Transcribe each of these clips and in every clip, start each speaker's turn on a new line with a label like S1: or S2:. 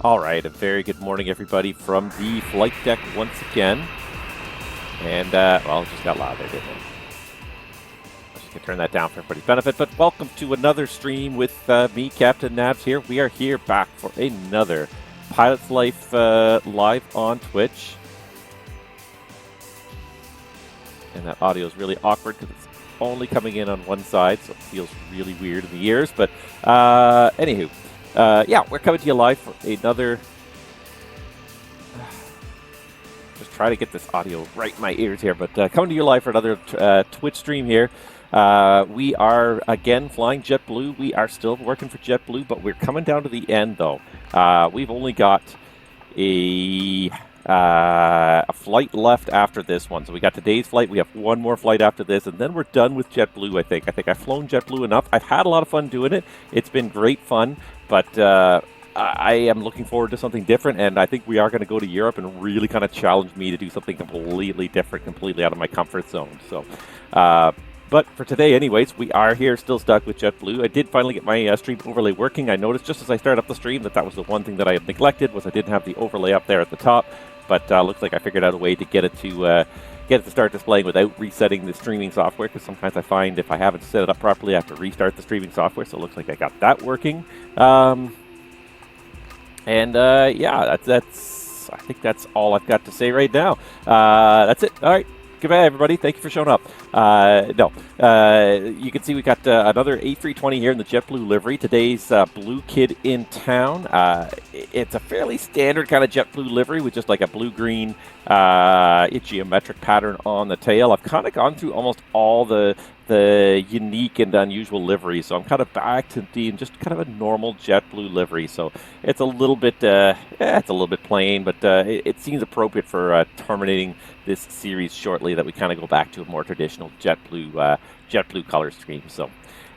S1: All right, a very good morning, everybody, from the flight deck once again. And, well, it just got loud there, didn't it? I was just going to turn that down for everybody's benefit. But welcome to another stream with me, Captain Nabs here. We are here back for another Pilot's Life live on Twitch. And that audio is really awkward because it's only coming in on one side, so it feels really weird in the ears. But anywho. Yeah, we're coming to you live for another... Just try to get this audio right in my ears here, but coming to you live for another Twitch stream here. We are, again, flying JetBlue. We are still working for JetBlue, but we're coming down to the end, though. We've only got a flight left after this one. So we got today's flight. We have one more flight after this, and then we're done with JetBlue, I think. I think I've flown JetBlue enough. I've had a lot of fun doing it. It's been great fun. But I am looking forward to something different, and I think we are going to go to Europe and really kind of challenge me to do something completely different, completely out of my comfort zone. So, but for today, anyways, we are here still stuck with JetBlue. I did finally get my stream overlay working. I noticed just as I started up the stream that was the one thing that I had neglected, was I didn't have the overlay up there at the top. But looks like I figured out a way to get it to start displaying without resetting the streaming software, because sometimes I find if I haven't set it up properly, I have to restart the streaming software. So it looks like I got that working. Yeah, I think that's all I've got to say right now. That's it. All right. Goodbye, everybody. Thank you for showing up. You can see we got another A320 here in the JetBlue livery. Today's blue kid in town. It's a fairly standard kind of JetBlue livery with just like a blue-green geometric pattern on the tail. I've kind of gone through almost all the unique and unusual liveries, so I'm kind of back to being just kind of a normal JetBlue livery. So it's a little bit, it's a little bit plain, but it seems appropriate for terminating this series shortly, that we kind of go back to a more traditional JetBlue color scheme. So,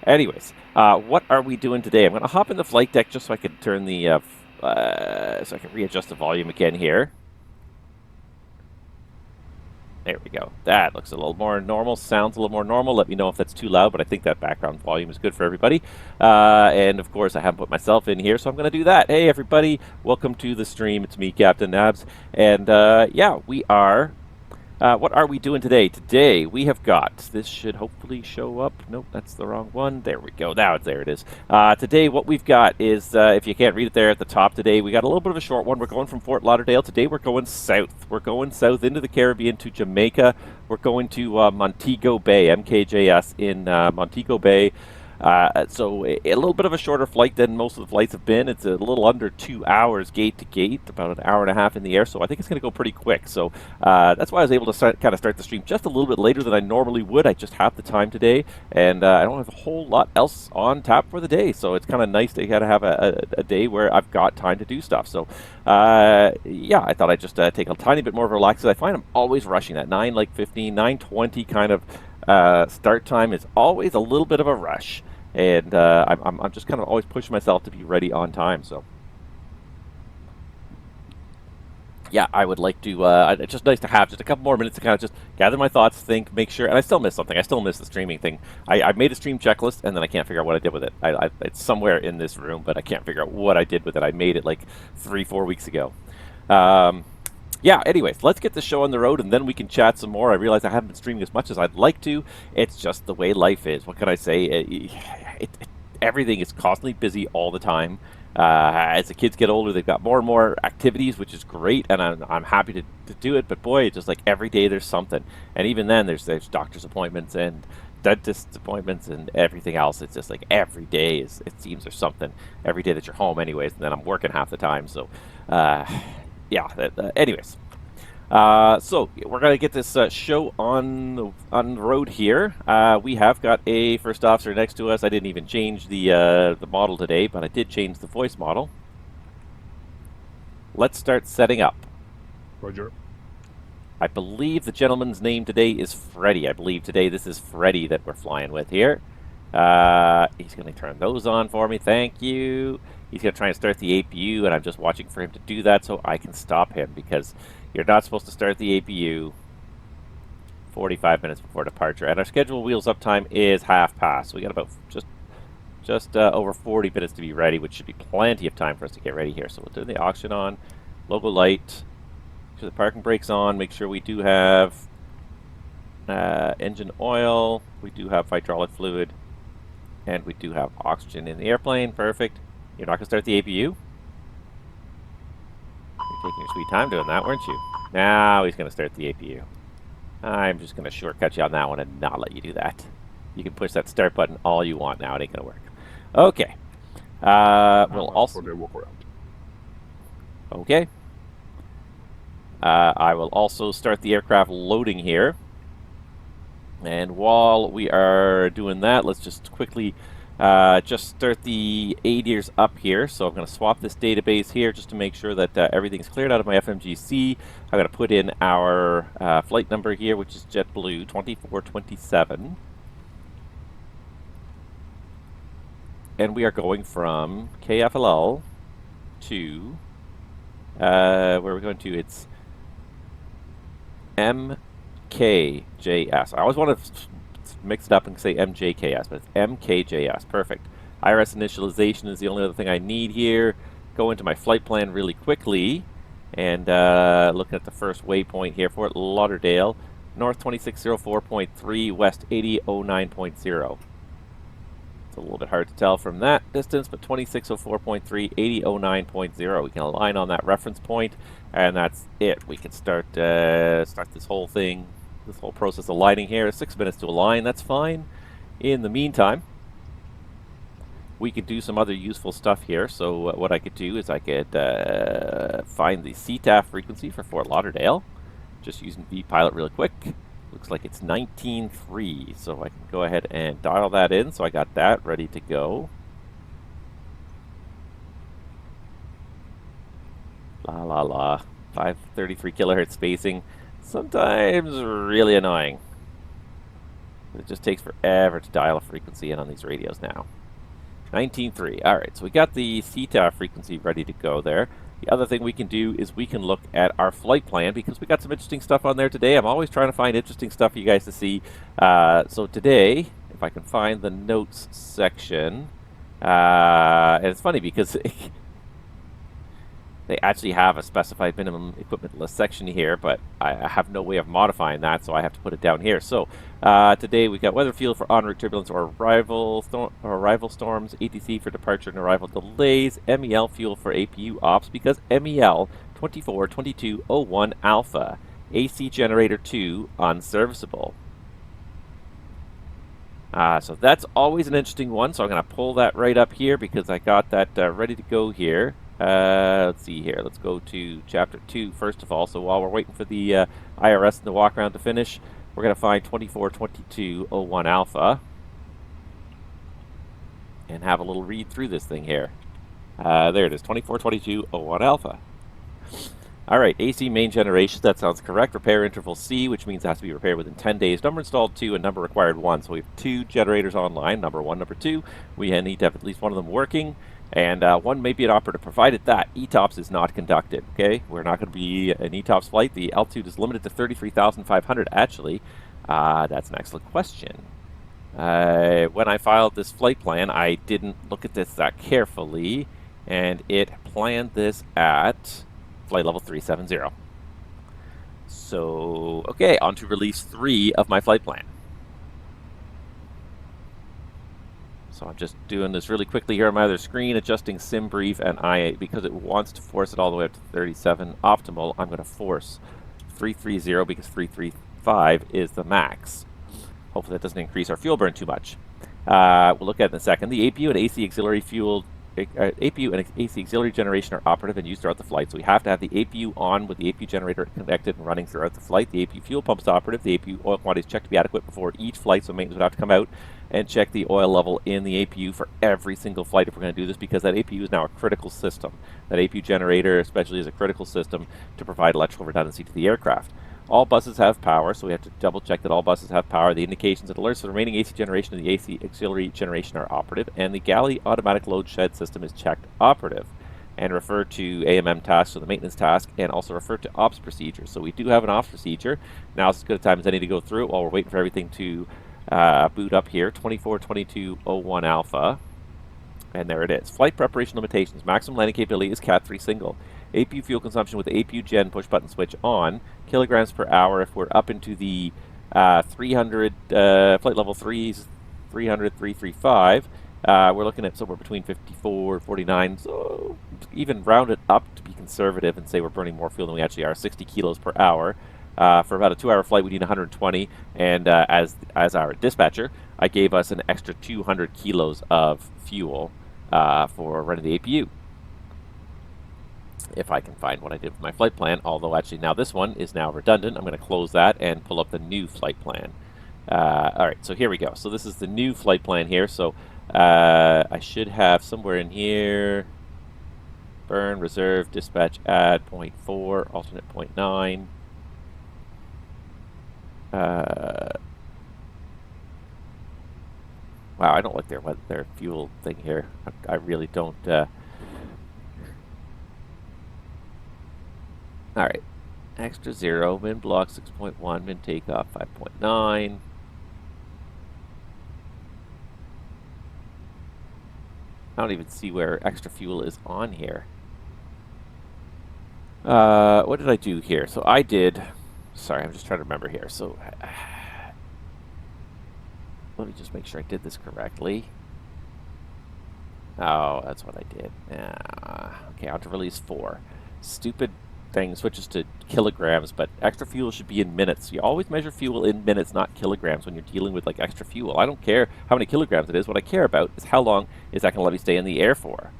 S1: anyways, what are we doing today? I'm going to hop in the flight deck just so I can turn the so I can readjust the volume again here. There we go. That looks a little more normal, sounds a little more normal. Let me know if that's too loud, but I think that background volume is good for everybody. And, of course, I haven't put myself in here, so I'm going to do that. Hey, everybody. Welcome to the stream. It's me, Captain Nabs. And, yeah, we are... what are we doing today? Today, we have got... This should hopefully show up. Nope, that's the wrong one. There we go. Now, there it is. Today, what we've got is, if you can't read it there at the top today, we got a little bit of a short one. We're going from Fort Lauderdale. Today, we're going south. We're going south into the Caribbean to Jamaica. We're going to Montego Bay, MKJS in Montego Bay. So a little bit of a shorter flight than most of the flights have been. It's a little under 2 hours gate to gate, about an hour and a half in the air. So I think it's going to go pretty quick. So that's why I was able to start the stream just a little bit later than I normally would. I just have the time today, and I don't have a whole lot else on tap for the day. So it's kind of nice to have a day where I've got time to do stuff. So yeah, I thought I'd just take a tiny bit more of a relax, because I find I'm always rushing. That 9:15, 9:20 kind of start time is always a little bit of a rush. And I'm just kind of always pushing myself to be ready on time. So, yeah, I would like to, it's just nice to have just a couple more minutes to kind of just gather my thoughts, think, make sure. And I still miss something. I still miss the streaming thing. I made a stream checklist, and then I can't figure out what I did with it. It's somewhere in this room, but I can't figure out what I did with it. I made it like 3-4 weeks ago. Yeah, anyways, let's get the show on the road, and then we can chat some more. I realize I haven't been streaming as much as I'd like to. It's just the way life is. What can I say? Everything is constantly busy all the time. As the kids get older, they've got more and more activities, which is great, and I'm happy to do it. But boy, it's just like every day there's something. And even then, there's doctor's appointments and dentist appointments and everything else. It's just like every day it seems there's something. Every day that you're home anyways, and then I'm working half the time. So... yeah, anyways, so we're going to get this show on the road here. We have got a first officer next to us. I didn't even change the model today, but I did change the voice model. Let's start setting up.
S2: Roger.
S1: I believe the gentleman's name today is Freddy. I believe today this is Freddy that we're flying with here. He's going to turn those on for me. Thank you. He's going to try and start the APU, and I'm just watching for him to do that so I can stop him, because you're not supposed to start the APU 45 minutes before departure. And our scheduled wheels up time is 1/2 past. So we got about just just over 40 minutes to be ready, which should be plenty of time for us to get ready here. So we'll turn the oxygen on, logo light, make sure the parking brake's on, make sure we do have engine oil, we do have hydraulic fluid, and we do have oxygen in the airplane. Perfect. You're not going to start the APU? You're taking your sweet time doing that, weren't you? Now he's going to start the APU. I'm just going to shortcut you on that one and not let you do that. You can push that start button all you want now. It ain't going to work. Okay. We'll also... Okay. I will also start the aircraft loading here. And while we are doing that, let's just quickly just start the ADIRs up here. So I'm going to swap this database here just to make sure that everything's cleared out of my FMGC. I'm going to put in our flight number here, which is JetBlue 2427. And we are going from KFLL to, where are we going to? It's MKJS. I always want to mix it up and say MJKS, but it's MKJS. Perfect. IRS initialization is the only other thing I need here. Go into my flight plan really quickly and looking at the first waypoint here, Fort Lauderdale, north 2604.3, west 8009.0. It's a little bit hard to tell from that distance, but 2604.3, 8009.0. We can align on that reference point, and that's it. We can start this whole thing, this whole process aligning here. 6 minutes to align, that's fine. In the meantime, we could do some other useful stuff here. So what I could do is I could find the CTAF frequency for Fort Lauderdale, just using vPilot real quick. Looks like it's 19.3, so I can go ahead and dial that in. So I got that ready to go. La la la. 533 kilohertz spacing. Sometimes really annoying. It just takes forever to dial a frequency in on these radios now. 19.3. Alright, so we got the CTAF frequency ready to go there. The other thing we can do is we can look at our flight plan because we got some interesting stuff on there today. I'm always trying to find interesting stuff for you guys to see. So today, if I can find the notes section, and it's funny because they actually have a specified minimum equipment list section here, but I have no way of modifying that, so I have to put it down here. So today we got weather fuel for en route turbulence or arrival storms, ATC for departure and arrival delays, MEL fuel for APU ops because MEL 242201 alpha, AC generator 2 unserviceable. So that's always an interesting one, so I'm going to pull that right up here because I got that ready to go here. Let's see here. Let's go to Chapter 2 first of all. So while we're waiting for the IRS and the walk around to finish, we're going to find 242201 alpha and have a little read through this thing here. There it is, 242201 alpha. All right, AC main generation, that sounds correct. Repair interval C, which means it has to be repaired within 10 days. Number installed 2 and number required 1. So we have 2 generators online, number 1, number 2. We need to have at least one of them working. And one may be an operative, provided that ETOPS is not conducted, okay? We're not going to be an ETOPS flight. The altitude is limited to 33,500, actually. That's an excellent question. When I filed this flight plan, I didn't look at this that carefully, and it planned this at flight level 370. So, okay, on to release 3 of my flight plan. So I'm just doing this really quickly here on my other screen, adjusting sim brief, and because it wants to force it all the way up to 37 optimal, I'm going to force 330 because 335 is the max. Hopefully that doesn't increase our fuel burn too much. We'll look at it in a second. The APU and AC auxiliary fuel APU and AC auxiliary generation are operative and used throughout the flight. So we have to have the APU on with the APU generator connected and running throughout the flight. The APU fuel pump is operative. The APU oil quantity is checked to be adequate before each flight, so maintenance would have to come out and check the oil level in the APU for every single flight if we're going to do this, because that APU is now a critical system. That APU generator especially is a critical system to provide electrical redundancy to the aircraft. All buses have power, so we have to double check that all buses have power. The indications and alerts for the remaining AC generation and the AC auxiliary generation are operative, and the galley automatic load shed system is checked operative. And refer to AMM tasks, so the maintenance task, and also refer to ops procedures. So we do have an ops procedure. Now it's as good a time as any to go through it while we're waiting for everything to boot up here. 242201 alpha. And there it is. Flight preparation limitations. Maximum landing capability is Cat 3 single. APU fuel consumption with the APU gen push button switch on. Kilograms per hour if we're up into the 300, flight level 3s, 300, 335. We're looking at somewhere between 54, 49. So even round it up to be conservative and say we're burning more fuel than we actually are, 60 kilos per hour. For about a 2-hour flight, we need 120. And as our dispatcher, I gave us an extra 200 kilos of fuel for running the APU. If I can find what I did with my flight plan, although actually now this one is now redundant. I'm going to close that and pull up the new flight plan. All right, so here we go. So this is the new flight plan here. So I should have somewhere in here, burn, reserve, dispatch, add, 0.4, alternate 0.9. Wow, I don't like their fuel thing here. I really don't. All right, extra 0, min block 6.1, min takeoff 5.9. I don't even see where extra fuel is on here. What did I do here? So I did. Sorry, I'm just trying to remember here. So let me just make sure I did this correctly. Oh, that's what I did. Okay, on to release 4. Stupid thing switches to kilograms, but extra fuel should be in minutes. You always measure fuel in minutes, not kilograms, when you're dealing with like extra fuel. I don't care how many kilograms it is. What I care about is how long is that going to let me stay in the air for.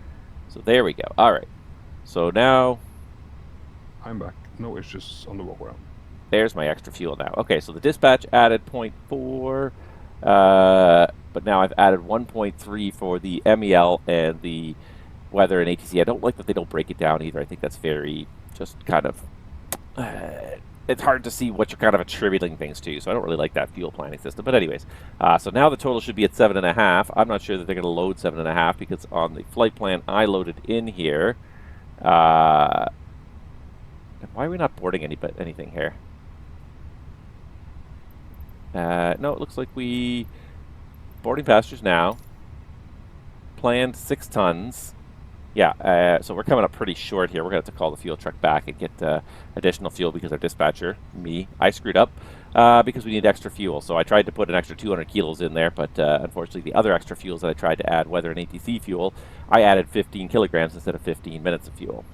S1: So there we go. All right. So now
S2: I'm back. No issues on the walk around.
S1: There's my extra fuel now. Okay, so the dispatch added 0.4, but now I've added 1.3 for the MEL and the weather and ATC. I don't like that they don't break it down either. I think that's very just kind of, it's hard to see what you're kind of attributing things to, so I don't really like that fuel planning system. But anyways, so now the total should be at 7.5. I'm not sure that they're going to load 7.5 because on the flight plan I loaded in here, why are we not boarding anything here? No, it looks like we boarding passengers now. Planned 6 tons. Yeah, so we're coming up pretty short here. We're going to have to call the fuel truck back and get additional fuel because our dispatcher, I screwed up because we need extra fuel. So I tried to put an extra 200 kilos in there, but unfortunately the other extra fuels that I tried to add, weather and ATC fuel, I added 15 kilograms instead of 15 minutes of fuel.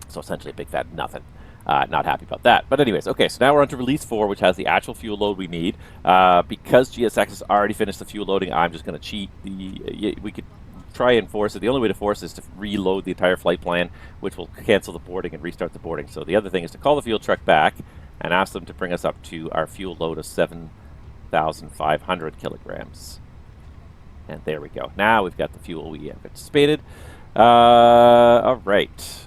S1: So essentially a big fat nothing. Not happy about that. But anyways, okay, so now we're on to release 4, which has the actual fuel load we need. Because GSX has already finished the fuel loading, I'm just going to cheat. We could try and force it. The only way to force is to reload the entire flight plan, which will cancel the boarding and restart the boarding. So the other thing is to call the fuel truck back and ask them to bring us up to our fuel load of 7,500 kilograms. And there we go. Now we've got the fuel we anticipated. All right.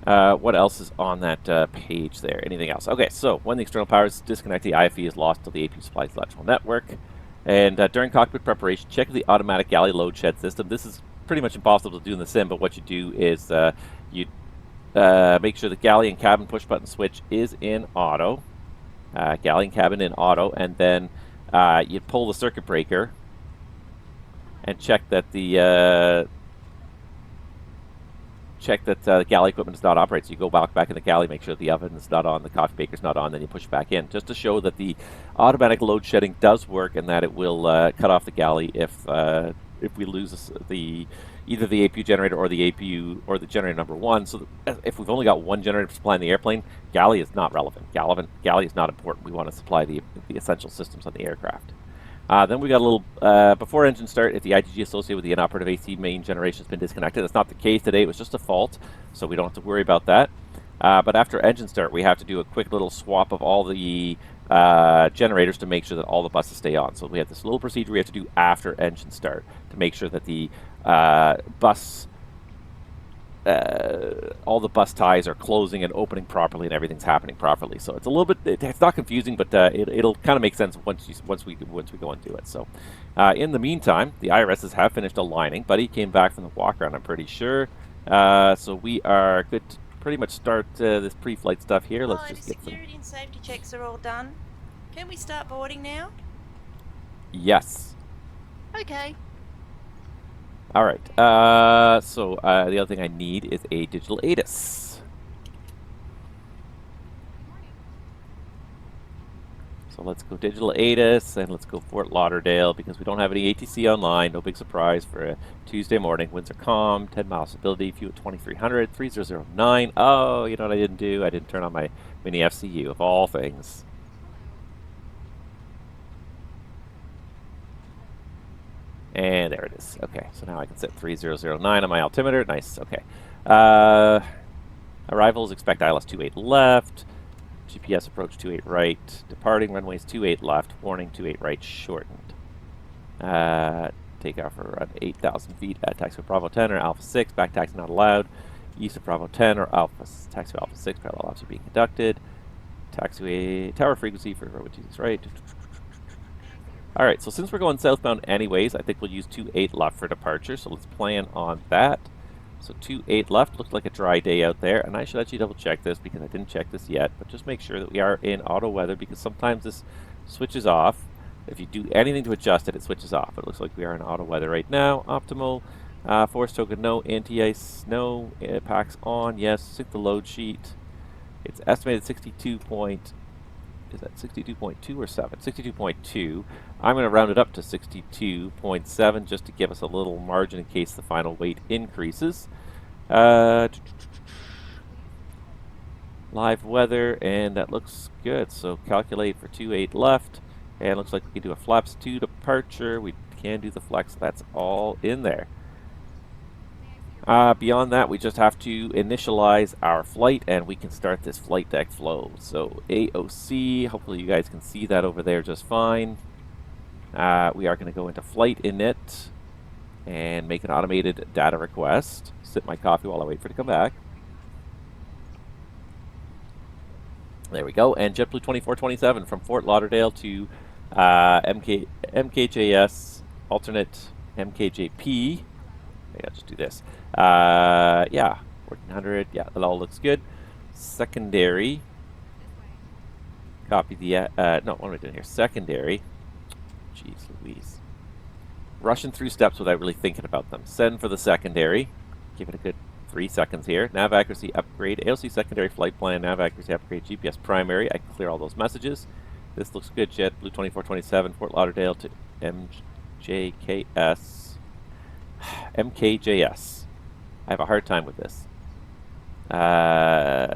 S1: What else is on that page there? Anything else? Okay, so when the external power is disconnected, the IFE is lost to the APU supplies electrical network. And during cockpit preparation, check the automatic galley load shed system. This is pretty much impossible to do in the sim, but what you do is you make sure the galley and cabin push button switch is in auto. Galley and cabin in auto, and then you pull the circuit breaker and check that the galley equipment is not operating. So you go back in the galley, make sure the oven is not on, the coffee maker's not on, then you push it back in, just to show that the automatic load shedding does work and that it will cut off the galley if we lose either the APU generator or the APU or the generator number 1. So if we've only got one generator supplying the airplane, galley is not relevant. Galley is not important. We want to supply the essential systems on the aircraft. Then we got a little, before engine start, if the IGG associated with the inoperative AC main generation has been disconnected. That's not the case today. It was just a fault, so we don't have to worry about that. But after engine start, we have to do a quick little swap of all the generators to make sure that all the buses stay on. So we have this little procedure we have to do after engine start to make sure that the all the bus ties are closing and opening properly and everything's happening properly. So it's a little bit, it's not confusing, but it'll kind of make sense once we go and do it. So in the meantime, the IRSs have finished aligning. Buddy came back from the walk around, I'm pretty sure. So we are good to pretty much start this pre-flight stuff here. Let's just get
S3: security and safety checks are all done. Can we start boarding now?
S1: Yes.
S3: Okay.
S1: All right. So the other thing I need is a digital ATIS. So let's go digital ATIS and let's go Fort Lauderdale because we don't have any ATC online. No big surprise for a Tuesday morning. Winds are calm, 10 miles stability, fuel 2300, 3009. Oh, you know what I didn't do? I didn't turn on my mini FCU of all things. And there it is. Okay, so now I can set 3009 on my altimeter. Nice, okay. Arrivals, expect ILS 28 left. GPS approach 28 right. Departing runways 28 left. Warning 28 right shortened. Takeoff or run 8,000 feet at taxi with Bravo 10 or Alpha 6. Back taxi not allowed. East of Bravo 10 or taxi Alpha 6. Parallel ops are being conducted. Taxiway tower frequency for runway 26 right. All right, so since we're going southbound anyways, I think we'll use 28 left for departure. So let's plan on that. So 28 left, looks like a dry day out there. And I should actually double check this because I didn't check this yet. But just make sure that we are in auto weather because sometimes this switches off. If you do anything to adjust it, it switches off. It looks like we are in auto weather right now. Optimal. Force token, no. Anti-ice, no. Packs on, yes. Sync the load sheet. It's estimated 62 point... Is that 62.2 or 7? 62.2. I'm going to round it up to 62.7 just to give us a little margin in case the final weight increases. Live weather, and that looks good. So calculate for 28 left, and looks like we can do a flaps 2 departure. We can do the flex. That's all in there. Beyond that, we just have to initialize our flight, and we can start this flight deck flow. So AOC, hopefully you guys can see that over there just fine. We are going to go into flight init and make an automated data request. Sip my coffee while I wait for it to come back. There we go. And JetBlue 2427 from Fort Lauderdale to MKJS, alternate MKJP. Maybe I'll just do this. Yeah, 1400. Yeah, that all looks good. Secondary. Copy the, no, what am I doing here? Secondary. Jeez Louise. Rushing through steps without really thinking about them. Send for the secondary. Give it a good 3 seconds here. Nav accuracy upgrade. AOC secondary flight plan. Nav accuracy upgrade. GPS primary. I can clear all those messages. This looks good. JetBlue 2427, Fort Lauderdale to MJKS. MKJS. I have a hard time with this. Well,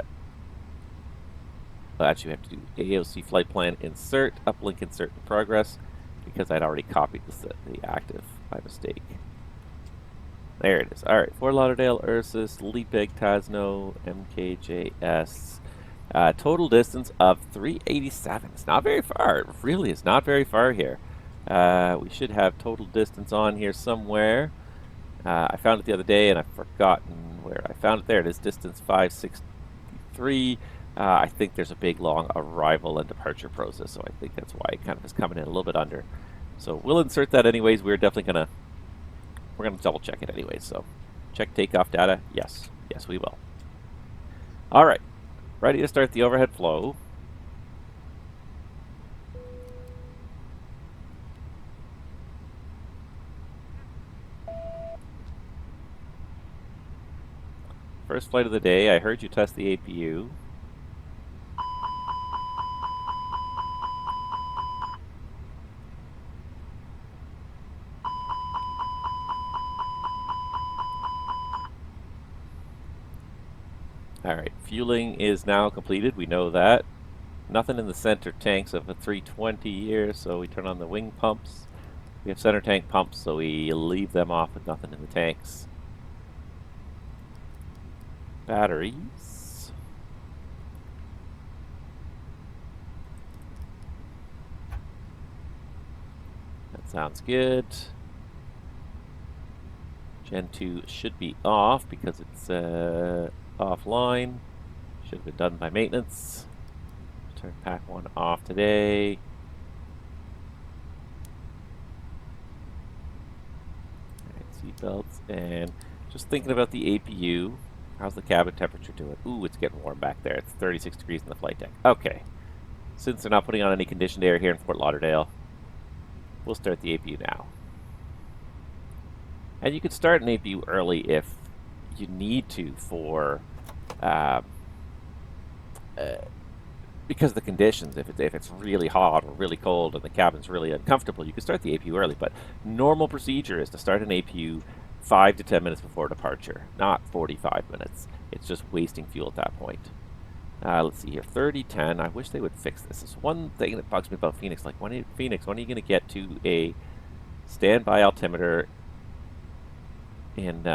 S1: actually, we have to do AOC flight plan insert, uplink insert in progress, because I'd already copied the active by mistake. There it is. All right, Fort Lauderdale, Ursus, Leapeg, Tasno, MKJS. Total distance of 387. It's not very far. It really is not very far here. We should have total distance on here somewhere. I found it the other day, and I've forgotten where I found it. There it is, distance 563. I think there's a big, long arrival and departure process, so I think that's why it kind of is coming in a little bit under. So we'll insert that anyways. We're definitely gonna double check it anyways. So check takeoff data. Yes, yes, we will. All right, ready to start the overhead flow. First flight of the day. I heard you test the APU. Alright, fueling is now completed. We know that. Nothing in the center tanks of a 320 here, so we turn on the wing pumps. We have center tank pumps, so we leave them off with nothing in the tanks. Batteries. That sounds good. Gen 2 should be off because it's offline. Should have been done by maintenance. Turn pack 1 off today. Seatbelts, and just thinking about the APU. How's the cabin temperature doing? Ooh, it's getting warm back there. It's 36 degrees in the flight deck. Okay. Since they're not putting on any conditioned air here in Fort Lauderdale, we'll start the APU now. And you can start an APU early if you need to for because of the conditions. If it's really hot or really cold and the cabin's really uncomfortable, you can start the APU early. But normal procedure is to start an APU 5 to 10 minutes before departure, not 45 minutes. It's just wasting fuel at that point. Let's see here, 3010. I wish they would fix this. It's one thing that bugs me about Fenix. Like, Fenix, when are you going to get to a standby altimeter in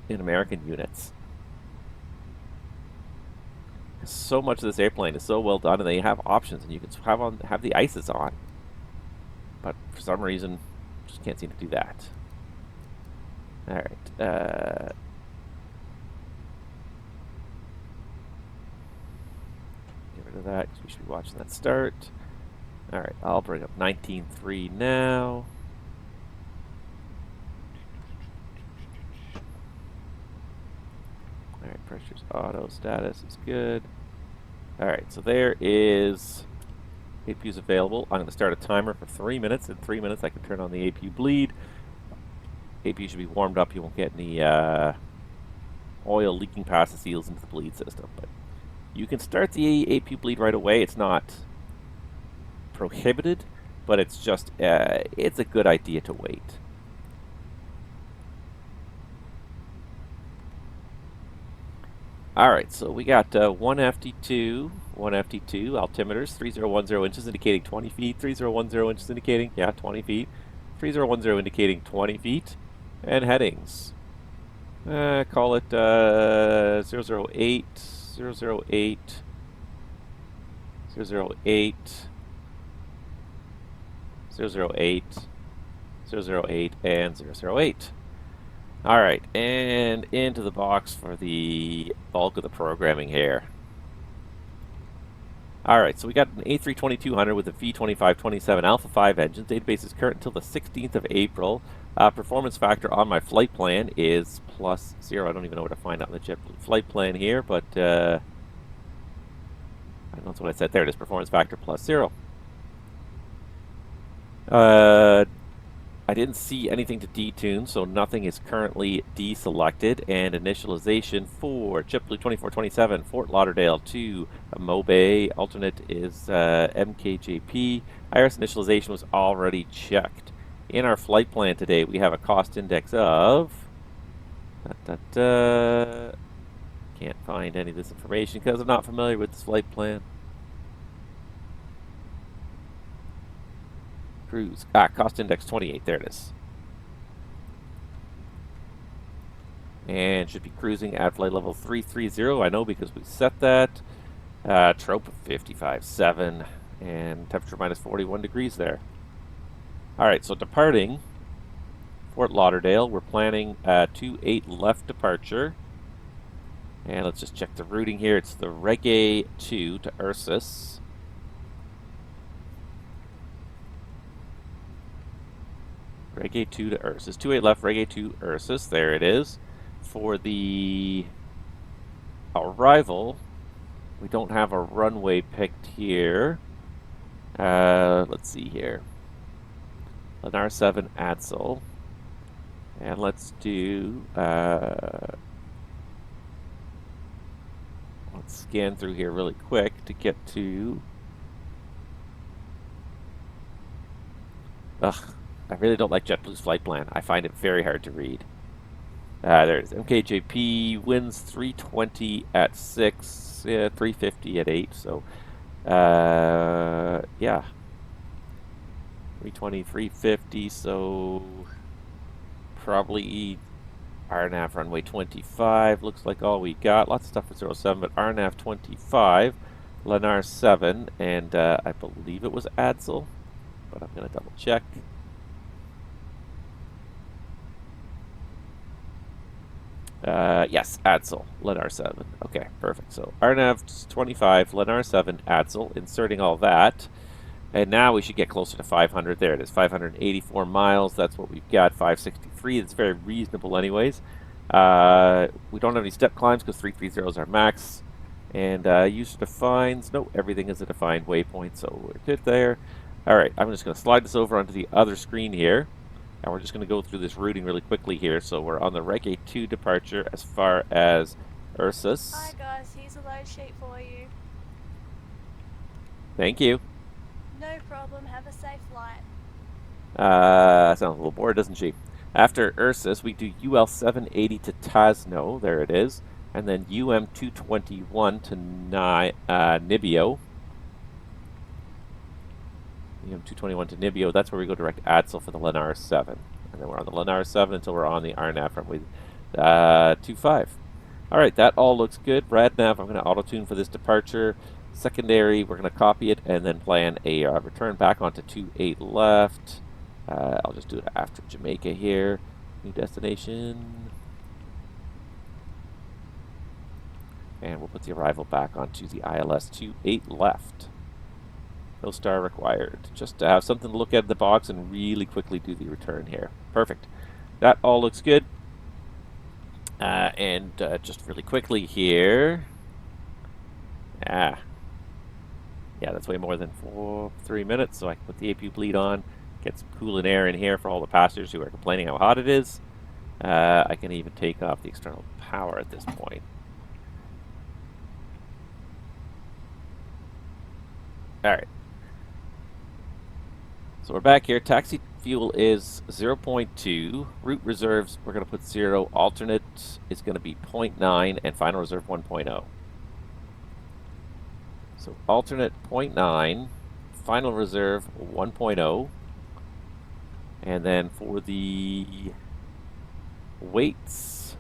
S1: American units? So much of this airplane is so well done, and they have options, and you can have the ICEs on. But for some reason, just can't seem to do that. All right. Get rid of that because we should be watching that start. All right, I'll bring up 19.3 now. All right, pressure's auto, status is good. All right, so there is APUs available. I'm going to start a timer for 3 minutes. In 3 minutes, I can turn on the APU bleed. APU should be warmed up. You won't get any oil leaking past the seals into the bleed system. But you can start the APU bleed right away. It's not prohibited, but it's just it's a good idea to wait. All right, so we got one FT2 altimeters, 3010 inches indicating 20 feet, 3010 inches indicating, 20 feet, 3010 indicating 20 feet, and headings. Call it 008, 008, 008, 008, 008, and 008. All right, and into the box for the bulk of the programming here. All right, so we got an A320-200 with a V2527 Alpha 5 engine. Database is current until the 16th of April. Performance factor on my flight plan is +0. I don't even know where to find out in the JetBlue flight plan here, but I don't know that's what I said. There it is, performance factor +0. I didn't see anything to detune, so nothing is currently deselected. And initialization for JetBlue 2427, Fort Lauderdale to Mobay. Alternate is MKJP. IRS initialization was already checked. In our flight plan today, we have a cost index of... Can't find any of this information because I'm not familiar with this flight plan. Cruise. Cost index 28. There it is. And should be cruising at flight level 330. I know because we set that. Trope of 55.7 and temperature minus 41 degrees there. All right, so departing Fort Lauderdale, we're planning 28 left departure. And let's just check the routing here. It's the Reggae 2 to Ursus. Reggae 2 to Ursus. 28 left, Reggae 2 Ursus. There it is. For the arrival, we don't have a runway picked here. Let's see here. Lenar 7 Adsel. And let's do... let's scan through here really quick to get to... I really don't like JetBlue's flight plan. I find it very hard to read. There it is. MKJP wins 320 at 6, 350 at 8. So, yeah. 320, 350. So, probably RNAV runway 25. Looks like all we got. Lots of stuff for 07, but RNAV 25, Lenar 7, and I believe it was Adsel, but I'm going to double check. Yes, Adsel, Lenar 7. Okay, perfect. So RNAV 25, Lenar 7, Adsel, inserting all that. And now we should get closer to 500. There it is, 584 miles. That's what we've got, 563. It's very reasonable anyways. We don't have any step climbs because 330 is our max. And user defines, no, everything is a defined waypoint, so we're good there. All right, I'm just going to slide this over onto the other screen here. And we're just going to go through this routing really quickly here. So we're on the Reg A2 departure as far as Ursus.
S3: Hi guys, here's a load sheet for you.
S1: Thank you.
S3: No problem, have a safe flight.
S1: Sounds a little bored, doesn't she? After Ursus, we do UL-780 to Tasno. There it is. And then UM-221 to Nibio. UM-221 to Nibio. That's where we go direct Adsel for the Lennar 7. And then we're on the Lennar 7 until we're on the RNAV runway 25. All right, that all looks good. RadNav, I'm going to auto-tune for this departure. Secondary, we're going to copy it and then plan a return back onto 28 left. I'll just do it after Jamaica here. New destination. And we'll put the arrival back onto the ILS 28 left. No star required. Just to have something to look at in the box and really quickly do the return here. Perfect. That all looks good. And just really quickly here. Yeah, that's way more than 3 minutes, so I can put the APU bleed on, get some cooling air in here for all the passengers who are complaining how hot it is. I can even take off the external power at this point. All right. So we're back here. Taxi fuel is 0.2. Route reserves, we're going to put 0. Alternate is going to be 0.9, and final reserve 1.0. So alternate 0.9, final reserve 1.0, and then for the weights,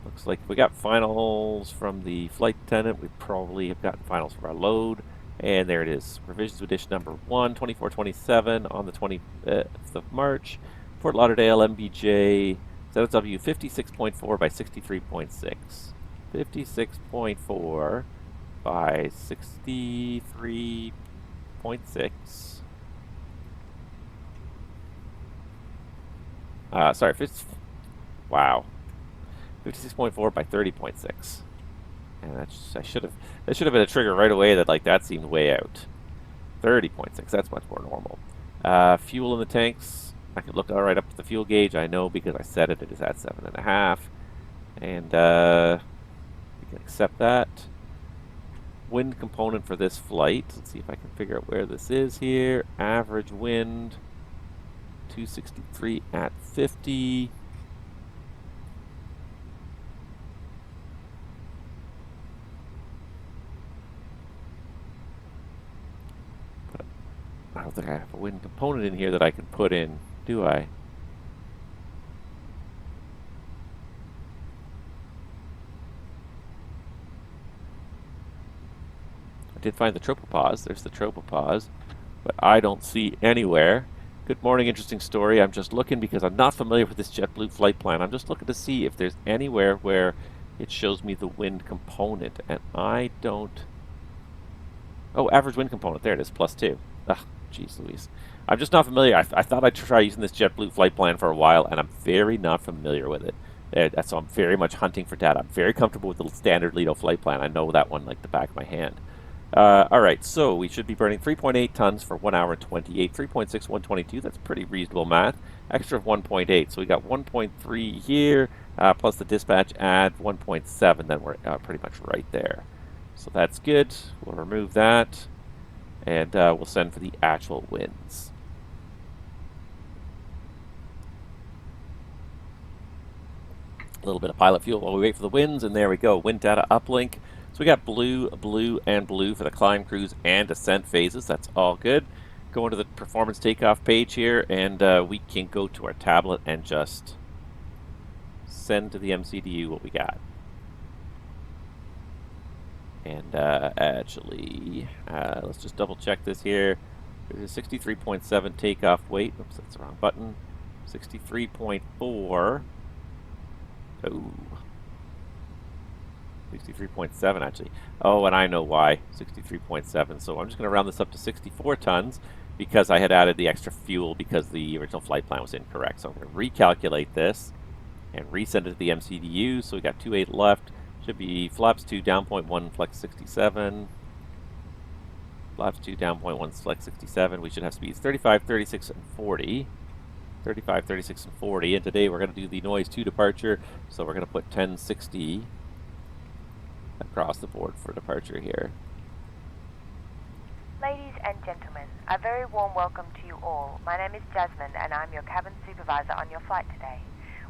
S1: looks like we got finals from the flight attendant. We probably have gotten finals from our load, and there it is. Revisions to edition number 1, 2427 on the 25th of March. Fort Lauderdale MBJ, ZSW 56.4 by 63.6. 56.4 by 63.6. Sorry, wow. 56.4 by 30.6. And that's that should have been a trigger right away that seemed way out. 30.6, that's much more normal. Fuel in the tanks, I can look right up to the fuel gauge. I know because I set it is at 7.5. And we can accept that. Wind component for this flight. Let's see if I can figure out where this is here. Average wind, 263 at 50. But I don't think I have a wind component in here that I can put in, do I? I did find the tropopause. There's the tropopause, but I don't see anywhere. Good morning, interesting story. I'm just looking because I'm not familiar with this JetBlue flight plan. I'm just looking to see if there's anywhere where it shows me the wind component, and I don't. Oh, average wind component. There it is, +2. Ugh, jeez Louise. I'm just not familiar. I thought I'd try using this JetBlue flight plan for a while, and I'm very not familiar with it. So I'm very much hunting for data. I'm very comfortable with the standard Lido flight plan. I know that one like the back of my hand. All right, so we should be burning 3.8 tons for 1 hour and 28. 3.6, 122. That's pretty reasonable math. Extra of 1.8. So we got 1.3 here, plus the dispatch add 1.7. Then we're pretty much right there. So that's good. We'll remove that, and we'll send for the actual winds. A little bit of pilot fuel while we wait for the winds, and there we go. Wind data uplink. So we got blue, blue, and blue for the climb, cruise, and descent phases. That's all good. Go into the performance takeoff page here, and we can go to our tablet and just send to the MCDU what we got. And actually, let's just double check this here. There's a 63.7 takeoff weight. Oops, that's the wrong button. 63.4. Oh. 63.7 actually. Oh, and I know why. 63.7. So I'm just going to round this up to 64 tons because I had added the extra fuel because the original flight plan was incorrect. So I'm going to recalculate this and resend it to the MCDU. So we got 2.8 left. Should be flaps 2 down 0.1 flex 67. Flaps 2 down 0.1 flex 67. We should have speeds 35, 36, and 40. 35, 36, and 40. And today we're going to do the noise to departure. So we're going to put 1060 across the board for departure here.
S4: Ladies and gentlemen, a very warm welcome to you all. My name is Jasmine and I'm your cabin supervisor on your flight today.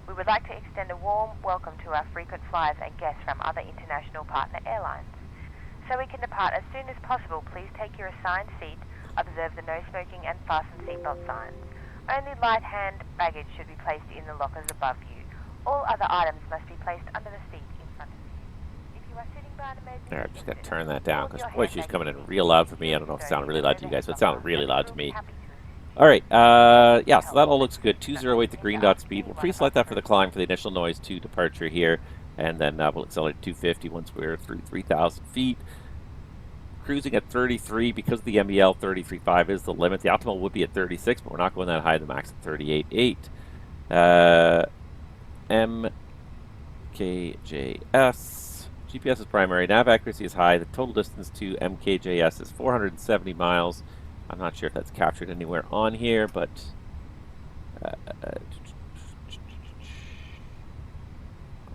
S4: We would like to extend a warm welcome to our frequent flyers and guests from other international partner airlines. So we can depart as soon as possible, please take your assigned seat, observe the no smoking and fasten seatbelt signs. Only light hand baggage should be placed in the lockers above you. All other items must be placed under the seat in front of you. If you are sitting by an emergency...
S1: Alright, I'm just going to turn that down because, boy, she's coming in real loud for me. I don't know if it sounded really loud to you guys, but it sounded really loud to me. Alright, yeah, so that all looks good. 208, the green dot speed. We'll pre-select that for the climb for the initial noise to departure here. And then we'll accelerate to 250 once we're through 3,000 feet. Cruising at 33 because the MEL 33.5 is the limit. The optimal would be at 36, but we're not going that high. The max at 38.8. MKJS. GPS is primary. Nav accuracy is high. The total distance to MKJS is 470 miles. I'm not sure if that's captured anywhere on here, but I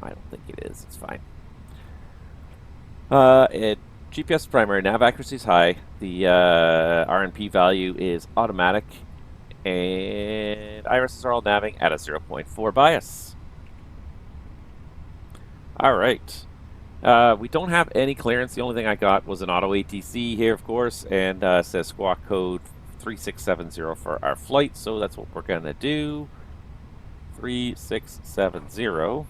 S1: don't think it is. It's fine. GPS is primary. Nav accuracy is high. The RNP value is automatic. And irises are all navving at a 0.4 bias. All right. We don't have any clearance. The only thing I got was an auto ATC here, of course, and says squawk code 3670 for our flight. So that's what we're going to do. 3670.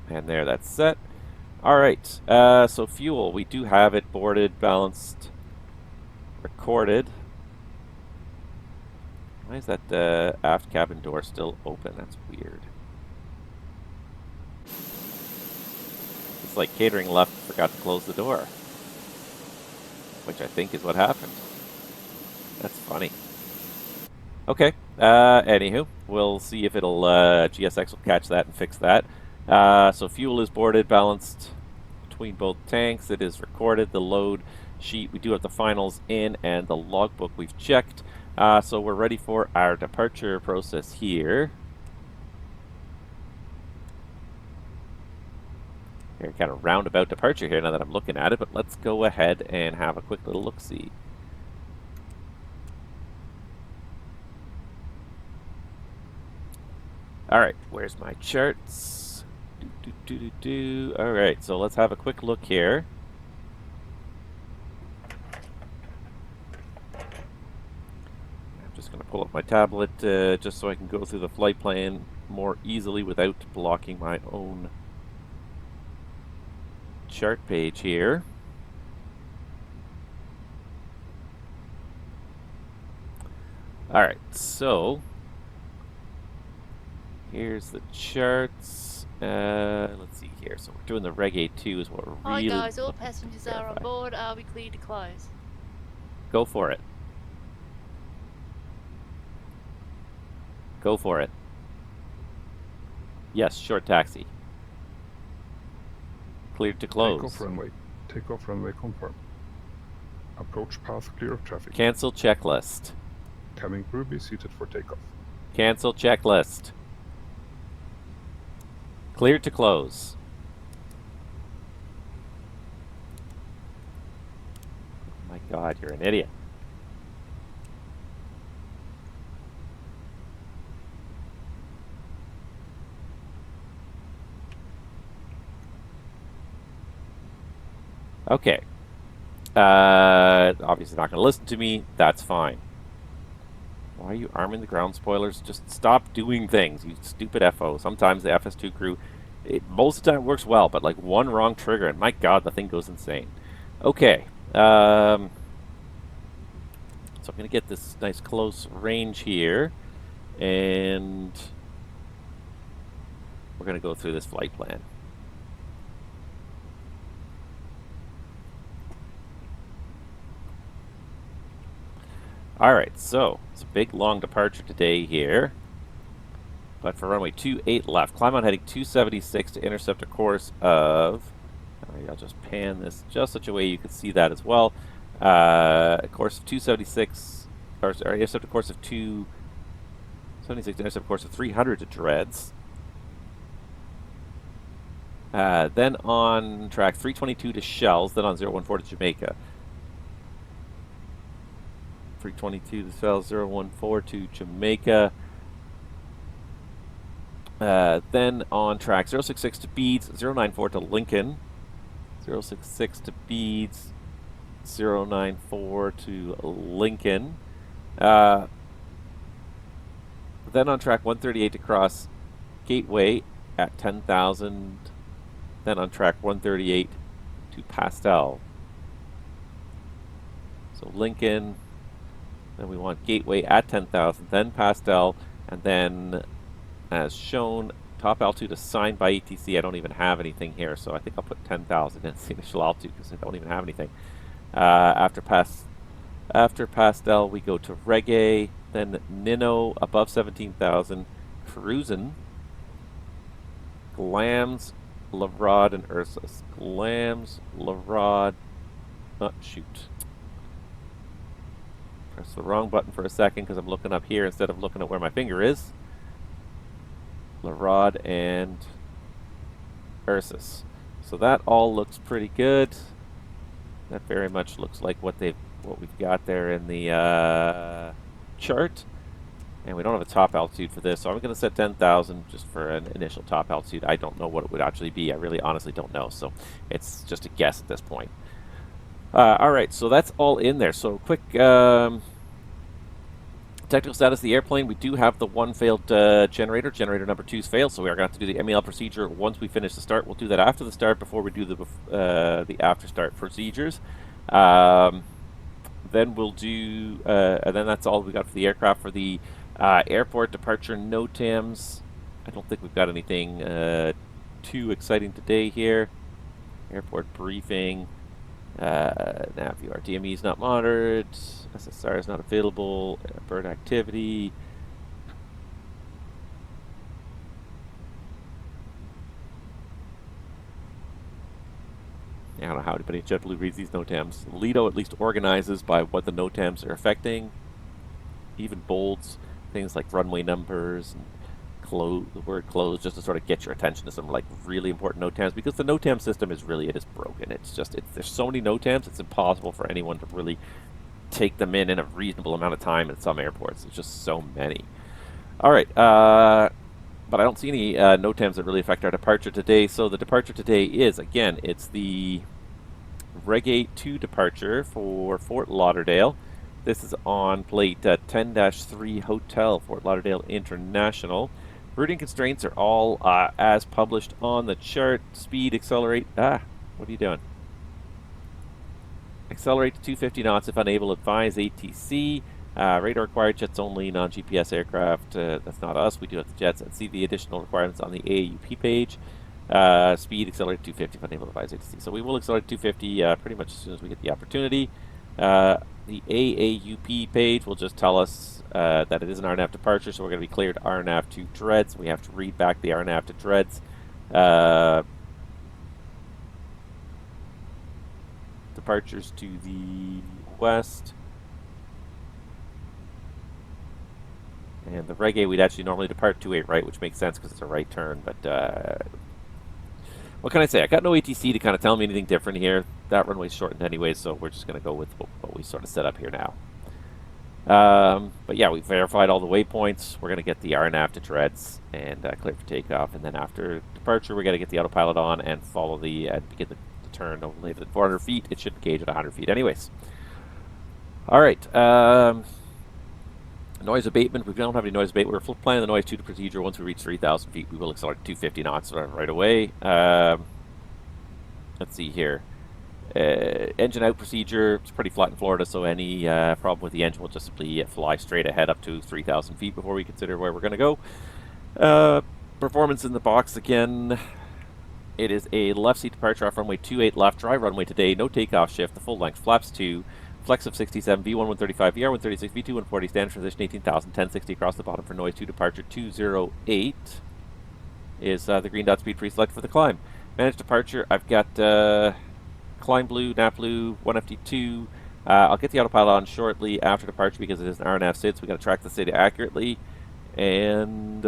S1: And there, that's set. All right, so fuel, we do have it boarded, balanced, recorded. Why is that aft cabin door still open? That's weird. It's like catering left, forgot to close the door. Which I think is what happened. That's funny. Okay, anywho, we'll see if it'll, GSX will catch that and fix that. So fuel is boarded, balanced between both tanks. It is recorded. The load sheet, we do have the finals in, and the logbook we've checked. So we're ready for our departure process here. Here, kind of roundabout departure here now that I'm looking at it, but let's go ahead and have a quick little look-see. All right, where's my charts? All right, so let's have a quick look here. I'm just going to pull up my tablet just so I can go through the flight plan more easily without blocking my own chart page here. All right, so here's the charts. Let's see here. So we're doing the Reg A2 is what we're really...
S5: Hi guys, all passengers are on board. Are we clear to close?
S1: Go for it. Go for it. Yes, short taxi. Cleared to close.
S2: Takeoff runway. Takeoff runway confirmed. Approach path clear of traffic.
S1: Cancel checklist.
S2: Cabin crew be seated for takeoff.
S1: Cancel checklist. Cleared to close. Oh my God, you're an idiot. Okay. Obviously not going to listen to me. That's fine. Why are you arming the ground spoilers? Just stop doing things, you stupid FO. Sometimes the FS2 crew, most of the time it works well, but like one wrong trigger and my God, the thing goes insane. Okay. So I'm going to get this nice close range here. And we're going to go through this flight plan. All right, so it's a big, long departure today here. But for runway 28 left, climb on heading 276 to intercept a course of... I'll just pan this just such a way you can see that as well. Course of 276, or intercept a course of 276, intercept a course of 300 to treads. Then on track 322 to Shells, then on 014 to Jamaica. 322 to Shells, 014 to Jamaica. Then on track 066 to Beads, 094 to Lincoln. 066 to Beads, 094 to Lincoln. Then on track 138 to cross Gateway at 10,000. Then on track 138 to Pastel. So Lincoln, then we want Gateway at 10,000, then Pastel, and then as shown, top altitude assigned by ATC. I don't even have anything here, so I think I'll put 10,000 as the initial altitude because I don't even have anything. After Pastel, we go to Reggae, then Nino above 17,000, cruising, Glams, Lavrod, and Ursus. Glams, Lavrod, shoot. Press the wrong button for a second because I'm looking up here instead of looking at where my finger is. Lavrod and Ursus. So that all looks pretty good. That very much looks like what we've got there in the chart. And we don't have a top altitude for this, so I'm going to set 10,000 just for an initial top altitude. I don't know what it would actually be. I really honestly don't know, so it's just a guess at this point. All right, so that's all in there. So quick technical status of the airplane. We do have the one failed generator. Generator number 2's failed, so we are going to have to do the MEL procedure once we finish the start. We'll do that after the start before we do the after start procedures. Then we'll do, and then that's all we got for the aircraft. For the airport departure NOTAMs, I don't think we've got anything too exciting today here. Airport briefing, NavVR DME is not monitored, SSR is not available, bird activity. I don't know how anybody generally reads these NOTAMs. Lido at least organizes by what the NOTAMs are affecting, even bolds things like runway numbers and the word closed, just to sort of get your attention to some like really important NOTAMs, because the NOTAM system is really, it is broken. It's just, there's so many NOTAMs, it's impossible for anyone to really take them in a reasonable amount of time at some airports. There's just so many. All right, but I don't see any NOTAMs that really affect our departure today. So the departure today is, again, it's the Reggae 2 departure for Fort Lauderdale. This is on plate 10-3 Hotel, Fort Lauderdale International. Routing constraints are all as published on the chart. Speed, accelerate. What are you doing? Accelerate to 250 knots if unable. Advise ATC. Radar required, jets only, non-GPS aircraft. That's not us. We do have the jets. And see the additional requirements on the AAUP page. Speed, accelerate to 250 if unable. Advise ATC. So we will accelerate to 250 pretty much as soon as we get the opportunity. The AAUP page will just tell us that it is an RNAV departure, so we're going to be cleared RNAV to treads. We have to read back the RNAV to treads. Departures to the west. And the Reggae, we'd actually normally depart to a right, which makes sense because it's a right turn, but what can I say? I got no ATC to kind of tell me anything different here. That runway's shortened anyway, so we're just going to go with what we sort of set up here now. But yeah, we verified all the waypoints. We're going to get the RNAV to treads and clear for takeoff. And then after departure, we're going to get the autopilot on and follow begin the turn no later than 400 feet. It should gauge at 100 feet anyways. All right. Noise abatement. We don't have any noise abatement. We're planning the noise 2 procedure. Once we reach 3,000 feet, we will accelerate to 250 knots right away. Let's see here. Engine out procedure. It's pretty flat in Florida, so any problem with the engine will just simply fly straight ahead up to 3,000 feet before we consider where we're going to go. Performance in the box again. It is a left seat departure off runway 28 left, dry runway today, no takeoff shift, the full length, flaps 2. Flex of 67, V1 135, VR 136, V2 140, standard transition 18,000, 1060 across the bottom for noise 2 departure 208 is the green dot speed pre-select for the climb. Managed departure, I've got climb blue, nap blue, 1FT2, I'll get the autopilot on shortly after departure because it is an hour-and-a-half SID, so we got to track the SID accurately. And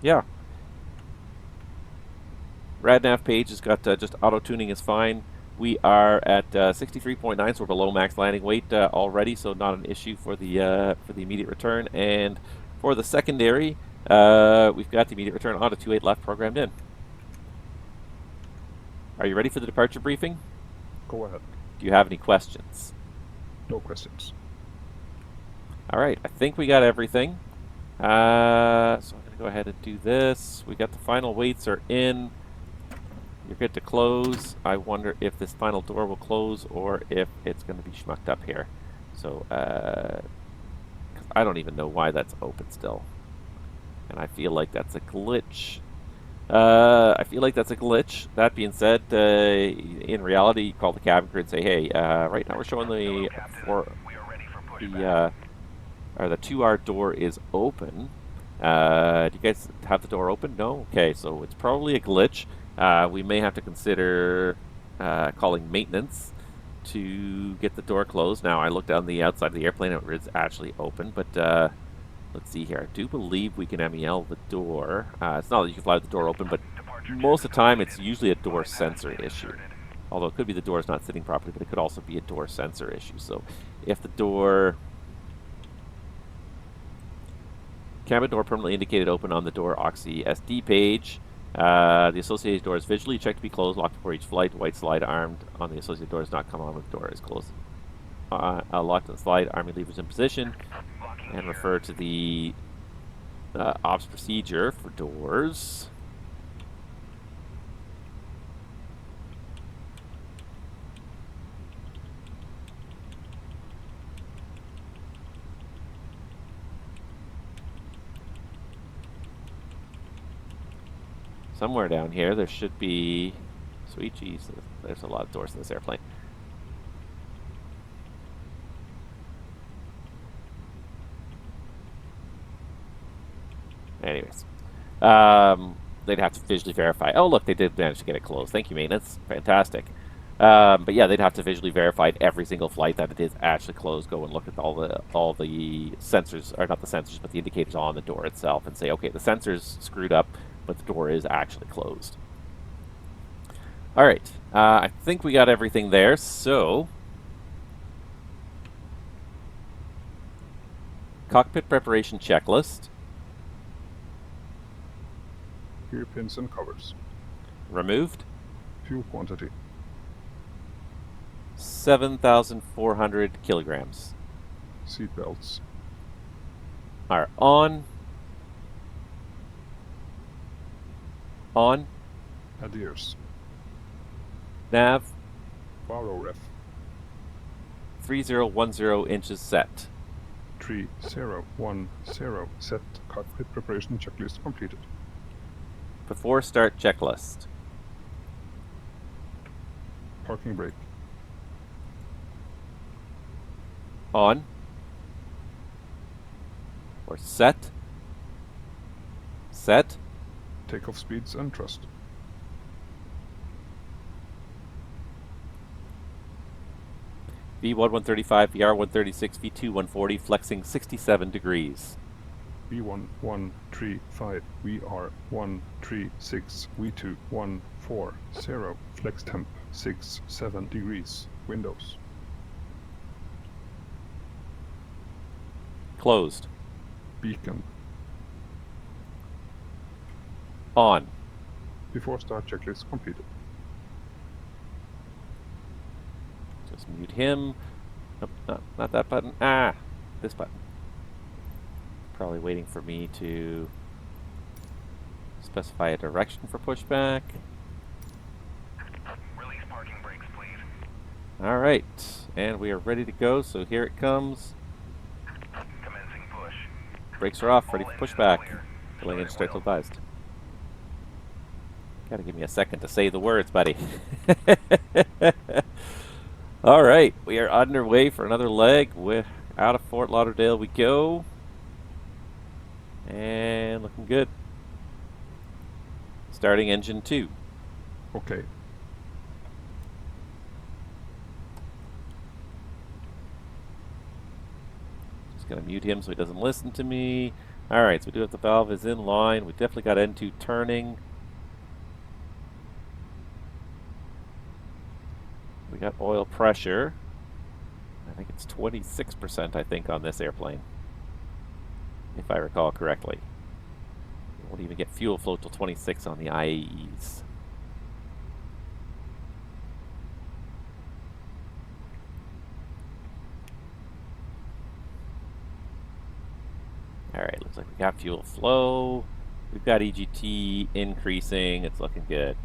S1: yeah. RadNav page has got just auto-tuning is fine. We are at 63.9, so we're below max landing weight already, so not an issue for the immediate return. And for the secondary, we've got the immediate return onto 28 left programmed in. Are you ready for the departure briefing?
S2: Go ahead.
S1: Do you have any questions?
S2: No questions.
S1: All right, I think we got everything. So I'm going to go ahead and do this. We got the final weights are in. You're good to close. I wonder if this final door will close or if it's going to be schmucked up here. So, 'cause I don't even know why that's open still. And I feel like that's a glitch. That being said, in reality, you call the cabin crew and say, hey, right now we're showing the 2R door is open. Do you guys have the door open? No? Okay, so it's probably a glitch. We may have to consider calling maintenance to get the door closed. Now, I looked on the outside of the airplane and it's actually open, but let's see here. I do believe we can MEL the door. It's not that you can fly with the door open, but most of the time it's usually a door sensor issue. Although it could be the door is not sitting properly, but it could also be a door sensor issue. So if the door... Cabin door permanently indicated open on the door Oxy SD page. The associated door is visually checked to be closed, locked before each flight. White slide armed on the associated door does not come on when the door is closed. Locked on the slide, Army levers in position. And refer to the ops procedure for doors. Somewhere down here there should be... Sweet jeez, there's a lot of doors in this airplane. Anyways, they'd have to visually verify. Oh, look, they did manage to get it closed. Thank you, maintenance. Fantastic. But yeah, they'd have to visually verify at every single flight that it is actually closed. Go and look at all the sensors, or not the sensors, but the indicators on the door itself, and say, okay, the sensor's screwed up, but the door is actually closed. All right, I think we got everything there. So, cockpit preparation checklist.
S2: Gear pins and covers.
S1: Removed.
S2: Fuel quantity.
S1: 7,400 kilograms.
S2: Seat belts.
S1: Are on. On.
S2: Adheres.
S1: Nav.
S2: Varo ref.
S1: 3010 inches set.
S2: 3010 set. Cockpit preparation checklist completed.
S1: Before start checklist.
S2: Parking brake.
S1: On. Or set. Set.
S2: Takeoff speeds and thrust.
S1: V1 135, VR 136, V2 140, flexing 67 degrees.
S2: V1 135, VR 136, V2 140, flex temp 67 degrees, windows.
S1: Closed.
S2: Beacon.
S1: On.
S2: Before start checklist completed.
S1: Just mute him. Nope, not that button. Ah, this button. Probably waiting for me to specify a direction for pushback.
S6: Release parking brakes, please.
S1: All right, and we are ready to go. So here it comes.
S6: Commencing push.
S1: Brakes are off, ready
S6: All
S1: for
S6: engines
S1: pushback.
S6: clear.
S1: Delaying engine start till
S6: Well.
S1: advised. Gotta give me a second to say the words, buddy. All right, we are underway for another leg. We're out of Fort Lauderdale we go. And looking good. Starting engine 2.
S2: Okay.
S1: going to mute him so he doesn't listen to me. All right, so we do have the valve is in line. We definitely got N2 turning. We got oil pressure. I think it's 26%, I think, on this airplane, if I recall correctly. We won't even get fuel flow till 26 on the IAEs. All right, looks like we got fuel flow. We've got EGT increasing. It's looking good.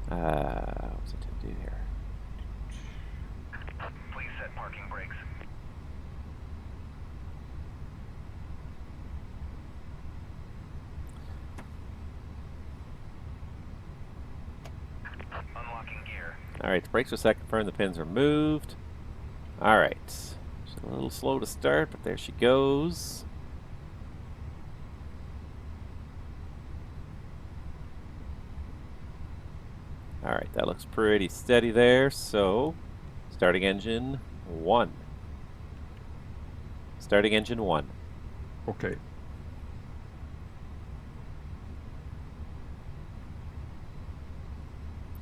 S1: What's it to do here?
S6: Please set parking brakes. Unlocking gear.
S1: All right, the brakes are set, confirmed, the pins are moved. All right, she's a little slow to start, but there she goes. All right, that looks pretty steady there. So, starting engine 1. Starting engine 1.
S2: Okay.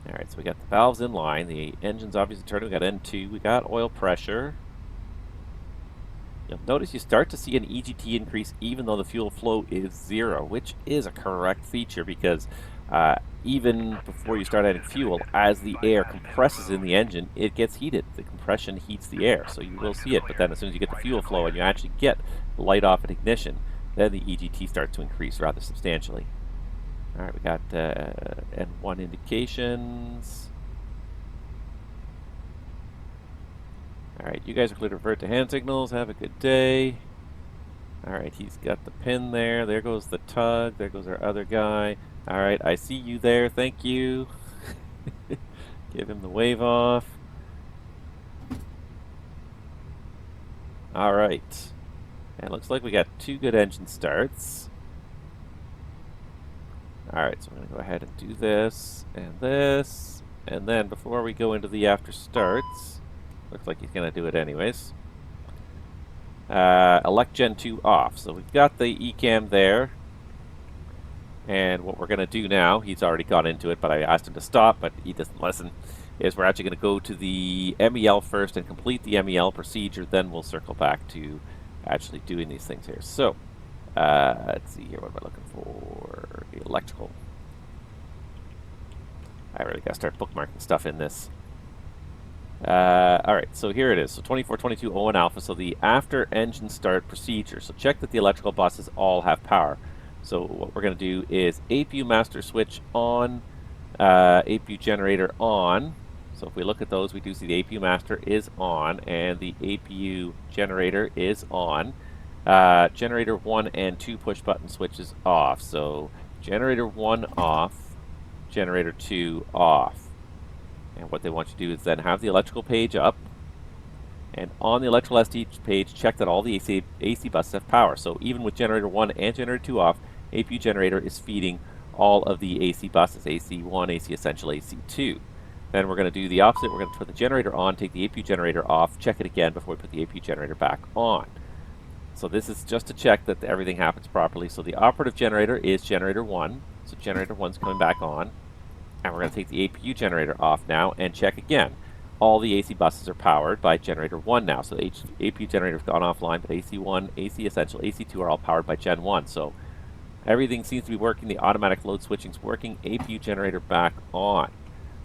S1: All right, so we got the valves in line. The engine's obviously turning. We got N2. We got oil pressure. You'll notice you start to see an EGT increase even though the fuel flow is 0, which is a correct feature because even before you start adding fuel, as the air compresses in the engine, it gets heated. The compression heats the air, so you will see it. But then as soon as you get the fuel flow and you actually get the light off at ignition, then the EGT starts to increase rather substantially. All right, we got N1 indications. All right, you guys are clear to revert to hand signals. Have a good day. All right, he's got the pin there. There goes the tug. There goes our other guy. All right, I see you there. Thank you. Give him the wave off. All right. And it looks like we got 2 good engine starts. All right, so I'm going to go ahead and do this and this. And then before we go into the after starts, looks like he's going to do it anyways. Elect Gen 2 off. So we've got the ECAM there. And what we're going to do now, he's already got into it, but I asked him to stop, but he doesn't listen, is we're actually going to go to the MEL first and complete the MEL procedure, then we'll circle back to actually doing these things here. So, let's see here, what am I looking for? The electrical. I really got to start bookmarking stuff in this. Alright, so here it is. So 242201 Alpha, so the after engine start procedure. So check that the electrical buses all have power. So what we're going to do is APU master switch on, APU generator on. So if we look at those, we do see the APU master is on and the APU generator is on. Generator 1 and 2 push button switches off. So generator 1 off, generator 2 off. And what they want you to do is then have the electrical page up. And on the electrical SD page, check that all the AC buses have power. So even with generator 1 and generator 2 off, APU generator is feeding all of the AC buses, AC1, AC Essential, AC2. Then we're going to do the opposite. We're going to put the generator on, take the APU generator off, check it again before we put the APU generator back on. So this is just to check that everything happens properly. So the operative generator is generator 1. So generator 1's coming back on. And we're going to take the APU generator off now and check again. All the AC buses are powered by generator 1 now. So the APU generator's gone offline, but AC1, AC Essential, AC2 are all powered by Gen 1. So everything seems to be working. The automatic load switching's working. APU generator back on.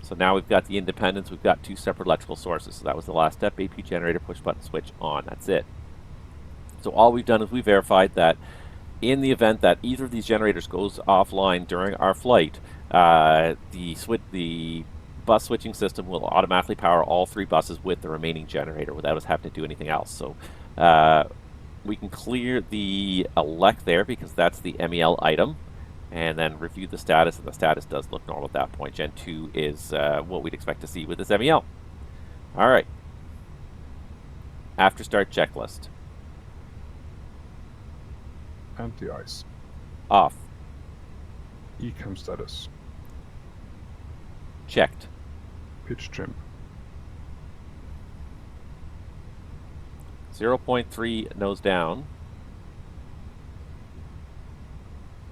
S1: So now we've got the independence. We've got 2 separate electrical sources. So that was the last step. APU generator, push button switch on. That's it. So all we've done is we verified that in the event that either of these generators goes offline during our flight, the bus switching system will automatically power all 3 buses with the remaining generator without us having to do anything else. So we can clear the elect there because that's the MEL item, and then review the status, and the status does look normal at that point. Gen 2 is what we'd expect to see with this MEL. All right. After start checklist.
S2: Anti-ice.
S1: Off.
S2: ECAM status.
S1: Checked.
S2: Pitch trim.
S1: 0.3 nose down.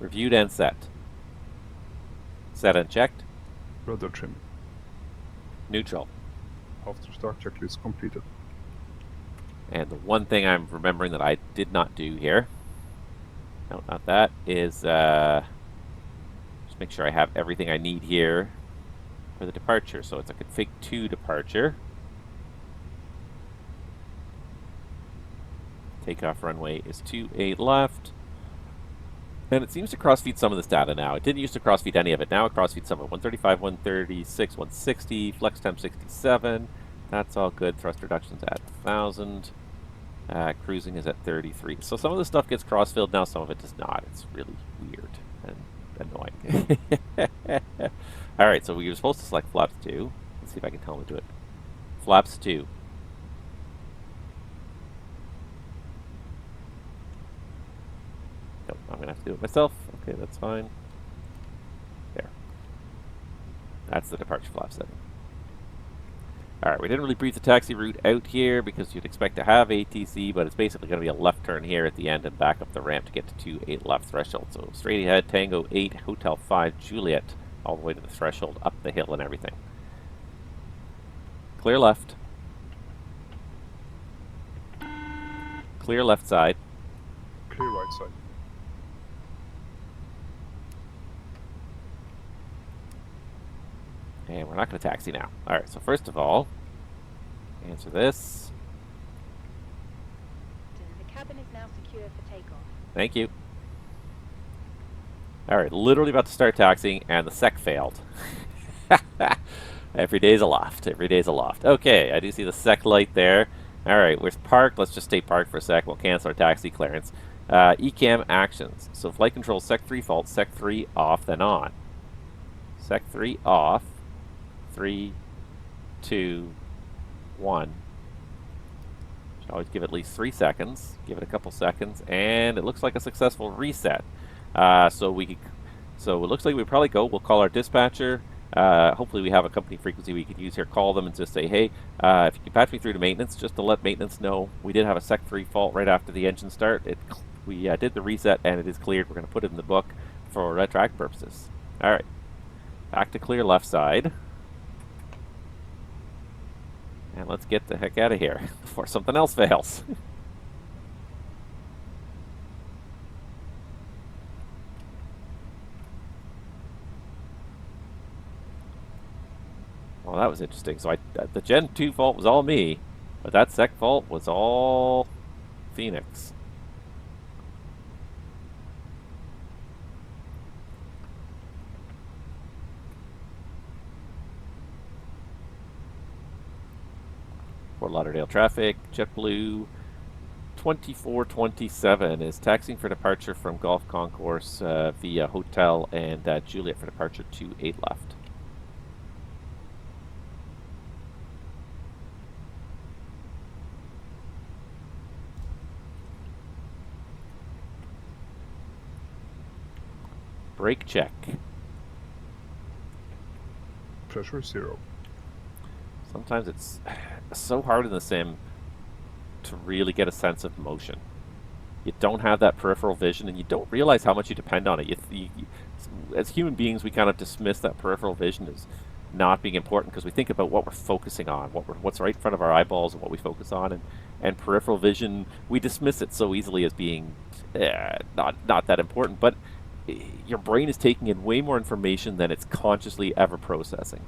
S1: Reviewed and set. Set and checked.
S2: Rudder trim.
S1: Neutral.
S2: After start checklist completed.
S1: And the one thing I'm remembering that I did not do here, no, not that, is just make sure I have everything I need here for the departure. So it's a config 2 departure. Takeoff runway is 28 left. And it seems to crossfeed some of this data now. It didn't used to crossfeed any of it. Now it crossfeeds some of it. 135, 136, 160, flex time 67. That's all good. Thrust reductions at 1,000. Cruising is at 33. So some of the stuff gets cross-filled now, some of it does not. It's really weird and annoying. All right, so we were supposed to select flaps 2. Let's see if I can tell him to do it. Flaps 2. Nope, I'm going to have to do it myself. Okay, that's fine. There. That's the departure flap setting. Alright, we didn't really brief the taxi route out here because you'd expect to have ATC, but it's basically going to be a left turn here at the end and back up the ramp to get to 28 left threshold. So straight ahead, Tango 8, Hotel 5, Juliet, all the way to the threshold, up the hill and everything. Clear left. Clear left side.
S2: Clear right side.
S1: And we're not going to taxi now. Alright, so first of all, answer this.
S7: The cabin is now secure for takeoff.
S1: Thank you. Alright, literally about to start taxiing, and the sec failed. Every day's aloft. Every day's aloft. Okay, I do see the sec light there. Alright, we're parked. Let's just stay parked for a sec. We'll cancel our taxi clearance. ECAM actions. So flight control sec 3 fault, sec 3 off, then on. Sec 3 off. 3, 2, 1. Should always give it at least 3 seconds. Give it a couple seconds, and it looks like a successful reset. So it looks like we probably go. We'll call our dispatcher. Hopefully we have a company frequency we could use here. Call them and just say, hey, if you can patch me through to maintenance, just to let maintenance know we did have a sec 3 fault right after the engine start. We did the reset, and it is cleared. We're going to put it in the book for track purposes. All right, back to clear left side. And let's get the heck out of here before something else fails. Well, that was interesting. So the Gen 2 fault was all me, but that sec fault was all Fenix. Fort Lauderdale traffic, JetBlue 2427 is taxiing for departure from Gulf Concourse via Hotel and Juliet for departure 28 left. Brake check.
S2: Pressure 0.
S1: Sometimes it's so hard in the sim to really get a sense of motion. You don't have that peripheral vision, and you don't realize how much you depend on it. As human beings, we kind of dismiss that peripheral vision as not being important because we think about what we're focusing on, what's right in front of our eyeballs and what we focus on, and peripheral vision, we dismiss it so easily as being not that important, but your brain is taking in way more information than it's consciously ever processing.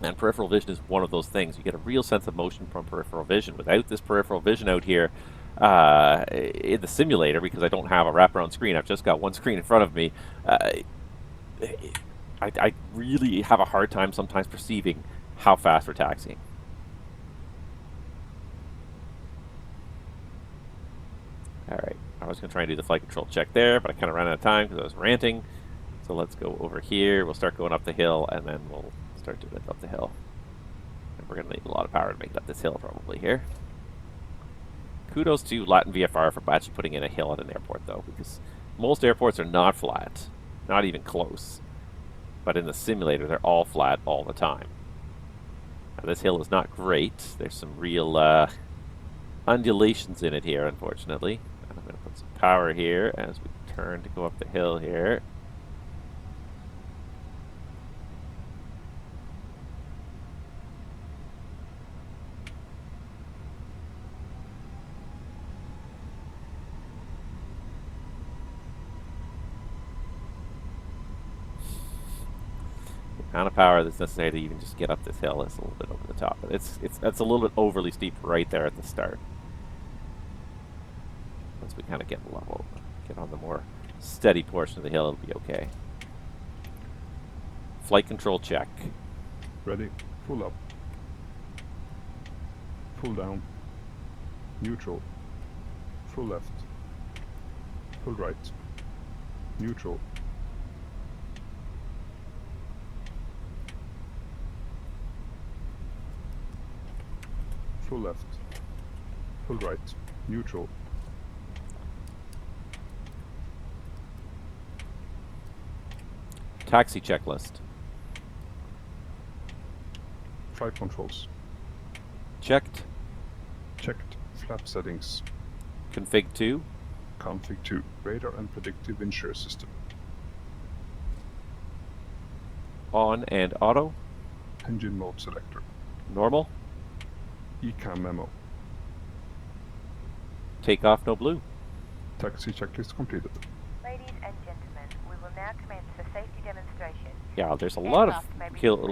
S1: And peripheral vision is one of those things. You get a real sense of motion from peripheral vision. Without this peripheral vision out here in the simulator, because I don't have a wraparound screen, I've just got one screen in front of me, I really have a hard time sometimes perceiving how fast we're taxiing. Alright, I was going to try and do the flight control check there, but I kind of ran out of time because I was ranting. So let's go over here. We'll start going up the hill, and then we'll start doing it up the hill. And we're going to need a lot of power to make it up this hill probably here. Kudos to LatinVFR for actually putting in a hill at an airport, though, because most airports are not flat, not even close. But in the simulator, they're all flat all the time. Now, this hill is not great. There's some real undulations in it here, unfortunately. I'm going to put some power here as we turn to go up the hill here. The amount of power that's necessary to even just get up this hill is a little bit over the top. But it's a little bit overly steep right there at the start. Once we kind of get level, get on the more steady portion of the hill, it'll be okay. Flight control check.
S2: Ready. Full up. Full down. Neutral. Full left. Full right. Neutral. Full left. Full right. Neutral.
S1: Taxi checklist.
S2: Flight controls.
S1: Checked.
S2: Checked. Flap settings.
S1: Config 2.
S2: Config 2. Radar and predictive wind shear system.
S1: On and auto.
S2: Engine mode selector.
S1: Normal.
S2: ECAM memo.
S1: Takeoff no blue.
S2: Taxi checklist completed.
S4: Ladies and gentlemen, we will now commence the safety demonstration.
S1: Yeah, there's a lot of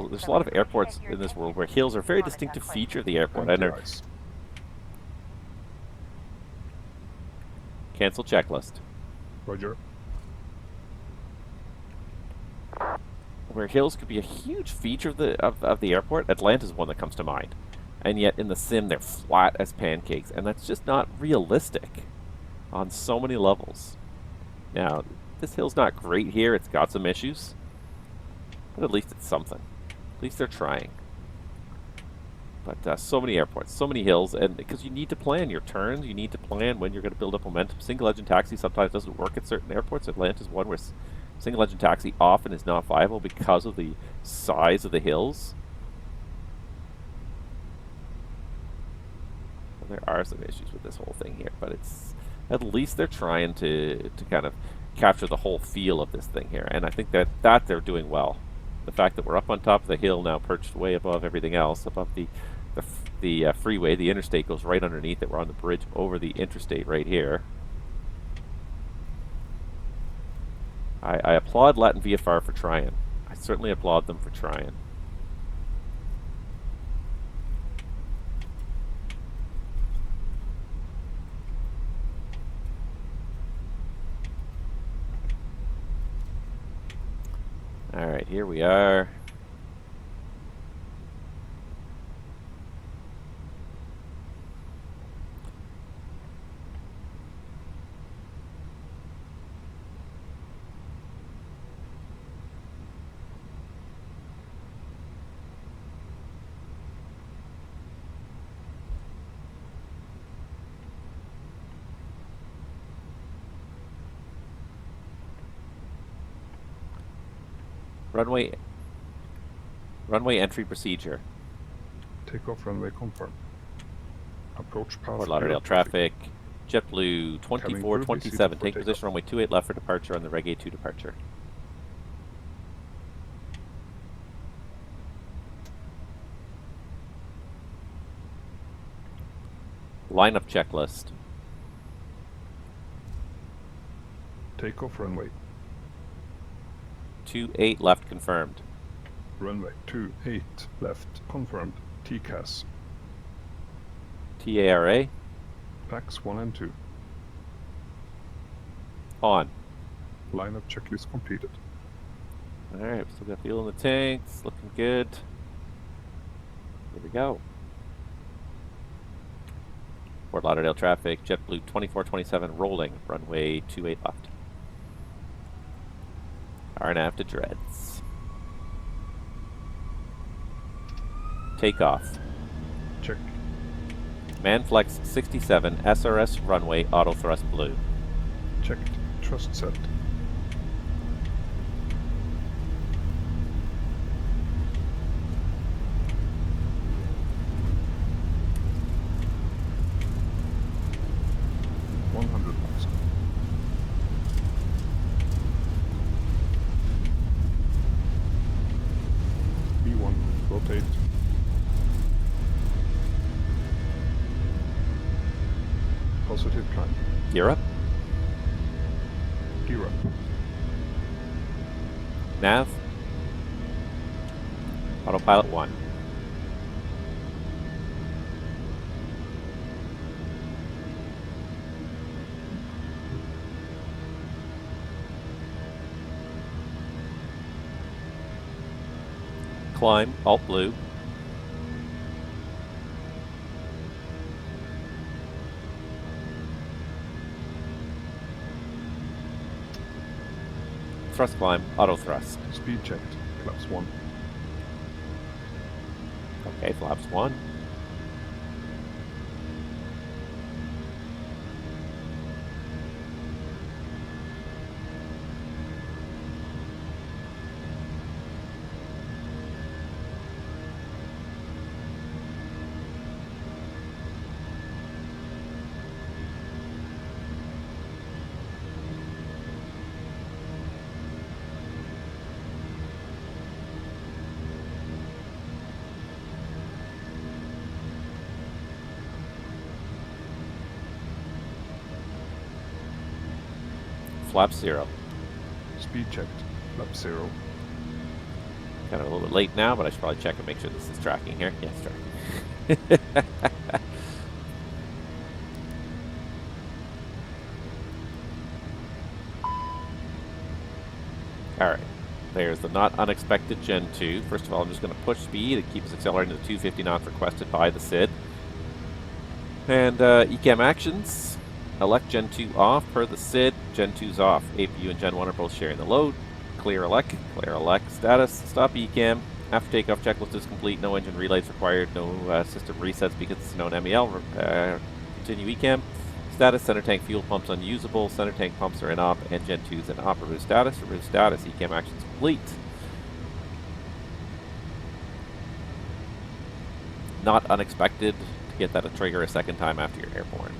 S1: there's a lot of airports in this world where hills are a very distinctive feature of the airport. And are
S2: Eyes.
S1: cancel checklist.
S2: Roger.
S1: Where hills could be a huge feature of the airport, Atlanta's one that comes to mind. And yet in the sim they're flat as pancakes, and that's just not realistic on so many levels. Now, this hill's not great here, it's got some issues, but at least it's something. At least they're trying. But so many airports, so many hills, and because you need to plan your turns, you need to plan when you're going to build up momentum. Single engine taxi sometimes doesn't work at certain airports. Atlanta's one where single engine taxi often is not viable because of the size of the hills. There are some issues with this whole thing here, but it's at least they're trying to kind of capture the whole feel of this thing here, and I think that they're doing well. The fact that we're up on top of the hill now, perched way above everything else, above the freeway, the interstate goes right underneath it. We're on the bridge over the interstate right here. I applaud LatinVFR for trying. I certainly applaud them for trying. Alright, here we are. Runway entry procedure.
S2: Takeoff runway confirmed. Approach path.
S1: Fort Lauderdale traffic. JetBlue 2427. Take position runway 28 left for departure on the Reg A2 departure. Lineup checklist.
S2: Takeoff runway.
S1: 28 left confirmed.
S2: Runway 28 left confirmed. TCAS.
S1: TARA.
S2: Packs 1 and 2.
S1: On.
S2: Lineup checklist completed.
S1: Alright, we still got fuel in the tanks. Looking good. Here we go. Fort Lauderdale traffic. JetBlue 2427 rolling. Runway 28 left. RNAV to dreads. Takeoff.
S2: Check.
S1: Manflex 67 SRS runway auto thrust blue.
S2: Checked. Thrust set. climb.
S1: Gear up.
S2: Gear up.
S1: Nav. Autopilot 1. Climb, Alt blue. Thrust climb, auto thrust.
S2: Speed checked. Flaps 1.
S1: Okay, flaps 1. Flap 0.
S2: Speed checked. Flap 0.
S1: Kind of a little bit late now, but I should probably check and make sure this is tracking here. Yes, tracking. Alright, there's the not unexpected Gen 2. First of all, I'm just going to push speed and keep us accelerating to the 250 knots requested by the SID. And ECAM actions. Elect Gen 2 off per the SID. Gen 2's off. APU and Gen 1 are both sharing the load. Clear elect. Clear elect. Status. Stop ECAM. After takeoff, checklist is complete. No engine relays required. No system resets because it's known MEL. Continue ECAM. Status. Center tank fuel pumps unusable. Center tank pumps are in op. And Gen 2's in op. Remove status. Remove status. ECAM actions complete. Not unexpected to get that to trigger a second time after you're airborne.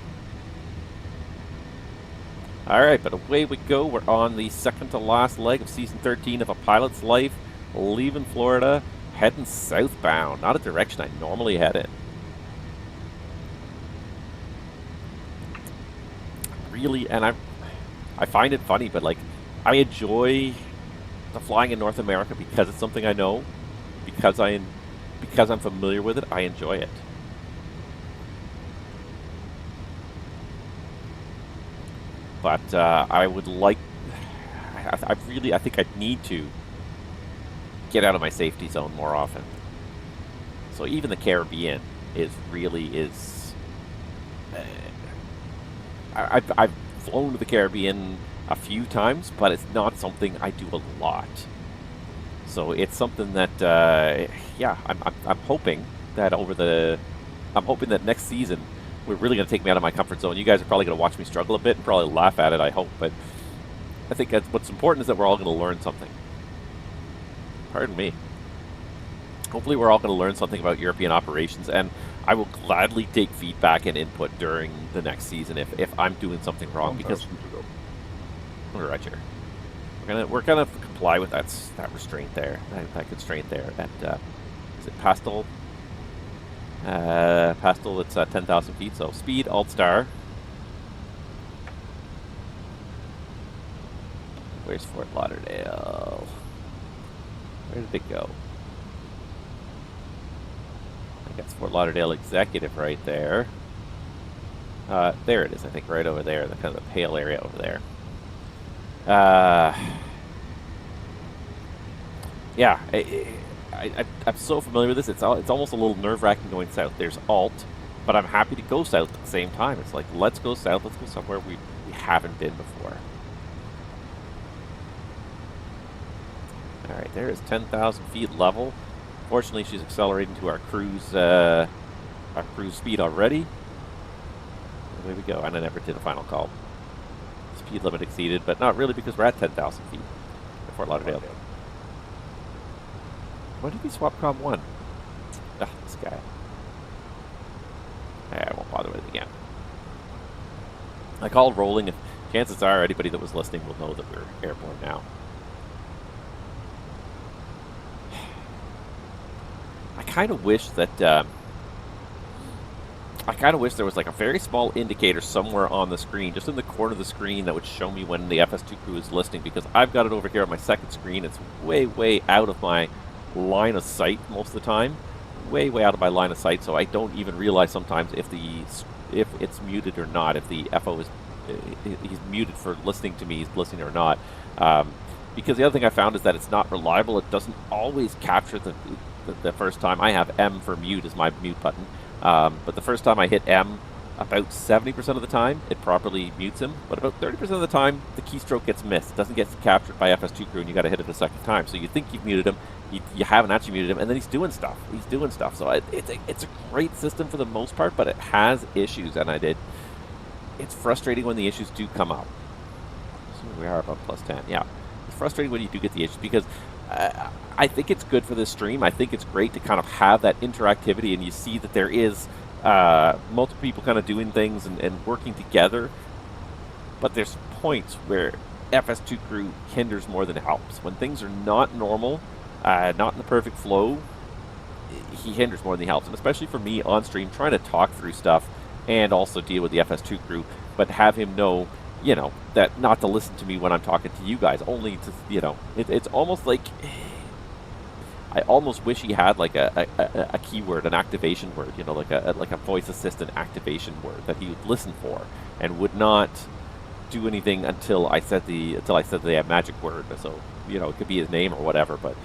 S1: Alright, but away we go. We're on the second to last leg of Season 13 of A Pilot's Life. Leaving Florida, heading southbound. Not a direction I normally head in. Really, and I find it funny, but like, I enjoy the flying in North America because it's something I know. Because I'm familiar with it, I enjoy it. But I would like, I think I need to get out of my safety zone more often. So even the Caribbean I've flown to the Caribbean a few times, but it's not something I do a lot. So it's something that, yeah, I'm hoping that I'm hoping that next season we're really going to take me out of my comfort zone. You guys are probably going to watch me struggle a bit and probably laugh at it, I hope. But I think what's important is that we're all going to learn something. Pardon me. Hopefully we're all going to learn something about European operations, and I will gladly take feedback and input during the next season if I'm doing something wrong, because Roger. We're gonna comply with that restraint there, that constraint there. At is it Pastel? Pastel, it's 10,000 feet. So speed, Alt Star. Where's Fort Lauderdale? Where did it go? I think that's Fort Lauderdale Executive right there. There it is, I think, right over there, the kind of the pale area over there. Yeah, I'm so familiar with this. It's almost a little nerve-wracking going south. There's Alt, but I'm happy to go south at the same time. It's like, let's go south. Let's go somewhere we haven't been before. All right, there is 10,000 feet level. Fortunately, she's accelerating to our cruise speed already. There we go, and I never did a final call. Speed limit exceeded, but not really, because we're at 10,000 feet at Fort Lauderdale. When did we swap COM 1? Ah, this guy. I won't bother with it again. I called rolling, and chances are anybody that was listening will know that we're airborne now. I kind of wish that I kind of wish there was like a very small indicator somewhere on the screen, just in the corner of the screen, that would show me when the FS2 crew is listening, because I've got it over here on my second screen. It's way, way out of my line of sight most of the time. Way, way out of my line of sight, so I don't even realize sometimes if it's muted or not, if the FO is he's muted for listening to me, he's listening or not. Because the other thing I found is that it's not reliable. It doesn't always capture the first time. I have M for mute as my mute button. But the first time I hit M, about 70% of the time, it properly mutes him. But about 30% of the time, the keystroke gets missed. It doesn't get captured by FS2 crew, and you got to hit it a second time. So you think you've muted him, you haven't actually muted him, and then he's doing stuff. So it's a great system for the most part, but it has issues, and it's frustrating when the issues do come up. So we are about +10, yeah. It's frustrating when you do get the issues, because I think it's good for this stream. I think it's great to kind of have that interactivity, and you see that there is multiple people kind of doing things and working together. But there's points where FS2 crew hinders more than helps. When things are not normal, not in the perfect flow, he hinders more than he helps. And especially for me on stream, trying to talk through stuff and also deal with the FS2 crew, but have him know, you know, that not to listen to me when I'm talking to you guys, only to, you know, it's almost like, I almost wish he had like a keyword, an activation word, you know, like a voice assistant activation word that he would listen for and would not do anything until I said the magic word. So, you know, it could be his name or whatever, but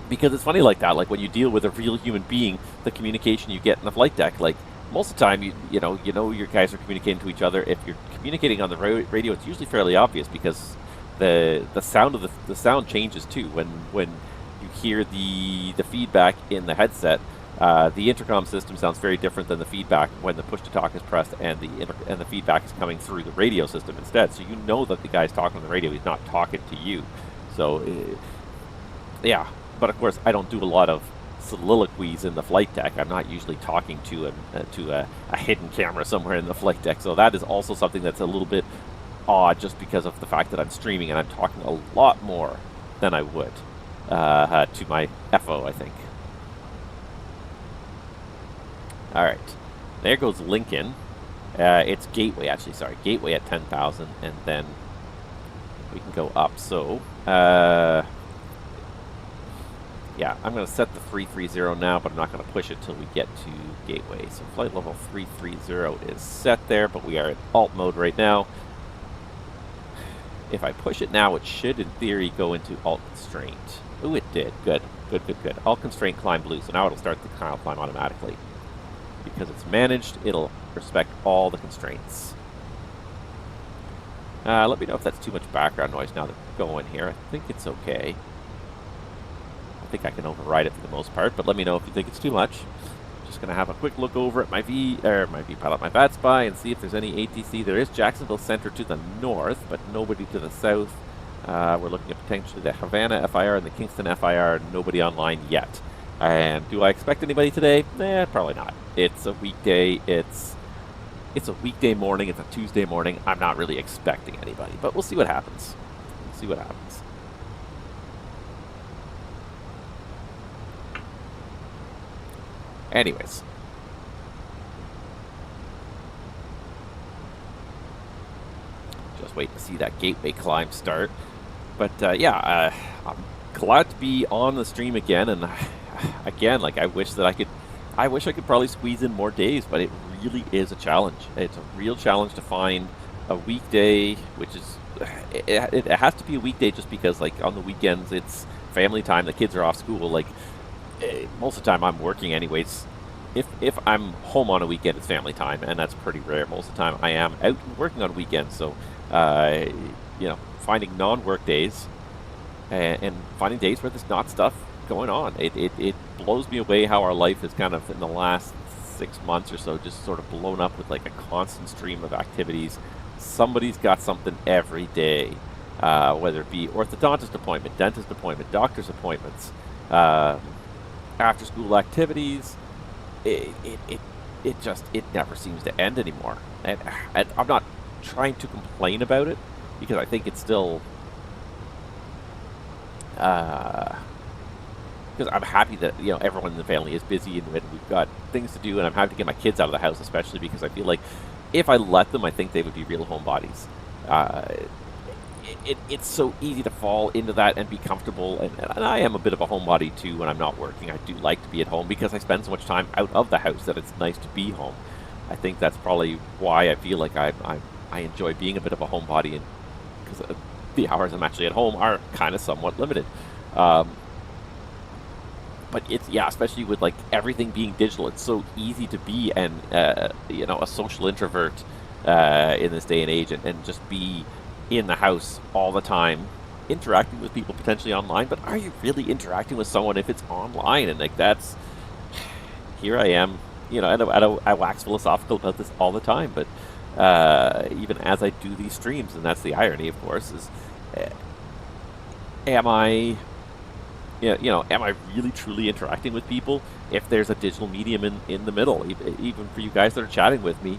S1: because it's funny like that, like when you deal with a real human being, the communication you get in the flight deck, like most of the time, you know your guys are communicating to each other. If you're communicating on the radio, it's usually fairly obvious, because the sound of the sound changes too when you hear the feedback in the headset. The intercom system sounds very different than the feedback when the push to talk is pressed and the feedback is coming through the radio system instead. So you know that the guy's talking on the radio, he's not talking to you. So yeah, but of course I don't do a lot of soliloquies in the flight deck. I'm not usually talking to a hidden camera somewhere in the flight deck. So that is also something that's a little bit odd, just because of the fact that I'm streaming and I'm talking a lot more than I would to my FO, I think. All right, there goes Lincoln. It's Gateway, actually, sorry. Gateway at 10,000, and then we can go up. So, yeah, I'm going to set the 330 now, but I'm not going to push it till we get to Gateway. So flight level 330 is set there, but we are in alt mode right now. If I push it now, it should, in theory, go into alt constraint. Ooh, it did. Good, good, good, good. Alt constraint climb blue, so now it'll start the climb automatically. Because it's managed, it'll respect all the constraints. Let me know if that's too much background noise now that we're going here. I think it's okay. I think I can override it for the most part, but let me know if you think it's too much. Just gonna have a quick look over at my VPilot, my VATSPy, and see if there's any ATC. There is Jacksonville Center to the north, but nobody to the south. We're looking at potentially the Havana FIR and the Kingston FIR. Nobody online yet. And do I expect anybody today? Probably not. It's a weekday. It's a weekday morning. It's a Tuesday morning. I'm not really expecting anybody, but we'll see what happens. We'll see what happens. Anyways. Just wait to see that Gateway climb start. But yeah, I'm glad to be on the stream again, and again, like I wish I could probably squeeze in more days, but it really is a challenge. It's a real challenge to find a weekday, which is it has to be a weekday just because, like, on the weekends it's family time, the kids are off school. Like, most of the time I'm working anyways. If I'm home on a weekend, it's family time, and that's pretty rare. Most of the time I am out working on weekends, so you know, finding non-work days and finding days where there's not stuff going on. It blows me away how our life is kind of, in the last 6 months or so, just sort of blown up with like a constant stream of activities. Somebody's got something every day, whether it be orthodontist appointment, dentist appointment, doctor's appointments, after school activities. It never seems to end anymore. And I'm not trying to complain about it, because I think it's still because I'm happy that, you know, everyone in the family is busy and we've got things to do, and I'm happy to get my kids out of the house, especially because I feel like if I let them, I think they would be real homebodies. It's so easy to fall into that and be comfortable, and I am a bit of a homebody too when I'm not working. I do like to be at home because I spend so much time out of the house that it's nice to be home. I think that's probably why I feel like I enjoy being a bit of a homebody, and because the hours I'm actually at home are kind of somewhat limited. But it's, yeah, especially with like everything being digital, it's so easy to be you know, a social introvert in this day and age, and just be in the house all the time, interacting with people potentially online. But are you really interacting with someone if it's online? And like, that's, here I am, you know, I wax philosophical about this all the time, but even as I do these streams, and that's the irony, of course, is am I really truly interacting with people if there's a digital medium in the middle? Even for you guys that are chatting with me,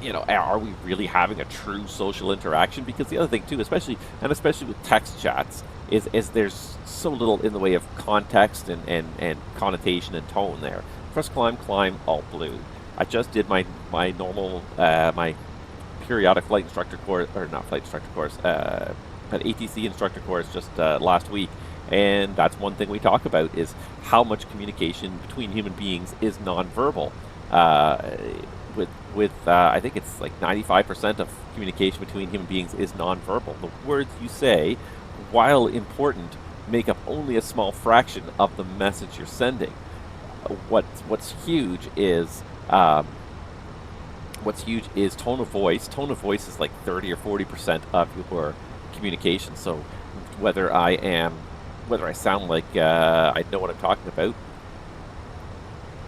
S1: you know, are we really having a true social interaction? Because the other thing too, especially with text chats, is there's so little in the way of context and connotation and tone there. Press climb, alt blue. I just did my normal, my periodic flight instructor course, or not flight instructor course, an ATC instructor course just last week, and that's one thing we talk about, is how much communication between human beings is nonverbal. With I think it's like 95% of communication between human beings is nonverbal. The words you say, while important, make up only a small fraction of the message you're sending. What's huge is tone of voice. Tone of voice is like 30 or 40% of your communication. So whether I sound like I know what I'm talking about.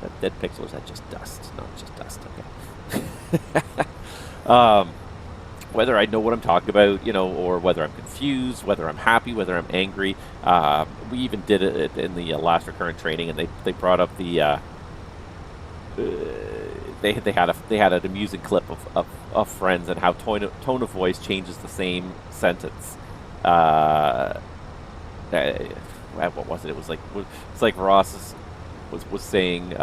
S1: That dead pixel, is that just dust? No, it's just dust. Okay. Whether I know what I'm talking about, you know, or whether I'm confused, whether I'm happy, whether I'm angry. We even did it in the last recurrent training, and they brought up the they had an amusing clip of friends and how tone of voice changes the same sentence. What was it? It's like Ross was saying,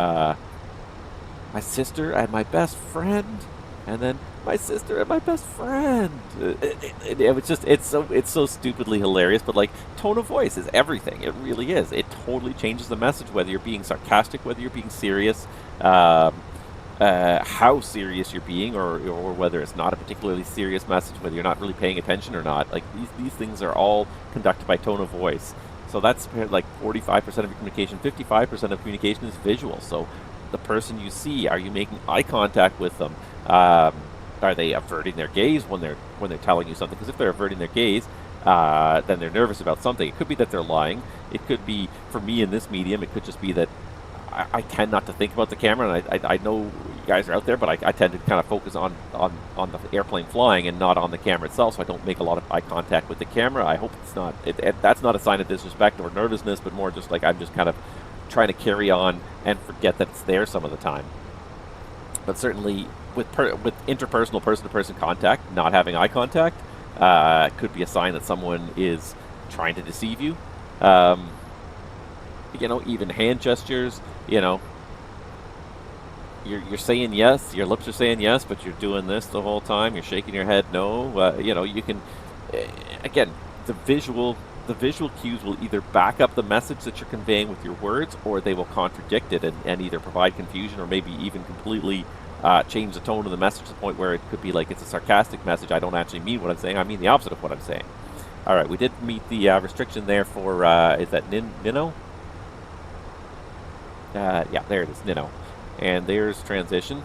S1: my sister and my best friend, and then my sister and my best friend. It's so stupidly hilarious, but like, tone of voice is everything. It really is. It totally changes the message, whether you're being sarcastic, whether you're being serious, how serious you're being, or whether it's not a particularly serious message, whether you're not really paying attention or not. Like, these things are all conducted by tone of voice. So that's like 45% of your communication. 55% of communication is visual. So the person you see, are you making eye contact with them? Are they averting their gaze when they're telling you something? Because if they're averting their gaze, then they're nervous about something. It could be that they're lying. It could be, for me in this medium, it could just be that I tend not to think about the camera, and I know you guys are out there, but I tend to kind of focus on the airplane flying and not on the camera itself, so I don't make a lot of eye contact with the camera. I hope it's not, that's not a sign of disrespect or nervousness, but more just like I'm just kind of trying to carry on and forget that it's there some of the time. But certainly with interpersonal, person-to-person contact, not having eye contact could be a sign that someone is trying to deceive you. You know, even hand gestures, you know, you're saying yes, your lips are saying yes, but you're doing this the whole time, you're shaking your head no. You know, you can, again, the visual cues will either back up the message that you're conveying with your words, or they will contradict it and either provide confusion or maybe even completely change the tone of the message to the point where it could be like it's a sarcastic message. I don't actually mean what I'm saying, I mean the opposite of what I'm saying. All right, we did meet the restriction there for, is that Nino? Yeah, there it is, Nino. And there's transition.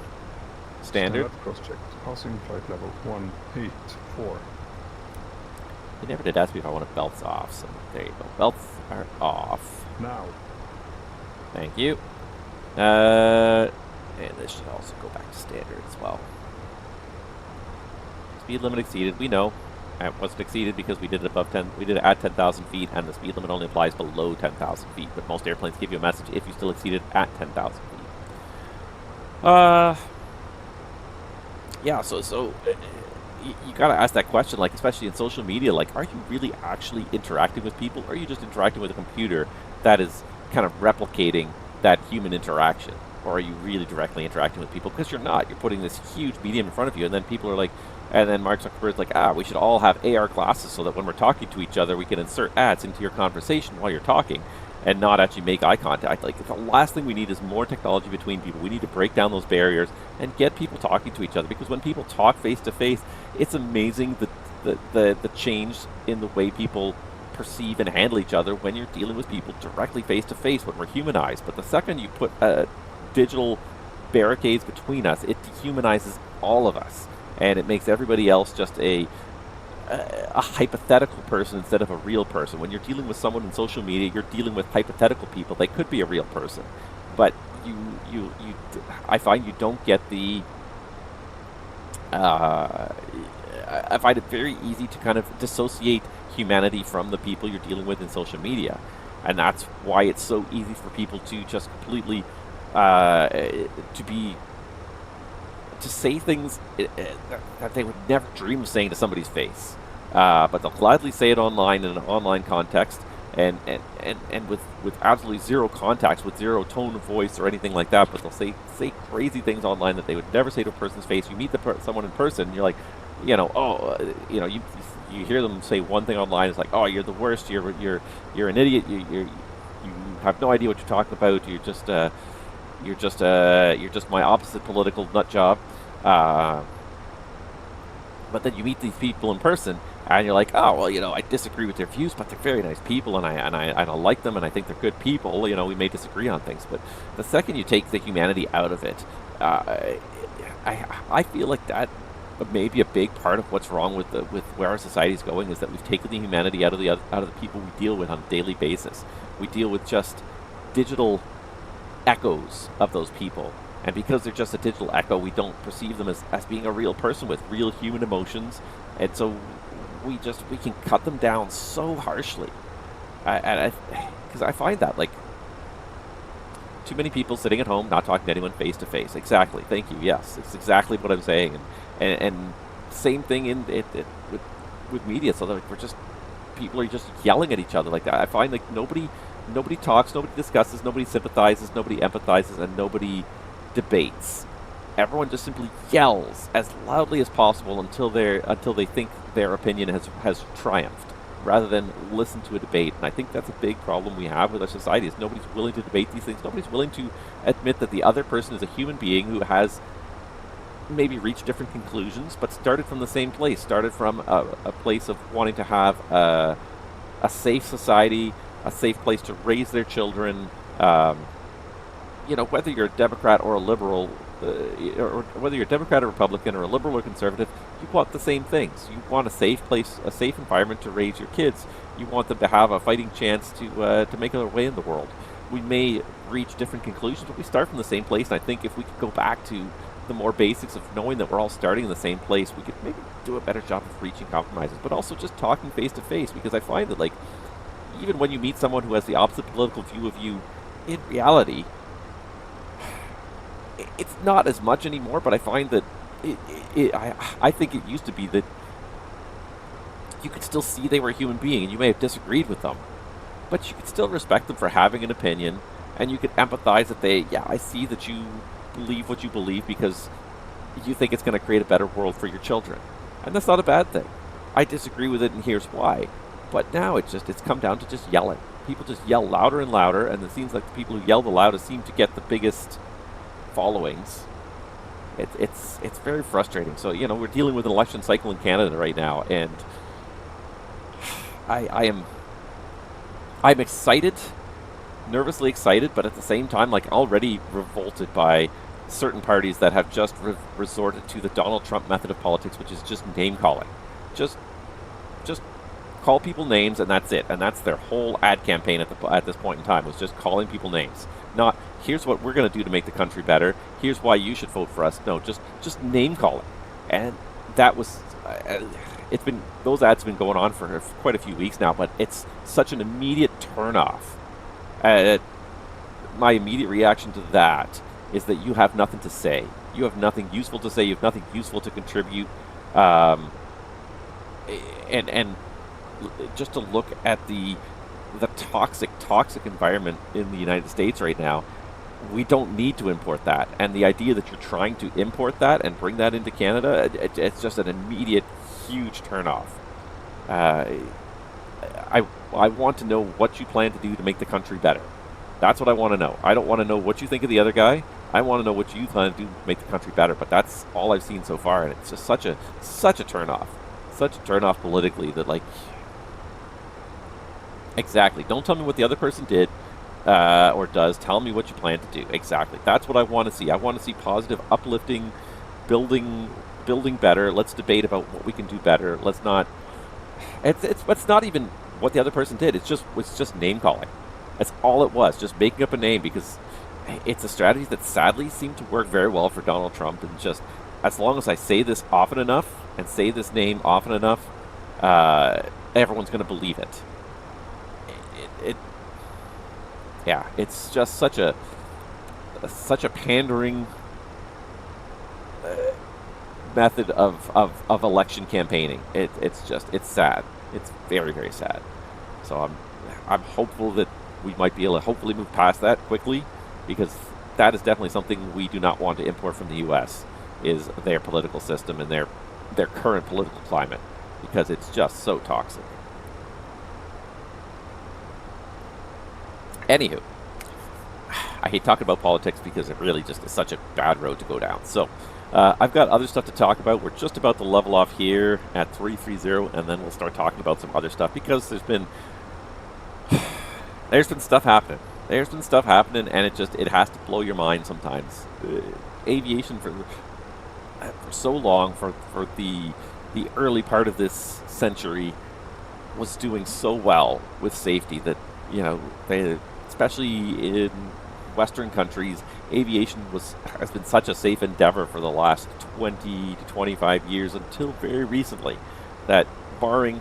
S1: Standard.
S2: Cross-checked. Passing flight level 184.
S1: They never did ask me if I wanted belts off, so there you go. Belts are off.
S2: Now.
S1: Thank you. And this should also go back to standard as well. Speed limit exceeded, we know. It wasn't exceeded because we did it above 10. We did it at 10,000 feet, and the speed limit only applies below 10,000 feet. But most airplanes give you a message if you still exceeded at 10,000 feet. Yeah. So you got to ask that question, like, especially in social media, like, are you really actually interacting with people, or are you just interacting with a computer that is kind of replicating that human interaction? Or are you really directly interacting with people? Because you're not. You're putting this huge medium in front of you, and then people are like, and then Mark Zuckerberg's like, we should all have AR glasses so that when we're talking to each other, we can insert ads into your conversation while you're talking and not actually make eye contact. Like, the last thing we need is more technology between people. We need to break down those barriers and get people talking to each other, because when people talk face to face, it's amazing the change in the way people perceive and handle each other when you're dealing with people directly face to face, when we're humanized. But the second you put digital barricades between us, it dehumanizes all of us, and it makes everybody else just a hypothetical person instead of a real person. When you're dealing with someone in social media, you're dealing with hypothetical people. They could be a real person, but I find you don't get the I find it very easy to kind of dissociate humanity from the people you're dealing with in social media, and that's why it's so easy for people to just completely to say things that they would never dream of saying to somebody's face, but they'll gladly say it online in an online context, and with absolutely zero context, with zero tone of voice or anything like that. But they'll say crazy things online that they would never say to a person's face. You meet someone in person, and you're like, you hear them say one thing online. It's like, oh, you're the worst. You're an idiot. You have no idea what you're talking about. You're just my opposite political nut job. But then you meet these people in person, and you're like, oh, well, I disagree with their views, but they're very nice people, and I like them, and I think they're good people. We may disagree on things, but the second you take the humanity out of it, I feel like that may be a big part of what's wrong with where our society is going, is that we've taken the humanity out of the people we deal with on a daily basis. We deal with just digital echoes of those people, and because they're just a digital echo, we don't perceive them as being a real person with real human emotions, and so we can cut them down so harshly. Because I find that, like, too many people sitting at home not talking to anyone face to face. Exactly. Thank you. Yes, it's exactly what I'm saying. And same thing with media. So that people are just yelling at each other like that. I find like nobody talks, nobody discusses, nobody sympathizes, nobody empathizes, and nobody debates. Everyone just simply yells as loudly as possible until they think their opinion has triumphed, rather than listen to a debate. And I think that's a big problem we have with our society, is nobody's willing to debate these things. Nobody's willing to admit that the other person is a human being who has maybe reached different conclusions, but started from the same place, started from a place of wanting to have a safe society, a safe place to raise their children. Whether you're a Democrat or a liberal, or whether you're a Democrat or Republican or a liberal or conservative, you want the same things. You want a safe place, a safe environment to raise your kids. You want them to have a fighting chance to make their way in the world. We may reach different conclusions, but we start from the same place. And I think if we could go back to the more basics of knowing that we're all starting in the same place, we could maybe do a better job of reaching compromises, but also just talking face to face. Because I find that, like, even when you meet someone who has the opposite political view of you, in reality, it's not as much anymore. But I find that I think it used to be that you could still see they were a human being, and you may have disagreed with them, but you could still respect them for having an opinion, and you could empathize that I see that you believe what you believe because you think it's going to create a better world for your children, and that's not a bad thing. I disagree with it, and here's why. But now it's come down to just yelling. People just yell louder and louder, and it seems like the people who yell the loudest seem to get the biggest followings. It's very frustrating. So we're dealing with an election cycle in Canada right now, and I'm excited, nervously excited, but at the same time, like, already revolted by certain parties that have just resorted to the Donald Trump method of politics, which is just name calling. Just call people names, and that's it. And that's their whole ad campaign at this point in time, was just calling people names. Not, here's what we're going to do to make the country better, here's why you should vote for us. No, just name calling. And that was those ads have been going on for quite a few weeks now, but it's such an immediate turn off. My immediate reaction to that is that you have nothing to say. You have nothing useful to say. You have nothing useful to contribute. And just to look at the toxic environment in the United States right now, we don't need to import that. And the idea that you're trying to import that and bring that into Canada, it's just an immediate, huge turnoff. I want to know what you plan to do to make the country better. That's what I want to know. I don't want to know what you think of the other guy. I want to know what you plan to do to make the country better. But that's all I've seen so far, and it's just such a turnoff. Such a turnoff politically that, like, exactly. Don't tell me what the other person did or does. Tell me what you plan to do. Exactly. That's what I want to see. I want to see positive, uplifting, building better. Let's debate about what we can do better. Let's not. It's not even what the other person did. It's just name calling. That's all it was. Just making up a name, because it's a strategy that sadly seemed to work very well for Donald Trump. And just as long as I say this often enough and say this name often enough, everyone's going to believe it. Yeah, it's just such a pandering method of election campaigning. It's sad. It's very, very sad. So I'm hopeful that we might be able to hopefully move past that quickly, because that is definitely something we do not want to import from the U.S. is their political system and their current political climate, because it's just so toxic. Anywho, I hate talking about politics because it really just is such a bad road to go down. So I've got other stuff to talk about. We're just about to level off here at 330, and then we'll start talking about some other stuff, because there's been stuff happening. There's been stuff happening, and it has to blow your mind sometimes. Aviation for so long, for the early part of this century, was doing so well with safety that, especially in Western countries, aviation has been such a safe endeavor for the last 20 to 25 years, until very recently, that barring,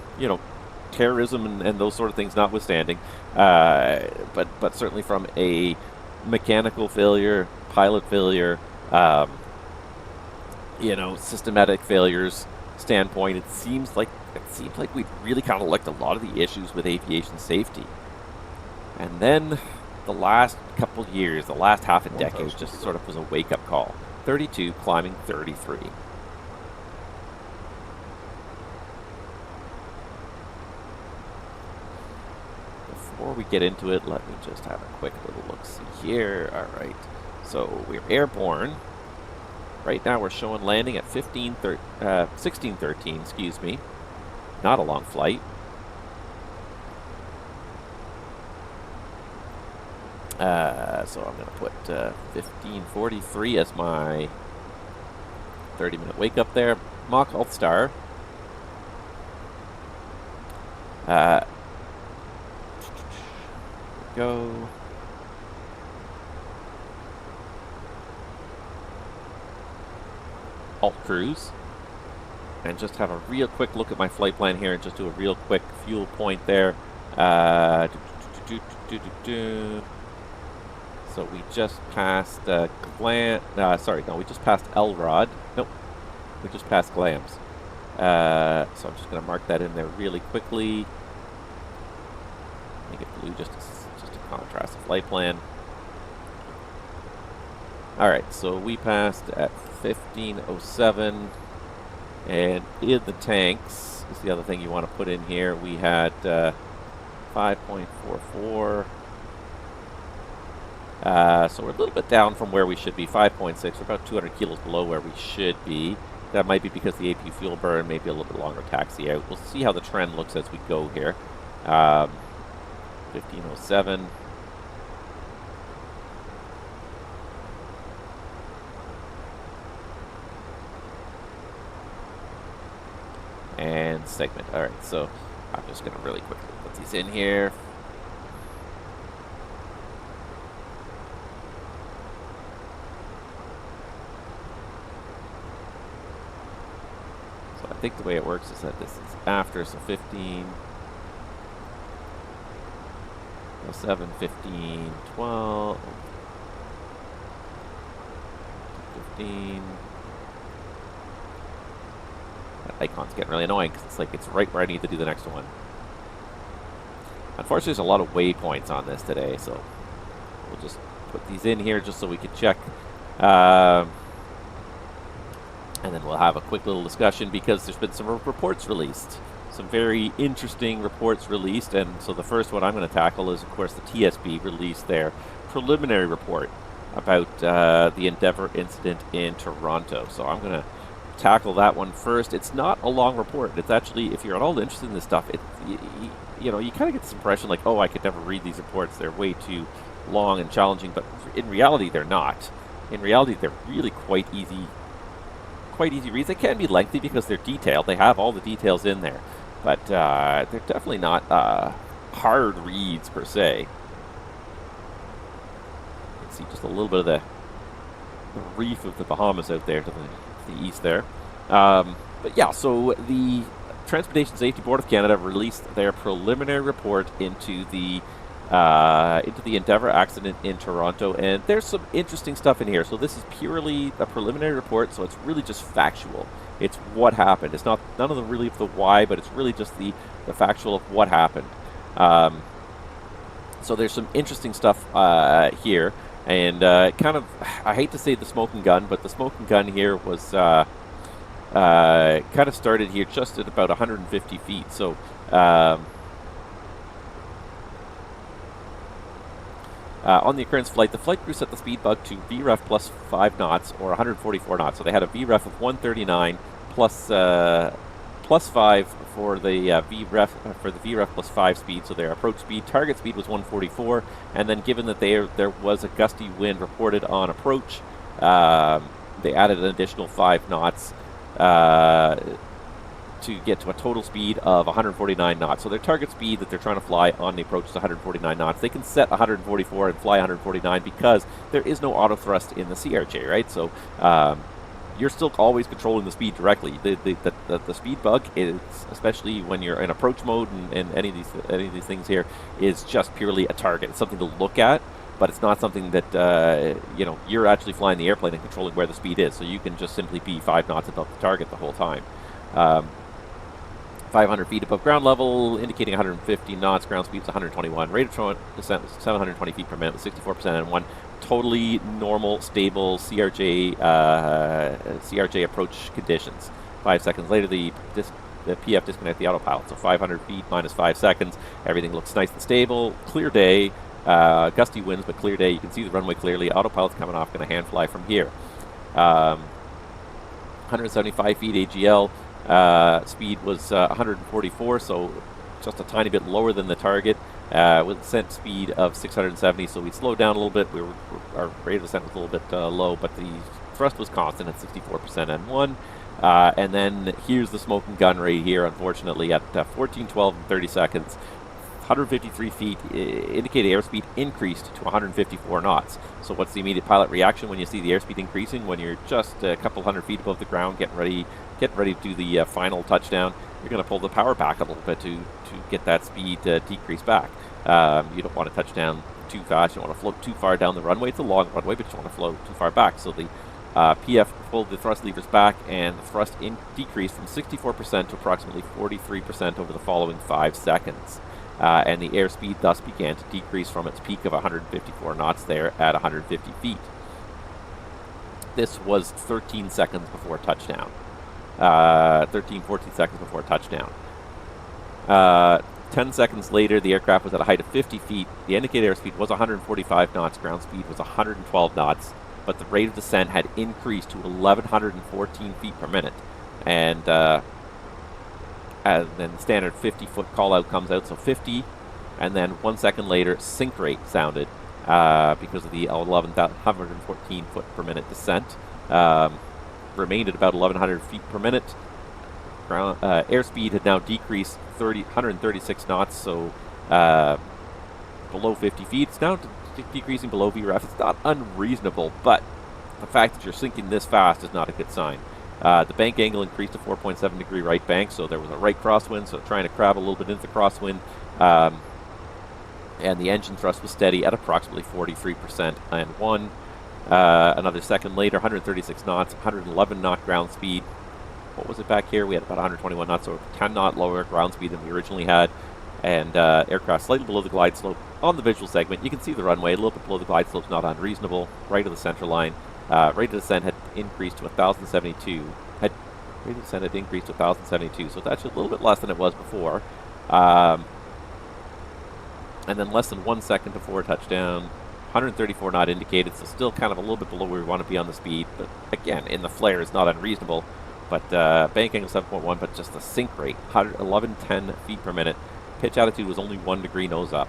S1: terrorism and those sort of things notwithstanding, but certainly from a mechanical failure, pilot failure, systematic failures standpoint, it seems like we've really kind of licked a lot of the issues with aviation safety. And then the last couple years, the last half a decade, just sort of was a wake-up call. 32 climbing 33. Before we get into it, let me just have a quick little look-see here. All right, so we're airborne. Right now we're showing landing at 1613, excuse me. Not a long flight. So I'm going to put 1543 as my 30-minute wake up there. Mach Alt Star. Go. Alt Cruise. And just have a real quick look at my flight plan here, and just do a real quick fuel point there. So we just passed we just passed Elrod. Nope, we just passed Glams. So I'm just going to mark that in there really quickly. Make it blue just to contrast the flight plan. All right, so we passed at 1507, and in the tanks is the other thing you want to put in here. We had 5.44. So we're a little bit down from where we should be, 5.6. We're about 200 kilos below where we should be. That might be because the AP fuel burn may be a little bit longer taxi out. We'll see how the trend looks as we go here. 1507. And segment. All right, so I'm just going to really quickly put these in here. I think the way it works is that this is after, so 1507, 15, 12, 15, That icon's getting really annoying because it's like it's right where I need to do the next one. Unfortunately, there's a lot of waypoints on this today, so we'll just put these in here just so we can check. And then we'll have a quick little discussion because there's been some reports released. Some very interesting reports released, and so the first one I'm going to tackle is, of course, the TSB released their preliminary report about the Endeavour incident in Toronto. So I'm going to tackle that one first. It's not a long report. It's actually, if you're at all interested in this stuff, you know, you kind of get this impression like, oh, I could never read these reports. They're way too long and challenging, but in reality, they're not. In reality, they're really quite easy reads. They can be lengthy because they're detailed. They have all the details in there, but they're definitely not hard reads per se. You can see just a little bit of the reef of the Bahamas out there to the east there. But yeah, so the Transportation Safety Board of Canada released their preliminary report into the Endeavour accident in Toronto, and there's some interesting stuff in here. So this is purely a preliminary report, so it's really just factual. It's what happened. It's not none of the really of the why, but it's really just the factual of what happened. So there's some interesting stuff here, and kind of, I hate to say the smoking gun, but the smoking gun here was kind of started here just at about 150 feet. So on the occurrence flight, the flight crew set the speed bug to VREF plus 5 knots, or 144 knots. So they had a VREF of 139 plus 5 for the VREF plus 5 speed. So their approach speed, target speed was 144, and then given that there was a gusty wind reported on approach, they added an additional 5 knots to get to a total speed of 149 knots. So their target speed that they're trying to fly on the approach is 149 knots. They can set 144 and fly 149 because there is no auto thrust in the CRJ, right? So you're still always controlling the speed directly. The speed bug is, especially when you're in approach mode and any of these things here, is just purely a target. It's something to look at, but it's not something that you know, you're actually flying the airplane and controlling where the speed is. So you can just simply be 5 knots above the target the whole time. 500 feet above ground level, indicating 150 knots. Ground speed is 121. Rate of descent was 720 feet per minute with 64% N1. Totally normal, stable CRJ approach conditions. 5 seconds later, the PF disconnected the autopilot. So 500 feet minus 5 seconds. Everything looks nice and stable. Clear day. Gusty winds, but clear day. You can see the runway clearly. Autopilot's coming off. Going to hand fly from here. 175 feet AGL. Speed was 144, so just a tiny bit lower than the target, with descent speed of 670, so we slowed down a little bit. Our rate of descent was a little bit low, but the thrust was constant at 64% N1. And then here's the smoking gun right here, unfortunately, at 14, 12, and 30 seconds. 153 feet, indicated airspeed increased to 154 knots. So what's the immediate pilot reaction when you see the airspeed increasing? When you're just a couple hundred feet above the ground, getting ready to do the final touchdown, you're going to pull the power back a little bit to get that speed decrease back. You don't want to touch down too fast. You don't want to float too far down the runway. It's a long runway, but you don't want to float too far back. So the PF pulled the thrust levers back, and the thrust decreased from 64% to approximately 43% over the following 5 seconds. And the airspeed thus began to decrease from its peak of 154 knots there at 150 feet. This was 13 seconds before touchdown. 14 seconds before touchdown. 10 seconds later, the aircraft was at a height of 50 feet. The indicated airspeed was 145 knots. Ground speed was 112 knots. But the rate of descent had increased to 1,114 feet per minute. And then the standard 50-foot call-out comes out, so 50, and then 1 second later, sync rate sounded because of the 1,114 foot per minute descent. Remained at about 1,100 feet per minute. Airspeed had now decreased 136 knots, so below 50 feet. It's now decreasing below VREF. It's not unreasonable, but the fact that you're sinking this fast is not a good sign. The bank angle increased to 4.7 degree right bank, so there was a right crosswind, so trying to crab a little bit into the crosswind. And the engine thrust was steady at approximately 43% N1. Another second later, 136 knots, 111 knot ground speed. what was it back here? We had about 121 knots, so 10 knot lower ground speed than we originally had. And aircraft slightly below the glide slope on the visual segment. You can see the runway a little bit below the glide slope, not unreasonable. Right of the center line. Rate of descent had increased to 1,072. Rate of descent had increased to 1,072, so that's a little bit less than it was before. And then less than 1 second before touchdown, 134 knot indicated, so still kind of a little bit below where we want to be on the speed. But again, in the flare is not unreasonable. But bank angle 7.1, but just the sink rate, 1110 feet per minute. Pitch altitude was only 1 degree nose up.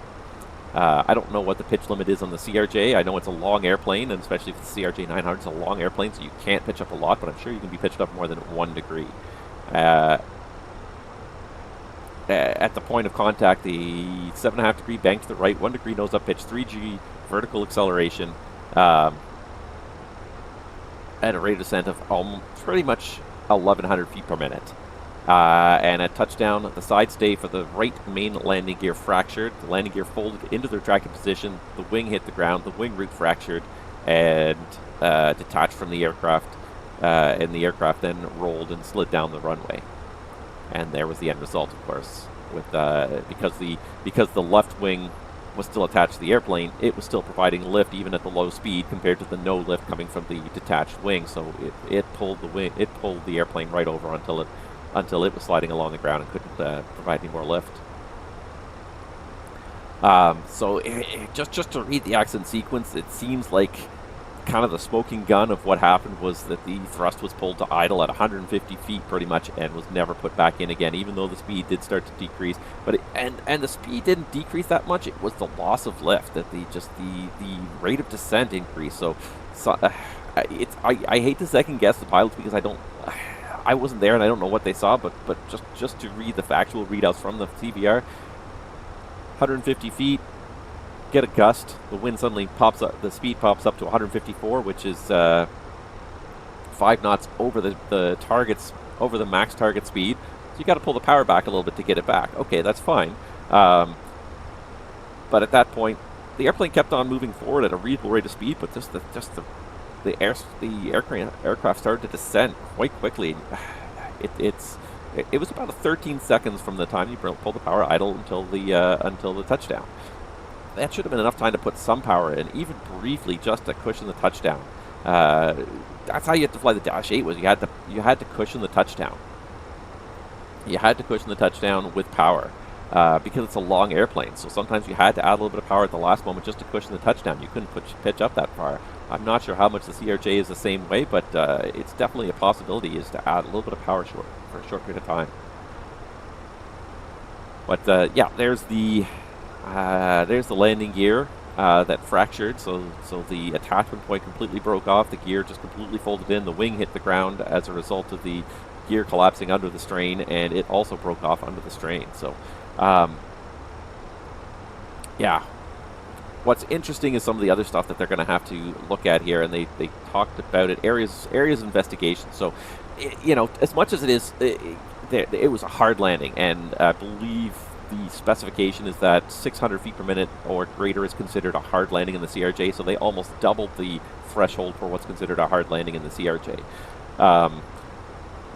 S1: I don't know what the pitch limit is on the CRJ. I know it's a long airplane, and especially if the CRJ 900 is a long airplane, so you can't pitch up a lot, but I'm sure you can be pitched up more than 1 degree. At the point of contact, the 7.5 degree bank to the right, 1 degree nose up pitch, 3G vertical acceleration, and a rate of descent of pretty much 1,100 feet per minute. And at touchdown, the side stay for the right main landing gear fractured. The landing gear folded into the retracted position. The wing hit the ground. The wing root fractured and detached from the aircraft. And the aircraft then rolled and slid down the runway. And there was the end result, of course. With because the left wing was still attached to the airplane, it was still providing lift even at the low speed compared to the no lift coming from the detached wing. So it pulled the airplane right over until it was sliding along the ground and couldn't provide any more lift. So just to read the accident sequence, it seems like kind of the smoking gun of what happened was that the thrust was pulled to idle at 150 feet pretty much and was never put back in again, even though the speed did start to decrease. But and the speed didn't decrease that much. It was the loss of lift that the rate of descent increased. So I hate to second guess the pilots because I wasn't there and I don't know what they saw, but just to read the factual readouts from the CBR, 150 feet, get a gust, the wind suddenly pops up, the speed pops up to 154, which is 5 knots over the targets, over the max target speed. So you got to pull the power back a little bit to get it back. Okay, that's fine. But at that point, the airplane kept on moving forward at a reasonable rate of speed, but the aircraft started to descend quite quickly. It was about 13 seconds from the time you pull the power idle until the touchdown. That should have been enough time to put some power in, even briefly, just to cushion the touchdown. That's how you had to fly the Dash 8. Was you had to cushion the touchdown. You had to cushion the touchdown with power because it's a long airplane. So sometimes you had to add a little bit of power at the last moment just to cushion the touchdown. You couldn't pitch up that far. I'm not sure how much the CRJ is the same way, but it's definitely a possibility is to add a little bit of power for a short period of time. But yeah, there's the landing gear that fractured. So the attachment point completely broke off. The gear just completely folded in. The wing hit the ground as a result of the gear collapsing under the strain, and it also broke off under the strain. So, yeah. What's interesting is some of the other stuff that they're going to have to look at here, and they talked about it, areas of investigation. So, you know, as much as it is, it was a hard landing, and I believe the specification is that 600 feet per minute or greater is considered a hard landing in the CRJ, so they almost doubled the threshold for what's considered a hard landing in the CRJ.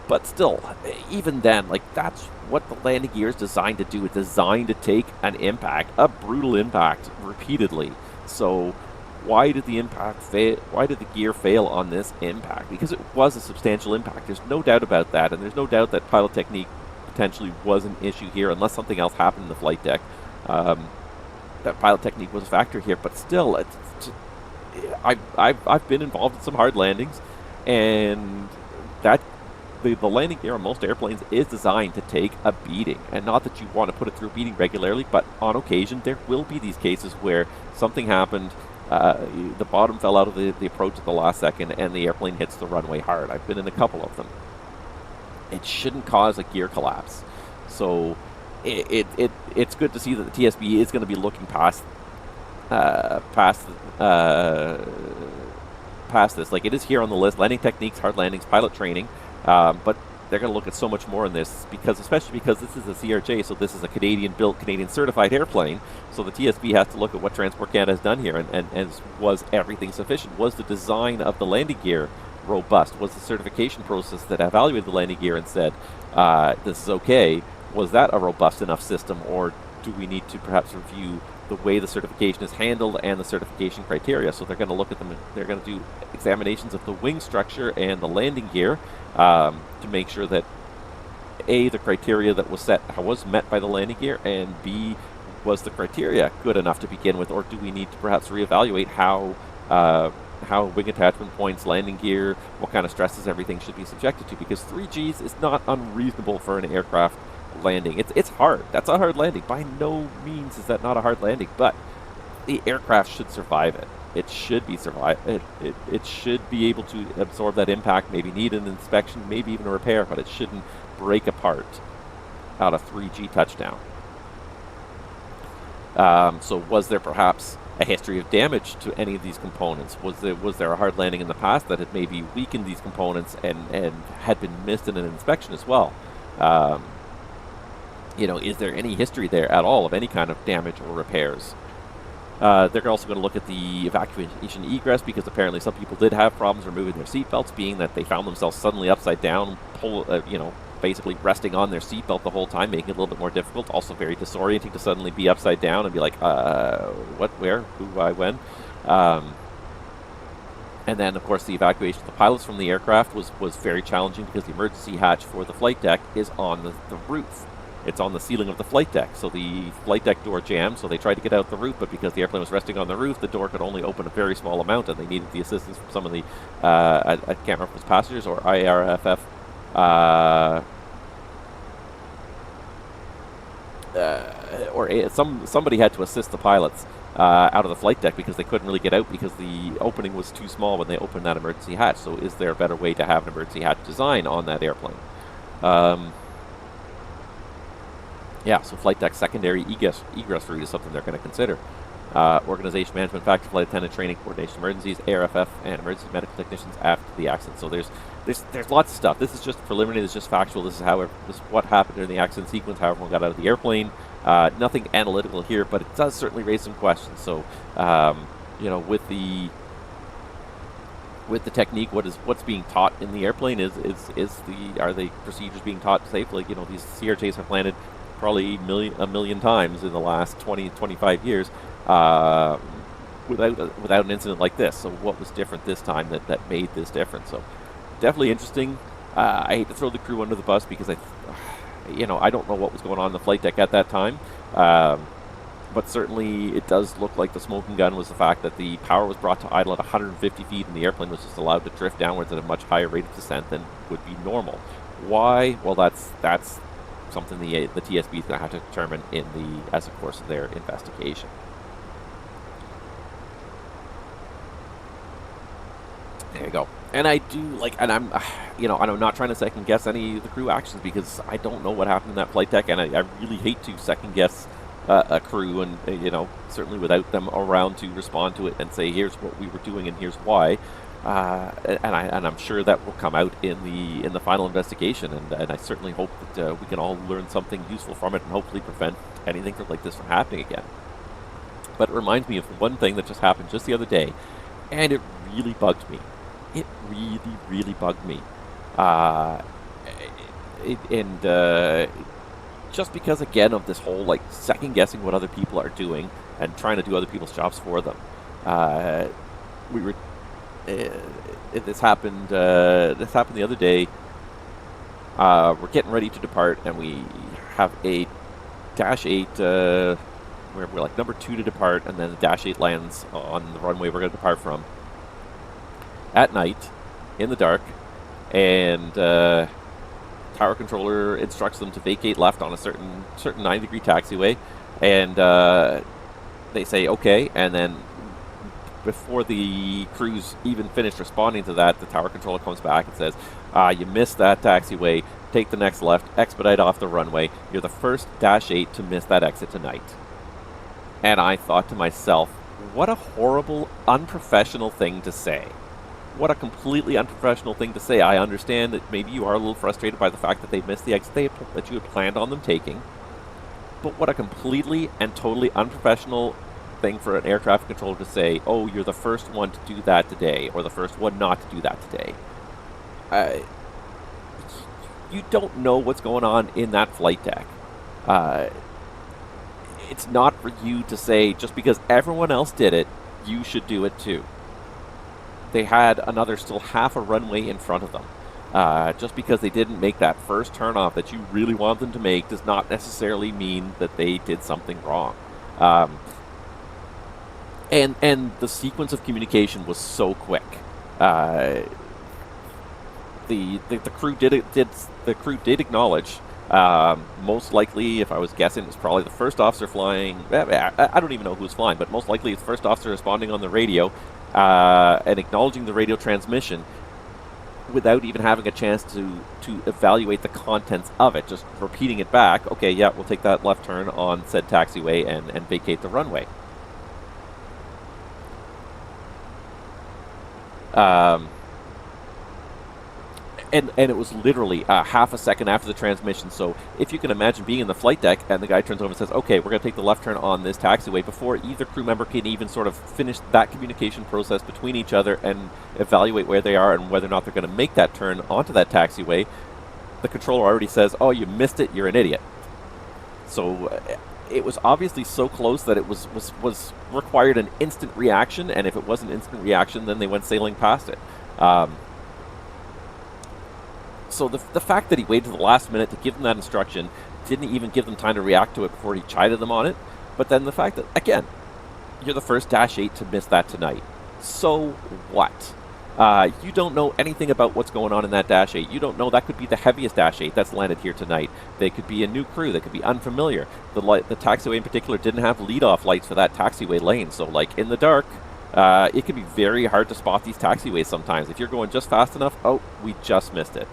S1: But still, even then, like, that's what the landing gear is designed to do. It's designed to take an impact, a brutal impact, repeatedly. So why did the impact fail? Why did the gear fail on this impact? Because it was a substantial impact. There's no doubt about that, and there's no doubt that pilot technique potentially was an issue here, unless something else happened in the flight deck. That pilot technique was a factor here, but still, I've been involved in some hard landings, and that the landing gear on most airplanes is designed to take a beating, and not that you want to put it through a beating regularly, but on occasion there will be these cases where something happened, the bottom fell out of the approach at the last second, and the airplane hits the runway hard. I've been in a couple of them. It shouldn't cause a gear collapse. So it's good to see that the TSB is going to be looking past this. Like, it is here on the list: landing techniques, hard landings, pilot training. But they're going to look at so much more in this, especially because this is a CRJ, so this is a Canadian-built, Canadian-certified airplane. So the TSB has to look at what Transport Canada has done here, and was everything sufficient? Was the design of the landing gear robust? Was the certification process that evaluated the landing gear and said, this is okay, was that a robust enough system, or do we need to perhaps review the way the certification is handled and the certification criteria? So they're going to look at them, they're going to do examinations of the wing structure and the landing gear to make sure that A, the criteria that was set was met by the landing gear, and B, was the criteria good enough to begin with, or do we need to perhaps reevaluate how wing attachment points, landing gear, what kind of stresses everything should be subjected to, because 3 Gs is not unreasonable for an aircraft landing. It's hard. That's a hard landing. By no means is that not a hard landing, but the aircraft should survive it. It should be it should be able to absorb that impact, maybe need an inspection, maybe even a repair, but it shouldn't break apart out of 3G touchdown. So was there perhaps a history of damage to any of these components? Was there a hard landing in the past that had maybe weakened these components and had been missed in an inspection as well? Is there any history there at all of any kind of damage or repairs? They're also going to look at the evacuation egress, because apparently some people did have problems removing their seatbelts, being that they found themselves suddenly upside down, basically resting on their seatbelt the whole time, making it a little bit more difficult. Also very disorienting to suddenly be upside down and be like, what, where, who, why, when? And then, of course, the evacuation of the pilots from the aircraft was very challenging, because the emergency hatch for the flight deck is on the roof. It's on the ceiling of the flight deck, so the flight deck door jammed, so they tried to get out the roof, but because the airplane was resting on the roof, the door could only open a very small amount, and they needed the assistance from some of the, I can't remember if it was passengers or IRFF, somebody had to assist the pilots out of the flight deck, because they couldn't really get out because the opening was too small when they opened that emergency hatch. So is there a better way to have an emergency hatch design on that airplane? Yeah, so flight deck secondary egress route is something they're going to consider. Organization, management, factory flight attendant, training, coordination, emergencies, ARFF, and emergency medical technicians after the accident. So there's lots of stuff. This is just preliminary. This is just factual. This is what happened during the accident sequence, how everyone got out of the airplane. Nothing analytical here, but it does certainly raise some questions. So, with the technique, what's being taught in the airplane are the procedures being taught safely? These CRJs have landed probably a million times in the last 20-25 years without an incident like this. So what was different this time that made this different? So definitely interesting. I hate to throw the crew under the bus, because I don't know what was going on in the flight deck at that time, but certainly it does look like the smoking gun was the fact that the power was brought to idle at 150 feet and the airplane was just allowed to drift downwards at a much higher rate of descent than would be normal. Why? Well, that's something the TSB is going to have to determine as a course of their investigation. There you go. And I do I'm not trying to second guess any of the crew actions, because I don't know what happened in that flight deck, and I really hate to second guess a crew, and certainly without them around to respond to it and say, here's what we were doing and here's why. And I'm sure that will come out in the final investigation, and I certainly hope that we can all learn something useful from it and hopefully prevent anything like this from happening again. But it reminds me of one thing that just happened just the other day, and it really bugged me. It really, really bugged me. Just because, again, of this whole second guessing what other people are doing and trying to do other people's jobs for them. This happened the other day. We're getting ready to depart, and we have a Dash 8, we're number 2 to depart, and then the Dash 8 lands on the runway we're going to depart from at night, in the dark, and tower controller instructs them to vacate left on a certain 9-degree taxiway, and they say okay, and then before the crews even finish responding to that, the tower controller comes back and says, you missed that taxiway, take the next left, expedite off the runway, you're the first Dash 8 to miss that exit tonight. And I thought to myself, what a horrible, unprofessional thing to say. What a completely unprofessional thing to say. I understand that maybe you are a little frustrated by the fact that they missed the exit that you had planned on them taking, but what a completely and totally unprofessional thing for an air traffic controller to say, oh, you're the first one to do that today, or the first one not to do that today. you don't know what's going on in that flight deck. It's not for you to say, just because everyone else did it, you should do it too. They had another still half a runway in front of them. Just because they didn't make that first turnoff that you really want them to make does not necessarily mean that they did something wrong. And the sequence of communication was so quick. The crew did acknowledge. Most likely, if I was guessing, it's probably the first officer flying. I don't even know who's flying, but most likely it's the first officer responding on the radio and acknowledging the radio transmission without even having a chance to evaluate the contents of it, just repeating it back. Okay, yeah, we'll take that left turn on said taxiway and vacate the runway. And it was literally half a second after the transmission. So if you can imagine being in the flight deck and the guy turns over and says, okay, we're going to take the left turn on this taxiway, before either crew member can even sort of finish that communication process between each other and evaluate where they are and whether or not they're going to make that turn onto that taxiway, the controller already says, oh, you missed it, you're an idiot. So it was obviously so close that it was required an instant reaction, and if it was an instant reaction, then they went sailing past it. So the fact that he waited to the last minute to give them that instruction, didn't even give them time to react to it before he chided them on it, but then the fact that, again, you're the first Dash 8 to miss that tonight. So what? You don't know anything about what's going on in that Dash 8. You don't know. That could be the heaviest Dash 8 that's landed here tonight. They could be a new crew. They could be unfamiliar. The taxiway in particular didn't have lead-off lights for that taxiway lane, so like in the dark, it can be very hard to spot these taxiways sometimes. If you're going just fast enough, oh, we just missed it.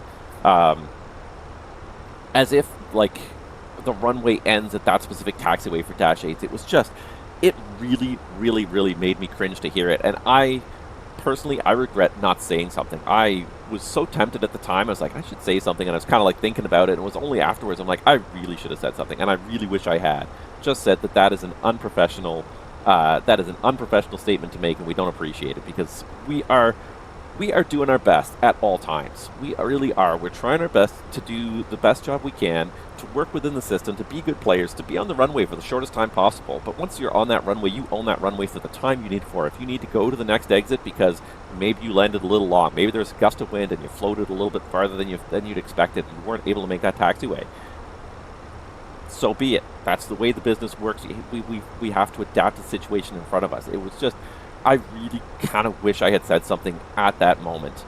S1: As if, like, the runway ends at that specific taxiway for Dash 8s. It was just, it really, really, really made me cringe to hear it. And I regret not saying something. I was so tempted at the time. I was like, I should say something. And I was kind of like thinking about it. And it was only afterwards I'm like, I really should have said something. And I really wish I had just said that is an unprofessional statement to make, and we don't appreciate it, because we are doing our best at all times. We really are. We're trying our best to do the best job we can, to work within the system, to be good players, to be on the runway for the shortest time possible. But once you're on that runway, you own that runway for the time you need for it. If you need to go to the next exit because maybe you landed a little long, maybe there's a gust of wind and you floated a little bit farther than you'd expected, and you weren't able to make that taxiway, so be it. That's the way the business works. We have to adapt to the situation in front of us. It was just, I really kind of wish I had said something at that moment.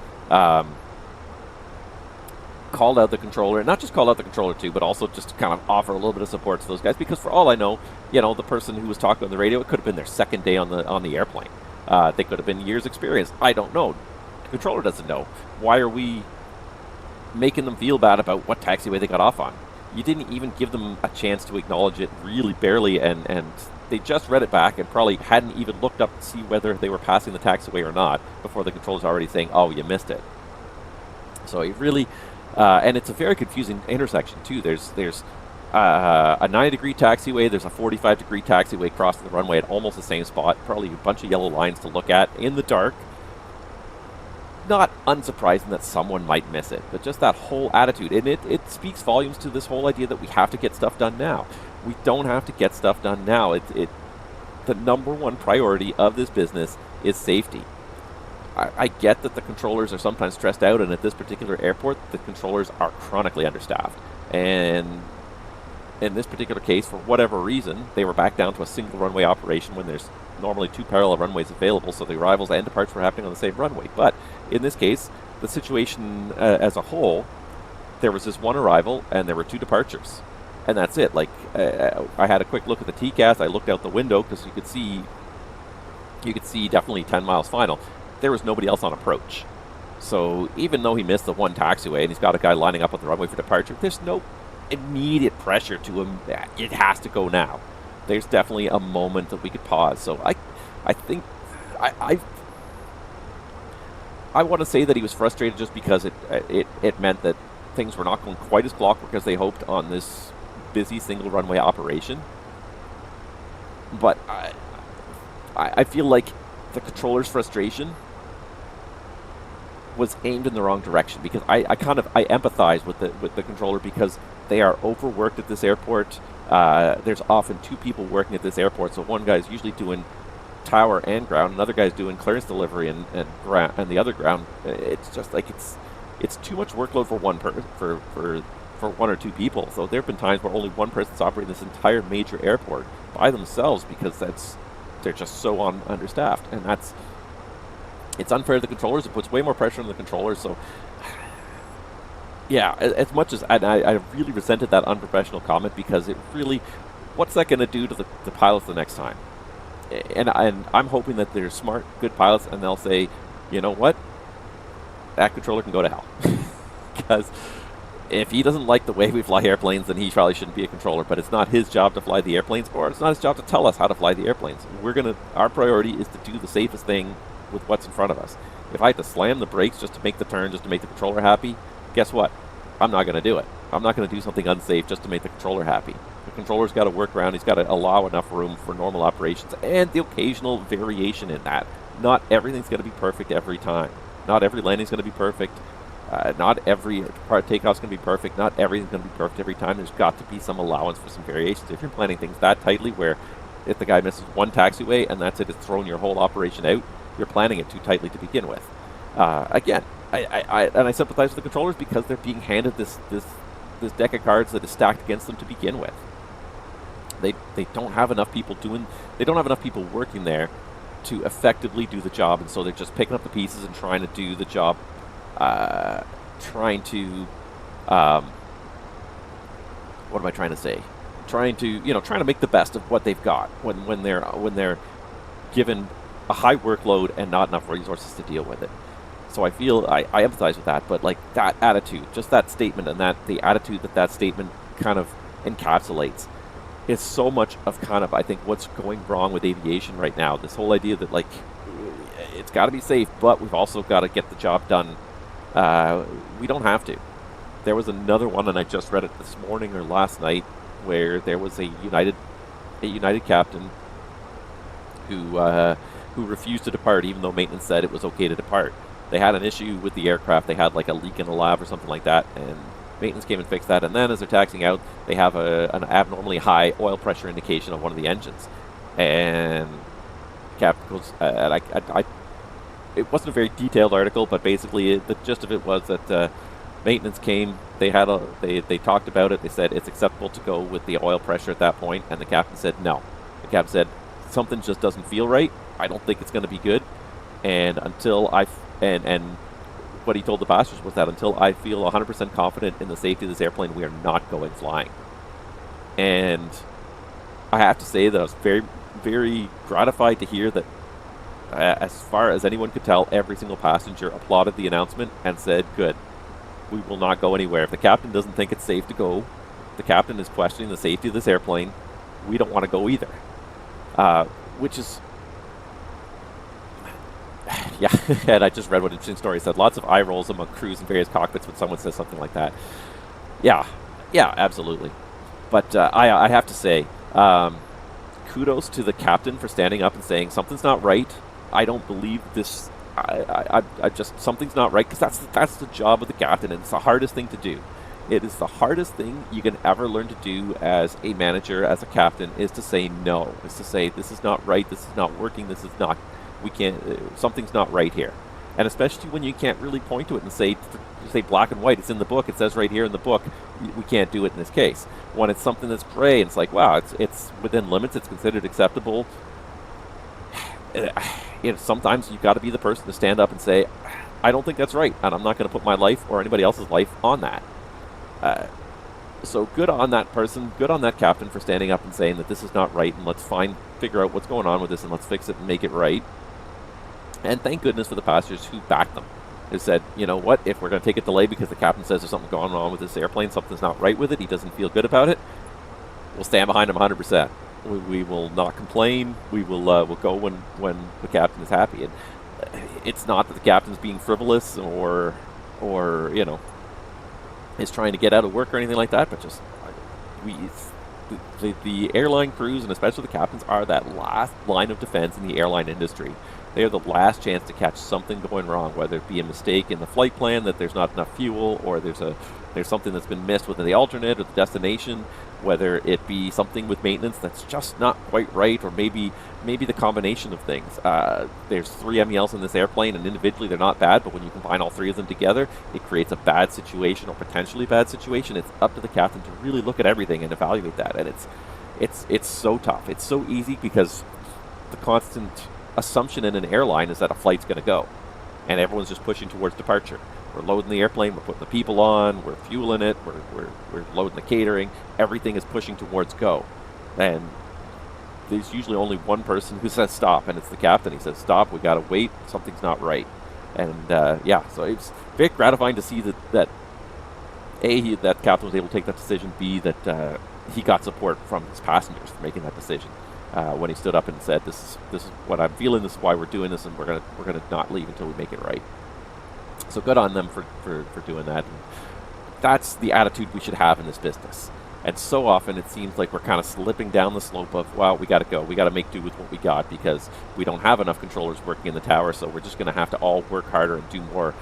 S1: Called out the controller, and not just called out the controller too, but also just to kind of offer a little bit of support to those guys, because for all I know, the person who was talking on the radio, it could have been their second day on the airplane. They could have been years experience. I don't know. The controller doesn't know. Why are we making them feel bad about what taxiway they got off on? You didn't even give them a chance to acknowledge it, really barely, and they just read it back and probably hadn't even looked up to see whether they were passing the taxiway or not before the controller's already saying, oh, you missed it. So it really, and it's a very confusing intersection too. There's a 90-degree taxiway, there's a 45-degree taxiway crossing the runway at almost the same spot, probably a bunch of yellow lines to look at in the dark. Not unsurprising that someone might miss it, but just that whole attitude, and it speaks volumes to this whole idea that we have to get stuff done now. We don't have to get stuff done now. The number one priority of this business is safety. I get that the controllers are sometimes stressed out, and at this particular airport, the controllers are chronically understaffed. And in this particular case, for whatever reason, they were back down to a single runway operation when there's normally two parallel runways available, so the arrivals and departs were happening on the same runway. But in this case, the situation as a whole, there was this one arrival and there were two departures. And that's it. Like, I had a quick look at the TCAS. I looked out the window because you could see definitely 10 miles final. There was nobody else on approach. So even though he missed the one taxiway and he's got a guy lining up on the runway for departure, there's no immediate pressure to him. It has to go now. There's definitely a moment that we could pause. So I think I want to say that he was frustrated just because it meant that things were not going quite as clockwork as they hoped on this busy single runway operation. But I feel like the controller's frustration was aimed in the wrong direction, because I empathize with the controller, because they are overworked at this airport. There's often two people working at this airport, so one guy's usually doing tower and ground, another guy's doing clearance delivery and the other ground. It's just like it's too much workload for one for one or two people. So there have been times where only one person's operating this entire major airport by themselves, because they're just so understaffed, and it's unfair to the controllers. It puts way more pressure on the controllers. So yeah, as much as I really resented that unprofessional comment, because it really, what's that going to do to the pilots the next time? And I'm hoping that they're smart, good pilots, and they'll say, you know what, that controller can go to hell. Because if he doesn't like the way we fly airplanes, then he probably shouldn't be a controller. But it's not his job to fly the airplanes, or it's not his job to tell us how to fly the airplanes. Our priority is to do the safest thing with what's in front of us. If I have to slam the brakes just to make the turn, just to make the controller happy, guess what? I'm not going to do it. I'm not going to do something unsafe just to make the controller happy. The controller's got to work around. He's got to allow enough room for normal operations and the occasional variation in that. Not everything's going to be perfect every time. Not every landing's going to be perfect. Not every takeoff's going to be perfect. Not everything's going to be perfect every time. There's got to be some allowance for some variations. If you're planning things that tightly, where if the guy misses one taxiway and that's it, it's thrown your whole operation out, you're planning it too tightly to begin with. Again, I sympathize with the controllers, because they're being handed this deck of cards that is stacked against them to begin with. They don't have enough people working there to effectively do the job, and so they're just picking up the pieces and trying to do the job, trying to make the best of what they've got when they're given a high workload and not enough resources to deal with it. So I feel I empathize with that, but like that attitude, just that statement, and the attitude that statement kind of encapsulates, is so much of kind of, I think, what's going wrong with aviation right now. This whole idea that, like, it's got to be safe, but we've also got to get the job done. We don't have to. There was another one, and I just read it this morning or last night, where there was a United captain who refused to depart, even though maintenance said it was okay to depart. They had an issue with the aircraft. They had like a leak in the lab or something like that, and maintenance came and fixed that. And then as they're taxiing out, they have an abnormally high oil pressure indication of one of the engines. And captain goes, it wasn't a very detailed article, but basically the gist of it was that maintenance came. They talked about it. They said it's acceptable to go with the oil pressure at that point, and the captain said no. The captain said something just doesn't feel right. I don't think it's going to be good, and until and what he told the passengers was that until I feel 100% confident in the safety of this airplane, we are not going flying. And I have to say that I was very, very gratified to hear that, as far as anyone could tell, every single passenger applauded the announcement and said, good, we will not go anywhere. If the captain doesn't think it's safe to go, the captain is questioning the safety of this airplane, we don't want to go either. Which is... yeah, and I just read what an interesting story said. Lots of eye rolls among crews in various cockpits when someone says something like that. Yeah, absolutely. But I have to say, kudos to the captain for standing up and saying something's not right. I don't believe this. I just, something's not right, because that's the job of the captain, and it's the hardest thing to do. It is the hardest thing you can ever learn to do as a manager, as a captain, is to say no. Is to say, this is not right, this is not working, this is not, we can't, something's not right here. And especially when you can't really point to it and say black and white, it's in the book, it says right here in the book, we can't do it in this case. When it's something that's gray, it's like, wow, it's within limits, it's considered acceptable. Sometimes you've got to be the person to stand up and say, I don't think that's right, and I'm not going to put my life or anybody else's life on that. So good on that person, good on that captain for standing up and saying that this is not right, and let's figure out what's going on with this, and let's fix it and make it right. And thank goodness for the passengers who backed them, who said, you know what, if we're going to take a delay because the captain says there's something going on with this airplane, something's not right with it, he doesn't feel good about it, we'll stand behind him 100%. We will not complain. We will we'll go when the captain is happy. And it's not that the captain's being frivolous or is trying to get out of work or anything like that, but just the airline crews, and especially the captains, are that last line of defense in the airline industry, They are the last chance to catch something going wrong, whether it be a mistake in the flight plan, that there's not enough fuel, or there's something that's been missed within the alternate or the destination, whether it be something with maintenance that's just not quite right, or maybe the combination of things. There's 3 MELs in this airplane, and individually they're not bad, but when you combine all 3 of them together, it creates a bad situation, or potentially bad situation. It's up to the captain to really look at everything and evaluate that, and it's so tough. It's so easy because the constant assumption in an airline is that a flight's going to go, and everyone's just pushing towards departure. We're loading the airplane, we're putting the people on, we're fueling it, we're loading the catering. Everything is pushing towards go, and there's usually only one person who says stop, and it's the captain. He says stop, we gotta wait, something's not right. And yeah, so it's very gratifying to see that A, that captain was able to take that decision, B, that he got support from his passengers for making that decision. When he stood up and said, "This is what I'm feeling. This is why we're doing this, and we're gonna not leave until we make it right." So good on them for doing that. And that's the attitude we should have in this business. And so often it seems like we're kind of slipping down the slope of, well, we got to go. We got to make do with what we got because we don't have enough controllers working in the tower. So we're just going to have to all work harder and do more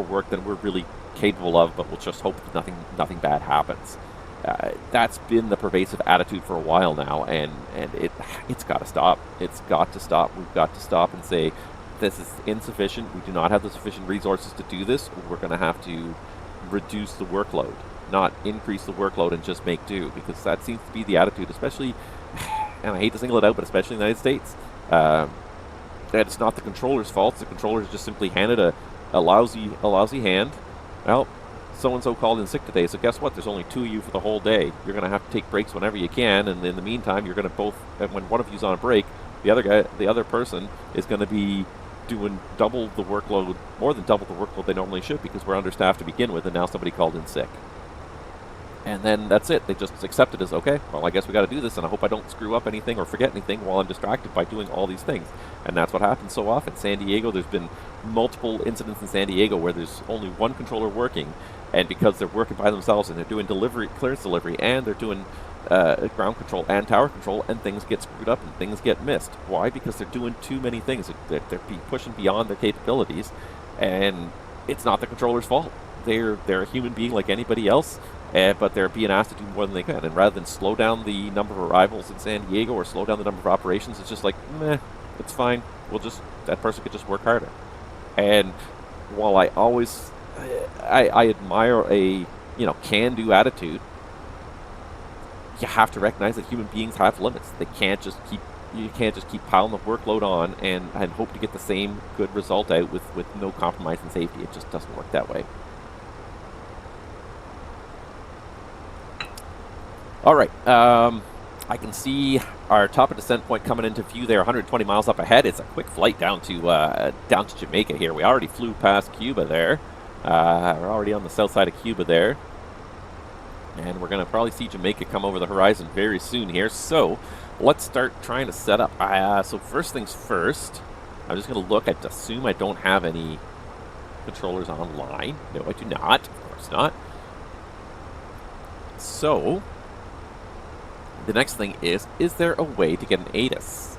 S1: work than we're really capable of. But we'll just hope that nothing bad happens. That's been the pervasive attitude for a while now, and it's got to stop. It's got to stop. We've got to stop and say, this is insufficient. We do not have the sufficient resources to do this. We're going to have to reduce the workload, not increase the workload and just make do, because that seems to be the attitude, especially, and I hate to single it out, but especially in the United States. That it's not the controller's fault. The controllers just simply handed a lousy hand. Well, so-and-so called in sick today, so guess what? There's only 2 of you for the whole day. You're going to have to take breaks whenever you can, and in the meantime, you're going to both, and when one of you's on a break, the other person is going to be doing double the workload, more than double the workload they normally should, because we're understaffed to begin with, and now somebody called in sick. And then that's it. They just accept it as, okay, well, I guess we got to do this, and I hope I don't screw up anything or forget anything while I'm distracted by doing all these things. And that's what happens so often. San Diego, there's been multiple incidents in San Diego where there's only one controller working, and because they're working by themselves and they're doing clearance delivery, and they're doing ground control and tower control, and things get screwed up and things get missed. Why? Because they're doing too many things. They're pushing beyond their capabilities, and it's not the controller's fault. They're a human being like anybody else, but they're being asked to do more than they can. And rather than slow down the number of arrivals in San Diego or slow down the number of operations, it's just like, meh, it's fine. That person could just work harder. And while I always, I admire a can-do attitude, you have to recognize that human beings have limits. You can't just keep piling the workload on and hope to get the same good result out with no compromise in safety. It just doesn't work that way. All right, I can see our top of descent point coming into view there, 120 miles up ahead. It's a quick flight down to Jamaica here. We already flew past Cuba there. We're already on the south side of Cuba there. And we're going to probably see Jamaica come over the horizon very soon here. So let's start trying to set up. So first things first, I'm just going to look. I assume I don't have any controllers online. No, I do not. Of course not. So the next thing is there a way to get an ATIS?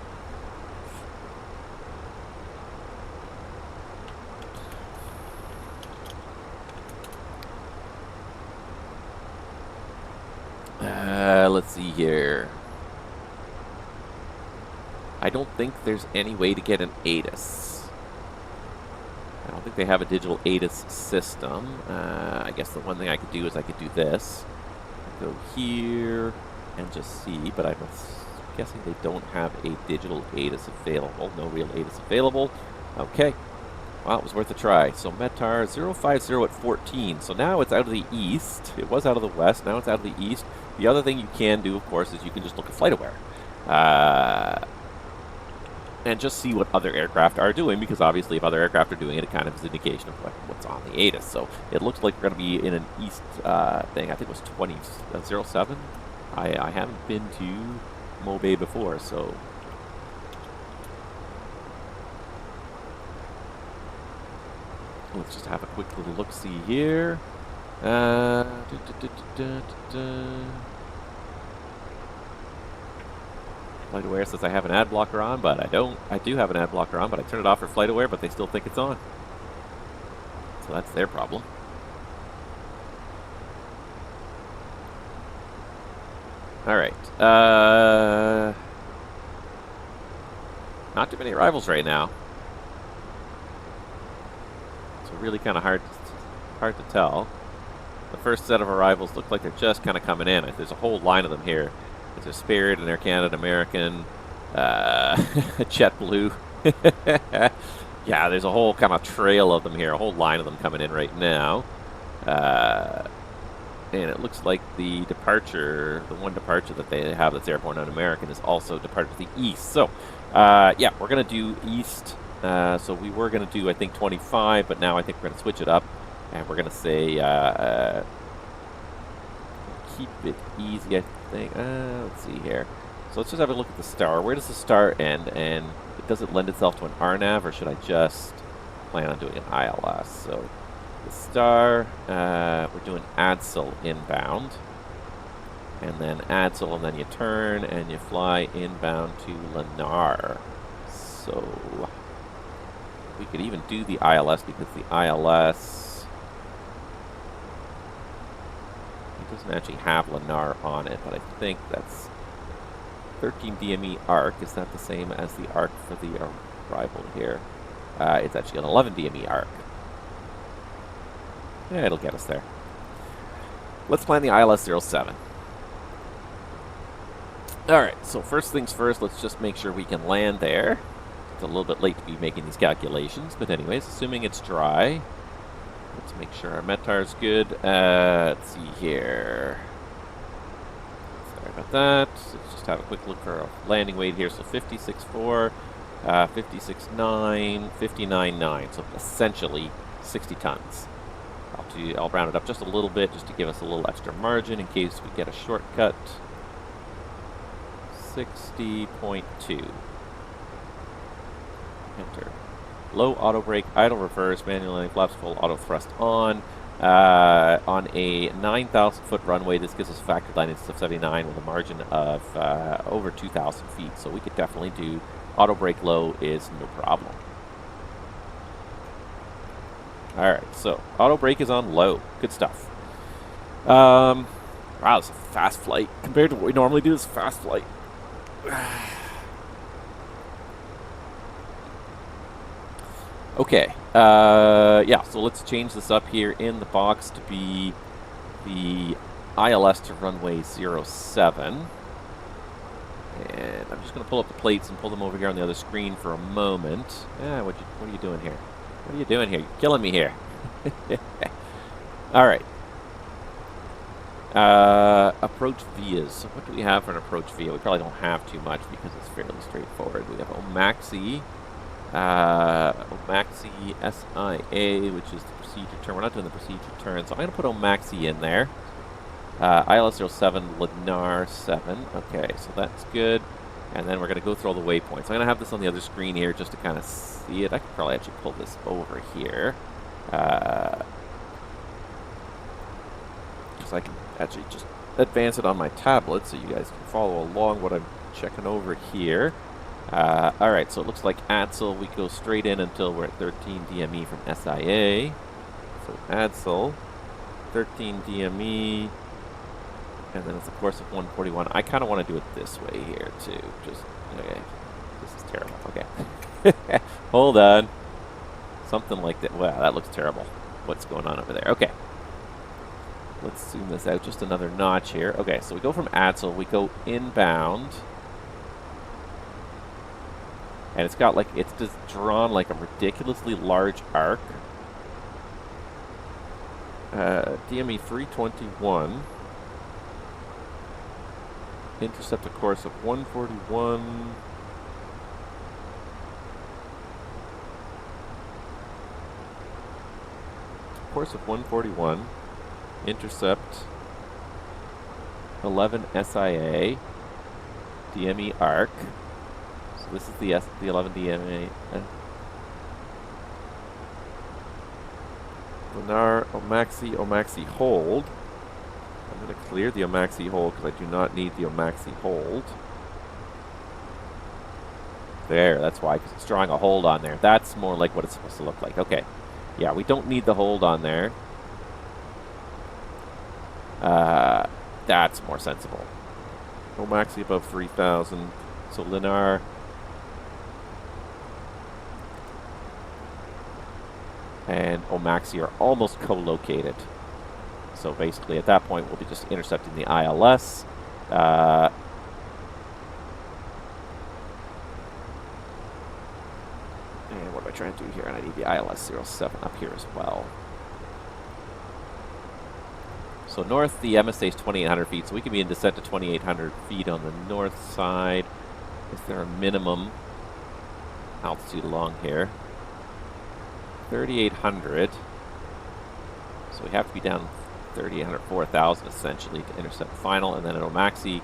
S1: Let's see here. I don't think there's any way to get an ATIS. I don't think they have a digital ATIS system. I guess the one thing I could do is I could do this. Go here and just see, but I'm guessing they don't have a digital ATIS available. No real ATIS available. Okay. Well, it was worth a try. So METAR 050 at 14. So now it's out of the east. It was out of the west. Now it's out of the east. The other thing you can do, of course, is you can just look at FlightAware. And just see what other aircraft are doing, because obviously if other aircraft are doing it, it kind of is an indication of what's on the ATIS. So it looks like we're going to be in an east thing. I think it was 2007. I haven't been to Mobay before, so let's just have a quick little look-see here. FlightAware says I have an ad blocker on, but I don't. I do have an ad blocker on, but I turn it off for FlightAware, but they still think it's on. So that's their problem. All right. Not too many arrivals right now. It's really kind of hard to tell. The first set of arrivals look like they're just kind of coming in. There's a whole line of them here. There's a Spirit, an Air Canada, American, JetBlue. Yeah, there's a whole kind of trail of them here, a whole line of them coming in right now. And it looks like the one departure that they have that's airborne on American is also departed to the east. So, yeah, we're going to do east. So we were going to do, I think, 25, but now I think we're going to switch it up. And we're going to say, keep it easy, I think. Let's see here. So let's just have a look at the star. Where does the star end? And does it lend itself to an RNAV, or should I just plan on doing an ILS? So the star, we're doing ADSL inbound. And then ADSL, and then you turn and you fly inbound to Lennar. So we could even do the ILS, because the ILS, it doesn't actually have Lennar on it, but I think that's 13 DME arc. Is that the same as the arc for the arrival here? It's actually an 11 DME arc. Yeah, it'll get us there. Let's plan the ILS 07. Alright, so first things first, let's just make sure we can land there. It's a little bit late to be making these calculations, but anyways, assuming it's dry, let's make sure our METAR's good. Let's see here. Sorry about that. Let's just have a quick look for a landing weight here. So 56.4, 56.9, 59.9. So essentially 60 tons. I'll round it up just a little bit just to give us a little extra margin in case we get a shortcut. 60.2. Enter. Low auto brake, idle reverse, manual landing flaps full, auto thrust on. On a 9,000 foot runway, this gives us a factored landing of 79 with a margin of over 2,000 feet. So we could definitely do auto brake low is no problem. Alright, so auto brake is on low. Good stuff. Wow, it's a fast flight. Compared to what we normally do, it's a fast flight. Okay, yeah, so let's change this up here in the box to be the ILS to runway 07. And I'm just going to pull up the plates and pull them over here on the other screen for a moment. What are you doing here? What are you doing here? You're killing me here. All right. Approach vias. So what do we have for an approach via? We probably don't have too much because it's fairly straightforward. We have Omaxi. Omaxi SIA, which is the procedure turn. We're not doing the procedure turn, so I'm going to put Omaxi in there. ILS 07, Lennar 7. Okay, so that's good. And then we're going to go through all the waypoints. I'm going to have this on the other screen here just to kind of see it. I could probably actually pull this over here. Because I can actually just advance it on my tablet so you guys can follow along what I'm checking over here. Alright, so it looks like ADSL, we go straight in until we're at 13 DME from SIA. So ADSL, 13 DME, and then it's a course of 141. I kind of want to do it this way here, too. Just, okay, this is terrible. Okay. Hold on. Something like that. Wow, that looks terrible. What's going on over there? Okay. Let's zoom this out just another notch here. Okay, so we go from ADSL, we go inbound. And it's got like, it's just drawn like a ridiculously large arc. DME 321. Intercept a course of 141. Course of 141. Intercept 11 SIA. DME arc. So this is the 11 DME. Lennar, Omaxi hold. I'm going to clear the Omaxi hold because I do not need the Omaxi hold. There, that's why, because it's drawing a hold on there. That's more like what it's supposed to look like. Okay. Yeah, we don't need the hold on there. That's more sensible. Omaxi above 3,000. So Linar. And Omaxi are almost co-located. So basically at that point we'll be just intercepting the ILS. And what am I trying to do here? And I need the ILS 07 up here as well. So north, the MSA is 2,800 feet, so we can be in descent to 2,800 feet on the north side. Is there a minimum altitude along here? 3,800. So we have to be down 3,800, 4,000 essentially to intercept final, and then at Omaxi,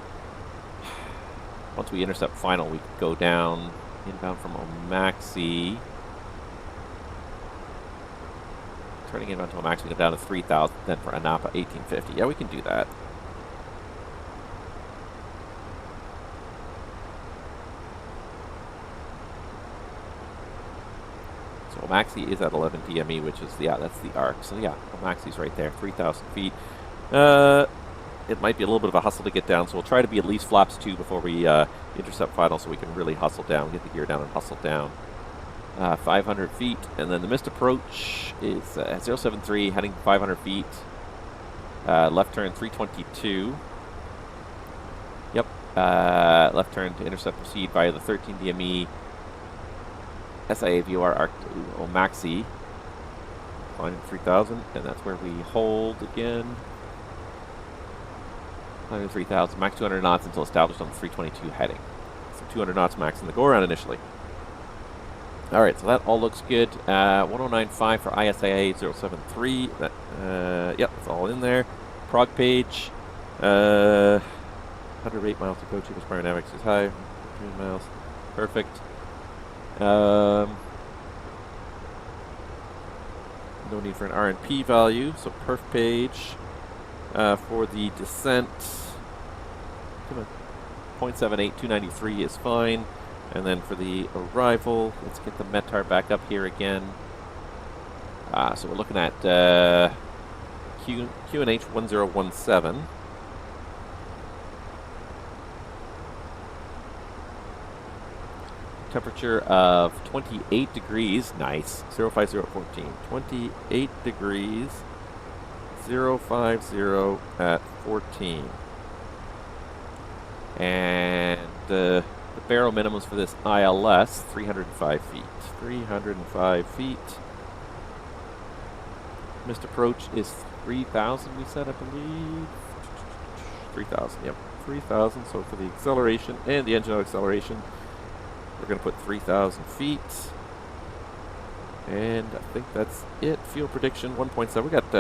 S1: once we intercept final, we go down inbound from Omaxi. Turning inbound to Omaxi, we go down to 3,000, then for Anapa 1,850. Yeah, we can do that. So Omaxi is at 11 DME, which is, yeah, that's the arc. So yeah, Omaxi's right there, 3,000 feet. It might be a little bit of a hustle to get down, so we'll try to be at least flaps 2 before we intercept final, so we can really hustle down, get the gear down and hustle down. 500 feet, and then the missed approach is at 073, heading 500 feet. Left turn 322. Yep, left turn to intercept, proceed via the 13 DME. SIA VOR arc to Omaxi. Climbing 3,000, and that's where we hold again. Climbing 3,000, max 200 knots until established on the 322 heading. So 200 knots max in the go-around initially. Alright, so that all looks good. 1095 for ISIA 073. That, yep, it's all in there. Prog page. 108 miles to go. Cheapest aerodynamics is high. 3 miles. Perfect. No need for an RNP value. So perf page for the descent. 0.78, 293 is fine. And then for the arrival, let's get the METAR back up here again. So we're looking at QNH 1017. Temperature of 28 degrees. Nice. 050 at 14. 28 degrees. 050 at 14. And the barrel minimums for this ILS, 305 feet. 305 feet. Missed approach is 3,000, we said, I believe. 3,000, yep. 3,000. So for the acceleration and the engine acceleration, we're going to put 3,000 feet. And I think that's it. Fuel prediction, 1.7. We got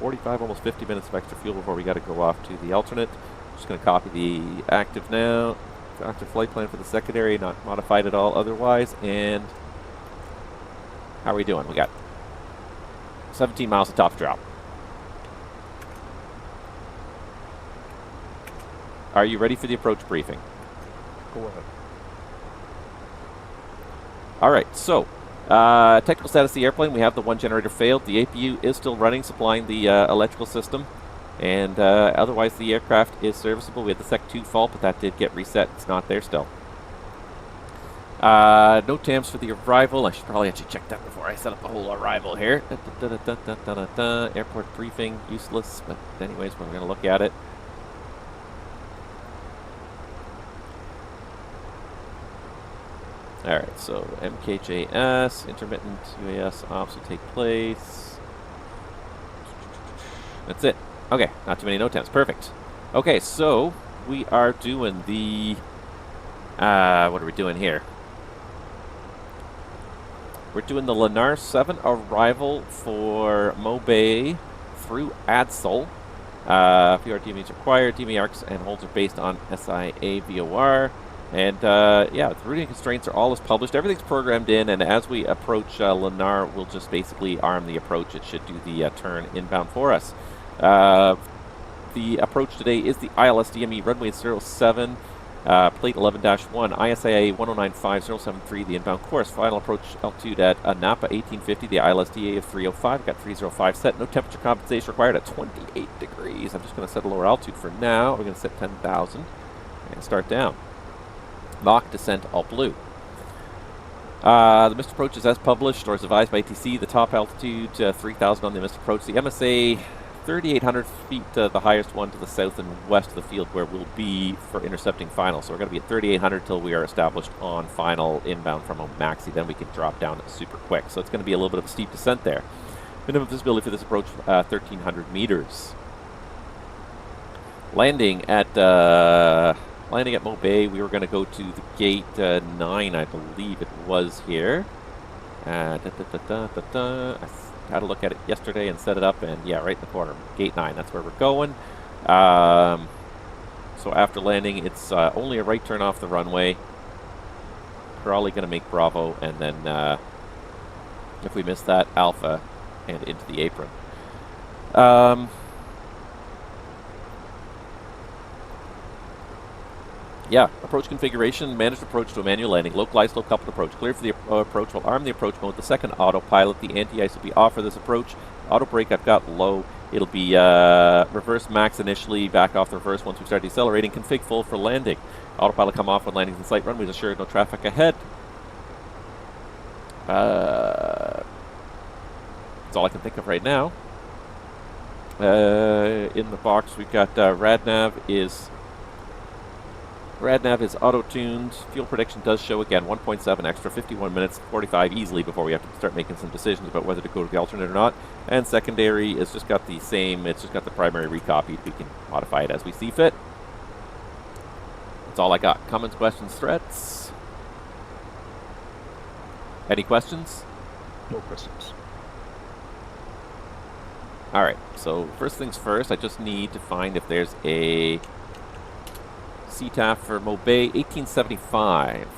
S1: 45, almost 50 minutes of extra fuel before we got to go off to the alternate. Just going to copy the active now. Active flight plan for the secondary, not modified at all otherwise. And how are we doing? We got 17 miles of top drop. Are you ready for the approach briefing?
S2: Go ahead.
S1: All right, so technical status of the airplane. We have the one generator failed. The APU is still running, supplying the electrical system. And otherwise, the aircraft is serviceable. We had the Sec 2 fault, but that did get reset. It's not there still. No TAMs for the arrival. I should probably actually check that before I set up the whole arrival here. Airport briefing, useless. But anyways, we're going to look at it. All right, so MKJS, intermittent UAS ops will take place. That's it. Okay, not too many no temps. Perfect. Okay, so we are doing the... what are we doing here? We're doing the Linar 7 arrival for Mobay through ADSL. PRDME is required. DME arcs and holds are based on SIA VOR. And yeah, the routing constraints are all as published. Everything's programmed in, and as we approach Linar, we'll just basically arm the approach. It should do the turn inbound for us. The approach today is the ILS DME runway 07. Plate 11-1, ISIA 1095-073, the inbound course. Final approach altitude at Napa 1850, the ILSDA of 305. Got 305 set. No temperature compensation required at 28 degrees. I'm just going to set a lower altitude for now. We're going to set 10,000 and start down. Mach descent all blue. The missed approach is as published or as advised by ATC. The top altitude 3,000 on the missed approach. The MSA 3,800 feet, the highest one to the south and west of the field where we'll be for intercepting final. So we're going to be at 3,800 till we are established on final inbound from Omaxi. Then we can drop down super quick. So it's going to be a little bit of a steep descent there. Minimum visibility for this approach 1,300 meters. Landing at Mo Bay, we were going to go to the gate 9, I believe it was here. I had a look at it yesterday and set it up, and yeah, right in the corner, gate 9, that's where we're going. So after landing, it's only a right turn off the runway. Probably going to make Bravo, and then if we miss that, Alpha and into the apron. Yeah, approach configuration, managed approach to a manual landing, localized low coupled approach, clear for the approach, will arm the approach mode, the second autopilot, the anti-ice will be off for this approach, auto brake I've got low, it'll be reverse max initially, back off the reverse once we start decelerating, config full for landing, autopilot come off when landing in sight, runways assured, no traffic ahead. That's all I can think of right now. In the box we've got RadNav is auto-tuned. Fuel prediction does show again 1.7 extra, 51 minutes, 45 easily before we have to start making some decisions about whether to go to the alternate or not. And secondary is just got the same, it's just got the primary recopied. We can modify it as we see fit. That's all I got. Comments, questions, threats? Any questions?
S2: No questions.
S1: Alright, so first things first, I just need to find if there's a CTAF for Mo Bay, 1875.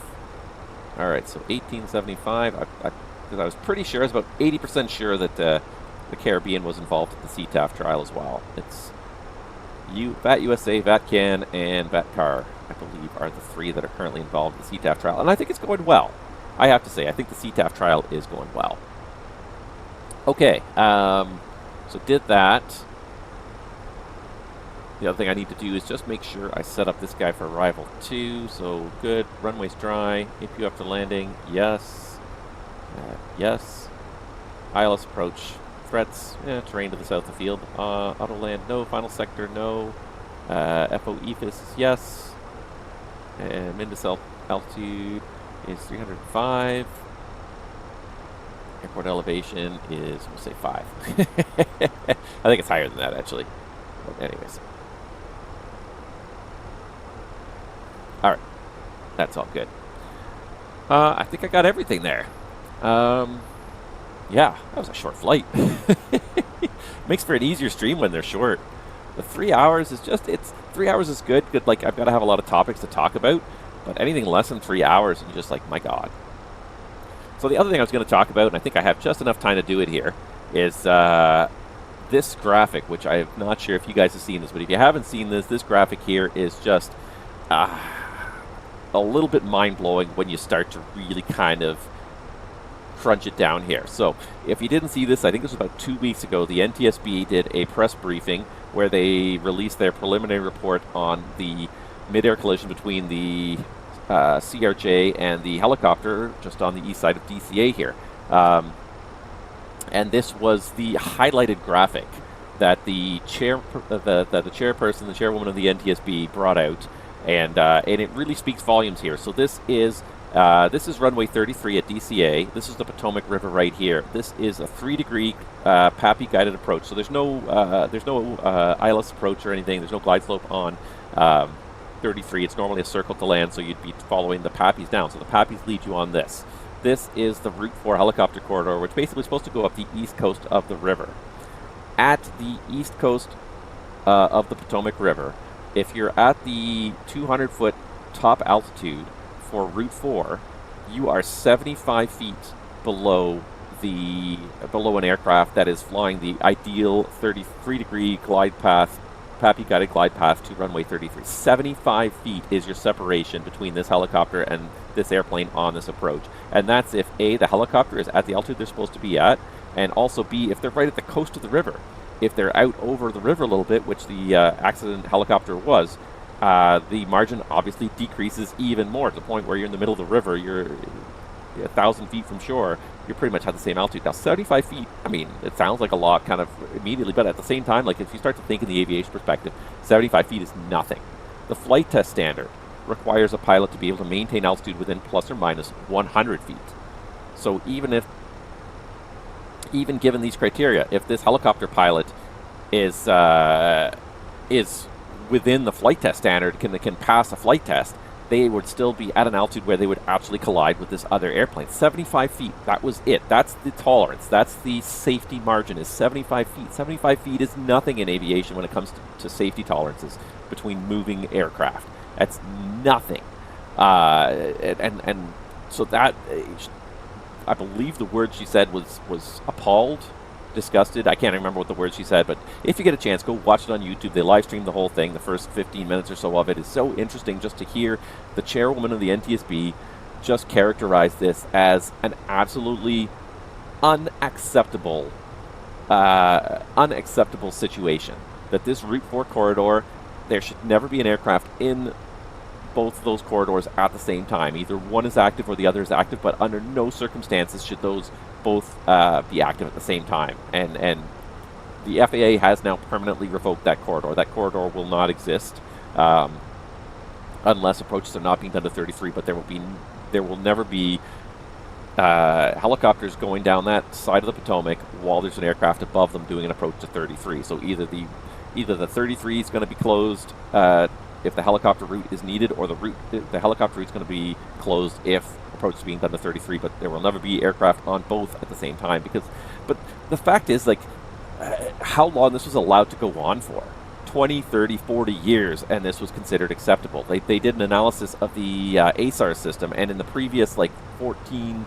S1: Alright, so 1875, because I was pretty sure, I was about 80% sure that the Caribbean was involved with the CTAF trial as well. It's VAT USA, VATCAN, and VATCAR, I believe, are the three that are currently involved in the CTAF trial. And I think it's going well. I have to say, I think the CTAF trial is going well. Okay, so did that. The other thing I need to do is just make sure I set up this guy for arrival 2. So good, runway's dry, APU after landing, yes. Yes. ILS approach, threats, terrain to the south of the field. Auto land, no. Final sector, no. FO EFIS is yes. And Mindicel altitude is 305. Airport elevation is, we'll say 5. I think it's higher than that, actually. But anyways. Alright. That's all good. I think I got everything there. Yeah, that was a short flight. Makes for an easier stream when they're short. The 3 hours is just, 3 hours is good. Good, like, I've got to have a lot of topics to talk about. But anything less than 3 hours, and you're just like, my God. So the other thing I was going to talk about, and I think I have just enough time to do it here, is this graphic, which I'm not sure if you guys have seen this, but if you haven't seen this graphic here is just a little bit mind-blowing when you start to really kind of crunch it down here. So if you didn't see this, I think this was about 2 weeks ago, the NTSB did a press briefing where they released their preliminary report on the mid-air collision between the CRJ and the helicopter just on the east side of DCA here. And this was the highlighted graphic that the chairperson, the chairwoman of the NTSB brought out, and it really speaks volumes here. So this is runway 33 at DCA. This is the Potomac River right here. This is a 3-degree PAPI guided approach. So there's no ILS approach or anything. There's no glide slope on 33. It's normally a circle to land, so you'd be following the PAPIs down. So the PAPIs lead you on this. This is the Route 4 helicopter corridor, which basically is supposed to go up the east coast of the river. At the east coast of the Potomac River, if you're at the 200-foot top altitude for Route 4, you are 75 feet below an aircraft that is flying the ideal 33-degree glide path PAPI guided glide path to runway 33. 75 feet is your separation between this helicopter and this airplane on this approach. And that's if A, the helicopter is at the altitude they're supposed to be at, and also B, if they're right at the coast of the river. If they're out over the river a little bit, which the accident helicopter was, the margin obviously decreases even more to the point where you're in the middle of the river, you're 1,000 feet from shore, you're pretty much at the same altitude. Now, 75 feet, I mean, it sounds like a lot kind of immediately, but at the same time, like if you start to think in the aviation perspective, 75 feet is nothing. The flight test standard requires a pilot to be able to maintain altitude within plus or minus 100 feet. So even given these criteria, if this helicopter pilot is within the flight test standard, can pass a flight test, they would still be at an altitude where they would actually collide with this other airplane. 75 feet, that was it. That's the tolerance. That's the safety margin, is 75 feet. 75 feet is nothing in aviation when it comes to safety tolerances between moving aircraft. That's nothing. And so that, I believe the word she said was appalled, disgusted. I can't remember what the word she said, but if you get a chance, go watch it on YouTube. They live stream the whole thing. The first 15 minutes or so of it is so interesting just to hear the chairwoman of the NTSB just characterize this as an absolutely unacceptable situation. That this Route 4 corridor, there should never be an aircraft in both of those corridors at the same time. Either one is active or the other is active, but under no circumstances should those both be active at the same time. And the FAA has now permanently revoked that corridor. That corridor will not exist unless approaches are not being done to 33, but there will never be helicopters going down that side of the Potomac while there's an aircraft above them doing an approach to 33. So either the 33 is going to be closed if the helicopter route is needed, or the helicopter route is going to be closed if approach is being done to 33, but there will never be aircraft on both at the same time. But the fact is, like, how long this was allowed to go on for? 20, 30, 40 years, and this was considered acceptable. They did an analysis of the ASAR system, and in the previous, like, I think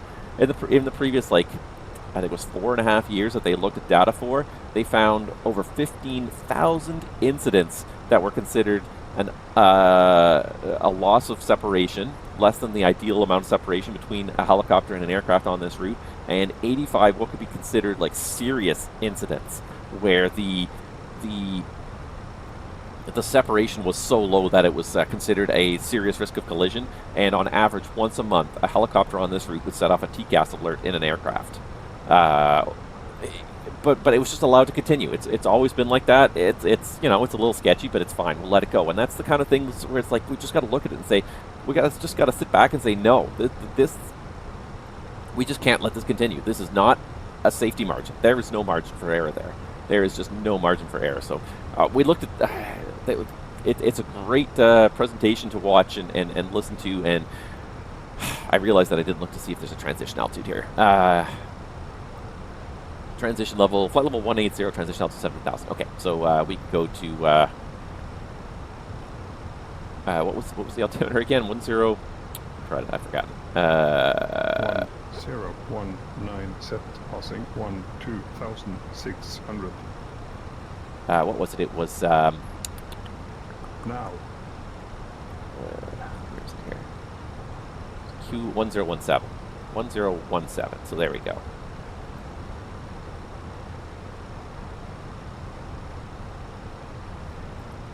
S1: it was 4.5 years that they looked at data for, they found over 15,000 incidents that were considered a loss of separation, less than the ideal amount of separation between a helicopter and an aircraft on this route, and 85 what could be considered like serious incidents where the separation was so low that it was considered a serious risk of collision, and on average once a month a helicopter on this route would set off a TCAS alert in an aircraft. But it was just allowed to continue. It's always been like that. It's a little sketchy, but it's fine. We'll let it go. And that's the kind of things where it's like we just got to look at it and say we just got to sit back and say no. We just can't let this continue. This is not a safety margin. There is no margin for error there. There is just no margin for error. So we looked at it's a great presentation to watch and listen to. And I realized that I didn't look to see if there's a transition altitude here. Transition level, flight level 180, transition altitude 7,000. Okay, so we can go to what was the altimeter again? 10. I've forgotten.
S2: 1019 set passing 12,600.
S1: What was it? It was
S2: Now.
S1: Where's it here? Q1017. 1017. So there we go.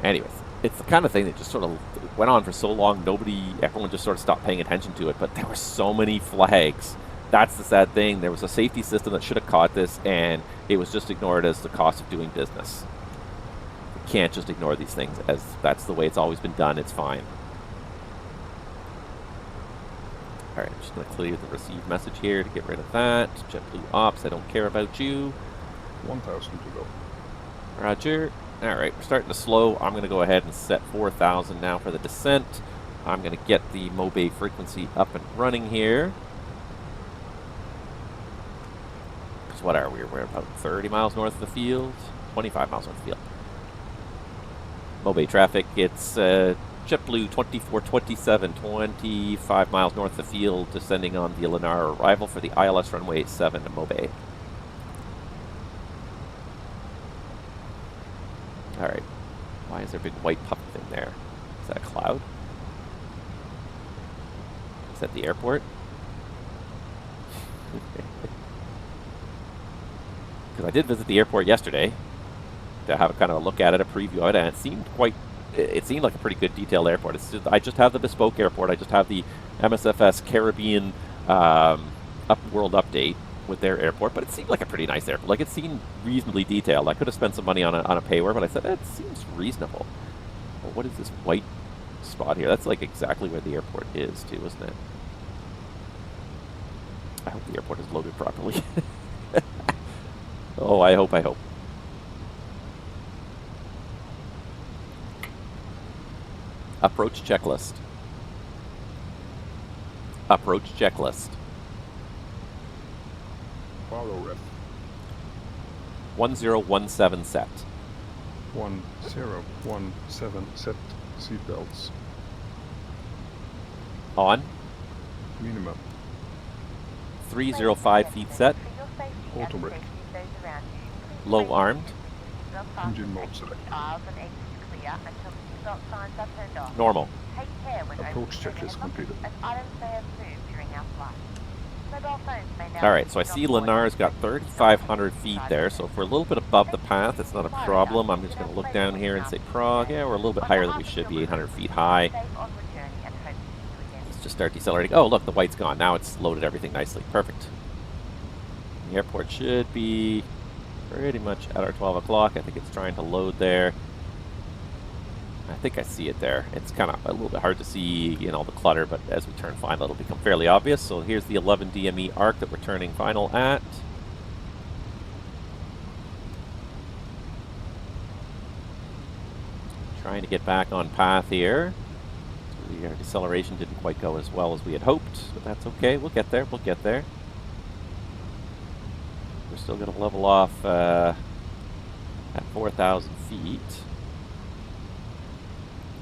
S1: Anyways, it's the kind of thing that just sort of went on for so long, everyone just sort of stopped paying attention to it, but there were so many flags. That's the sad thing. There was a safety system that should have caught this, and it was just ignored as the cost of doing business. You can't just ignore these things, as that's the way it's always been done. It's fine. Alright, I'm just going to clear the receive message here to get rid of that. JetBlue Ops, I don't care about you.
S2: 1,000 to go.
S1: Roger. Alright, we're starting to slow. I'm going to go ahead and set 4,000 now for the descent. I'm going to get the MoBay frequency up and running here. So what are we? We're about 30 miles north of the field. 25 miles north of the field. MoBay traffic, it's JetBlue 2427, 25 miles north of the field, descending on the Lennar arrival for the ILS runway 7 to MoBay. Alright, Why is there a big white puff thing there? Is that a cloud? Is that the airport? Because I did visit the airport yesterday to have a kind of a look at it, a preview of it, and it seemed like a pretty good detailed airport. I just have the bespoke airport. I just have the MSFS Caribbean World Update with their airport, but it seemed like a pretty nice airport. Like, it seemed reasonably detailed. I could have spent some money on a payware, but I said, it seems reasonable. Well, what is this white spot here? That's like exactly where the airport is, too, isn't it? I hope the airport is loaded properly. Oh, I hope. Approach checklist. Approach checklist.
S2: Follow ref.
S1: 1017 set.
S2: 1017 set. Seatbelts.
S1: On.
S2: Minimum.
S1: 305 feet set.
S2: Auto brake.
S1: Low armed.
S2: Engine mode select.
S1: Normal.
S2: Approach checklist completed.
S1: Alright, so I see Lenar's got 3,500 feet there, so if we're a little bit above the path, it's not a problem. I'm just going to look down here and say, Prague, yeah, we're a little bit higher than we should be, 800 feet high. Let's just start decelerating. Oh, look, the white's gone. Now it's loaded everything nicely. Perfect. The airport should be pretty much at our 12 o'clock. I think it's trying to load there. I think I see it there. It's kind of a little bit hard to see in all the clutter, but as we turn final, it'll become fairly obvious. So here's the 11 DME arc that we're turning final at. Trying to get back on path here. So our deceleration didn't quite go as well as we had hoped, but that's okay. We'll get there. We'll get there. We're still going to level off at 4,000 feet.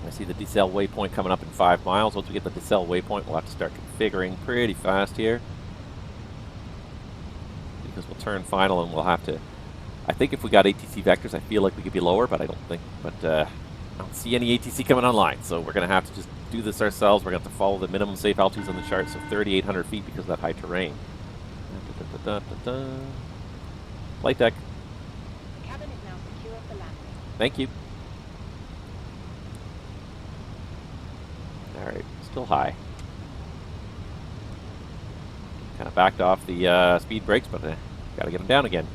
S1: I see the decel waypoint coming up in 5 miles. Once we get the decel waypoint, we'll have to start configuring pretty fast here. Because we'll turn final and we'll have to... I think if we got ATC vectors, I feel like we could be lower, but I don't think... But I don't see any ATC coming online, so we're going to have to just do this ourselves. We're going to have to follow the minimum safe altitudes on the chart, so 3,800 feet because of that high terrain. Flight deck.
S7: The cabin is now secure for landing.
S1: Thank you. Alright, still high. Kind of backed off the speed brakes, but got to get them down again.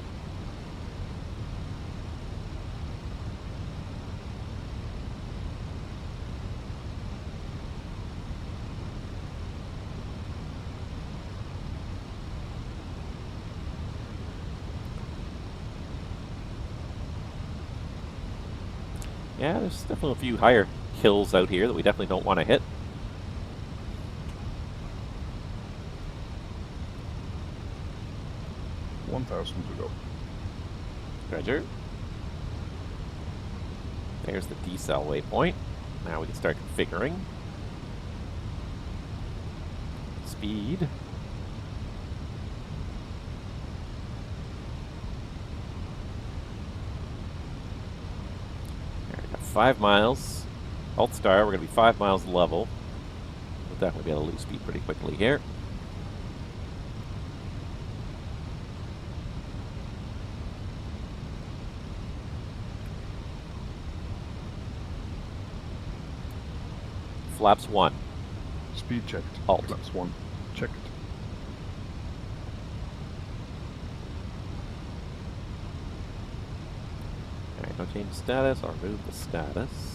S1: Yeah, there's definitely a few higher hills out here that we definitely don't want to hit.
S2: $1,000 to go.
S1: Roger. There's the decel waypoint. Now we can start configuring. Speed. There we go. 5 miles. Alt star, we're going to be 5 miles level. We'll definitely be able to lose speed pretty quickly here. Flaps 1.
S2: Speed checked.
S1: Alt.
S2: Flaps 1. Checked.
S1: Alright, no change status. I'll remove the status.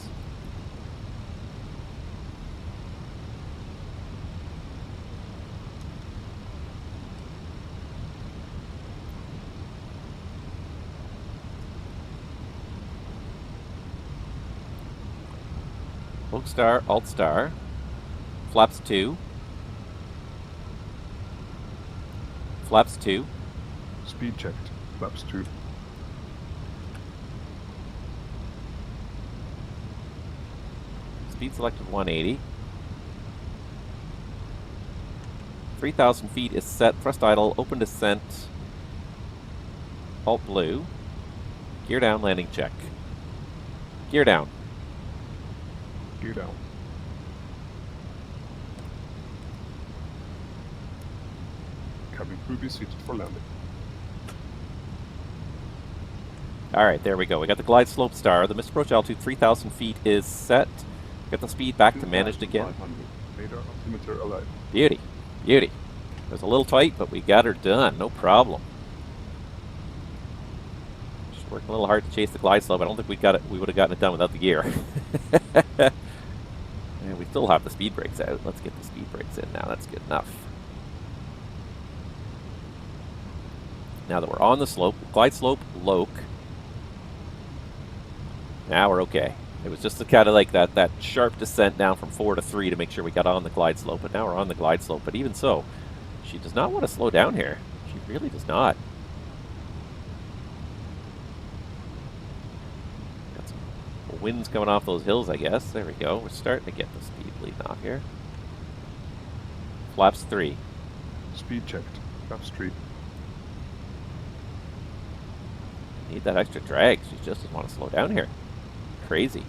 S1: Oak star, alt star. Flaps 2. Flaps 2.
S2: Speed checked. Flaps 2.
S1: Speed selected 180. 3,000 feet is set. Thrust idle. Open descent. Alt blue. Gear down. Landing check. Gear down.
S2: Gear down. Cabin crew be seated for landing.
S1: All right, there we go. We got the glide slope star. The missed approach altitude 3,000 feet is set. Got the speed back to managed again.
S2: 500. Radar altimeter alive.
S1: Beauty, beauty. It was a little tight, but we got her done. No problem. Just working a little hard to chase the glide slope. I don't think we would have gotten it done without the gear. And we still have the speed brakes out. Let's get the speed brakes in now. That's good enough. Now that we're on the slope, glide slope, loc. Now we're okay. It was just kind of like that sharp descent down from 4 to 3 to make sure we got on the glide slope, but now we're on the glide slope. But even so, she does not want to slow down here. She really does not. Got some winds coming off those hills, I guess. There we go. We're starting to get the speed bleeding off here. Flaps 3.
S2: Speed checked. Flaps 3.
S1: Need that extra drag. She just doesn't want to slow down here. Crazy.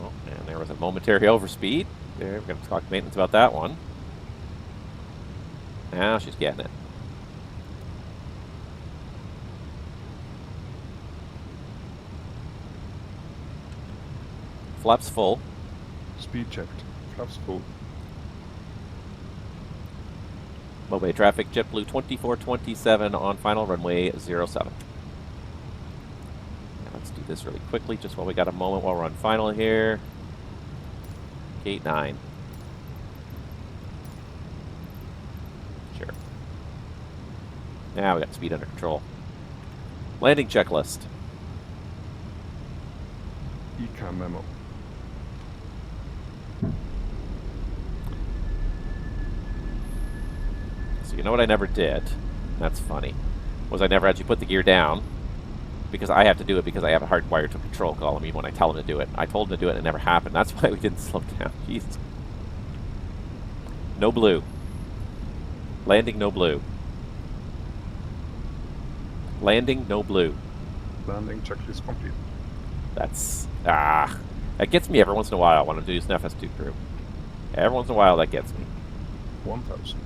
S1: Oh, and there was a momentary overspeed. There, we're going to talk to maintenance about that one. Now she's getting it. Flaps full.
S2: Speed checked. Flaps full.
S1: Mobile traffic, JetBlue 2427 on final runway 07. Now let's do this really quickly, just while we got a moment while we're on final here. Gate 9. Sure. Now we got speed under control. Landing checklist.
S2: ECAM memo.
S1: So you know what I never did, that's funny, was I never actually put the gear down, because I have to do it because I have a hardwired to control column even when I tell him to do it. I told him to do it and it never happened. That's why we didn't slow down. Jesus. No blue. Landing no blue. Landing no blue.
S2: Landing checklist complete.
S1: That's, that gets me every once in a while when I'm doing an FS2 crew. Every once in a while that gets me.
S2: 1000.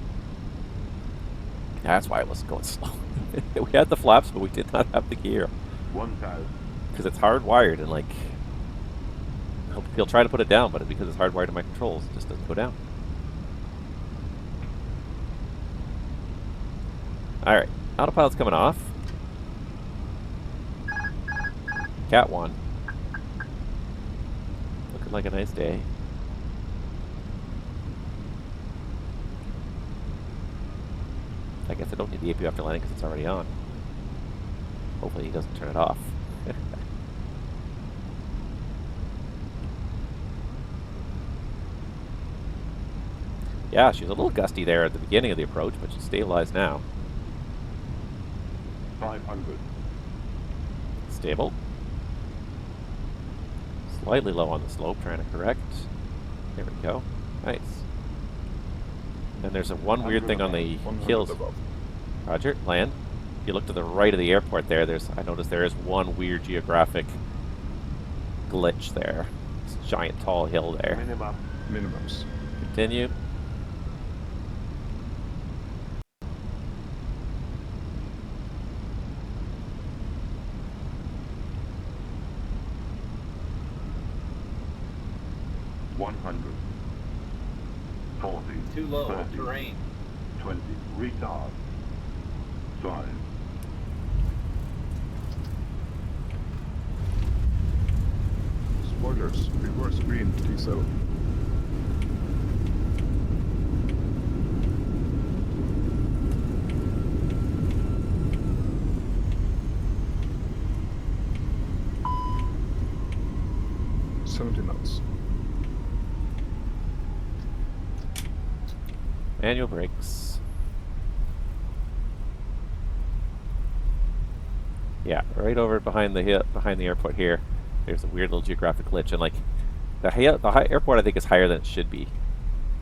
S1: That's why it wasn't going slow. We had the flaps, but we did not have the gear.
S2: 1000.
S1: Because it's hardwired, and like, he'll try to put it down, but because it's hardwired in my controls, it just doesn't go down. Alright, autopilot's coming off. Cat 1. Looking like a nice day. I guess I don't need the APU after landing because it's already on. Hopefully he doesn't turn it off. Yeah, she was a little gusty there at the beginning of the approach, but she's stabilized now.
S2: 500.
S1: Stable. Slightly low on the slope, trying to correct. There we go. Nice. And there's one weird thing on the hills.
S2: Above.
S1: Roger, land. If you look to the right of the airport there, I noticed there is one weird geographic glitch there. This giant tall hill there.
S2: Minimums.
S1: Continue.
S8: Too low, 30, terrain.
S9: 20, retard. 5.
S2: Spoilers, reverse green, T7. knots.
S1: Manual brakes. Yeah, right over behind the airport here. There's a weird little geographic glitch, and like the airport I think is higher than it should be.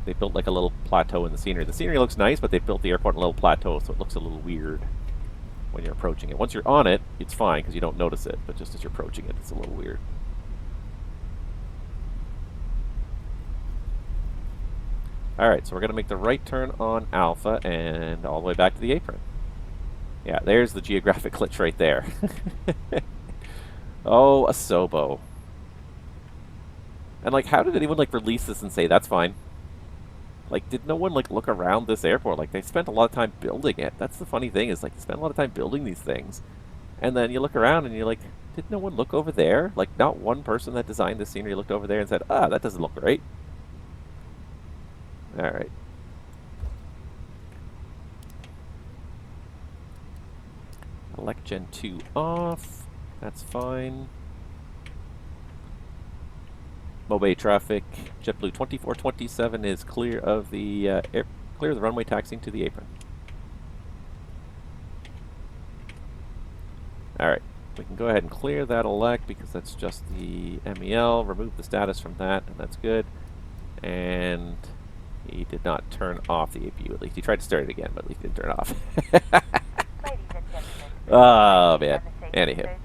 S1: They built like a little plateau in the scenery. The scenery looks nice, but they built the airport in a little plateau, so it looks a little weird when you're approaching it. Once you're on it, it's fine because you don't notice it, but just as you're approaching it, it's a little weird. Alright, so we're going to make the right turn on Alpha and all the way back to the apron. Yeah, there's the geographic glitch right there. Oh, a Sobo. And like, how did anyone like release this and say, that's fine? Like, did no one like look around this airport? Like, they spent a lot of time building it. That's the funny thing, is like, they spent a lot of time building these things. And then you look around and you're like, did no one look over there? Like, not one person that designed this scenery looked over there and said, ah, that doesn't look right. Alright. Elect Gen 2 off. That's fine. Mobay traffic. JetBlue 2427 is clear of the clear of the runway, taxiing to the apron. Alright. We can go ahead and clear that elect because that's just the MEL. Remove the status from that, and that's good. And he did not turn off the APU, at least. He tried to start it again, but at least he didn't turn it off. Oh, man. Anywho.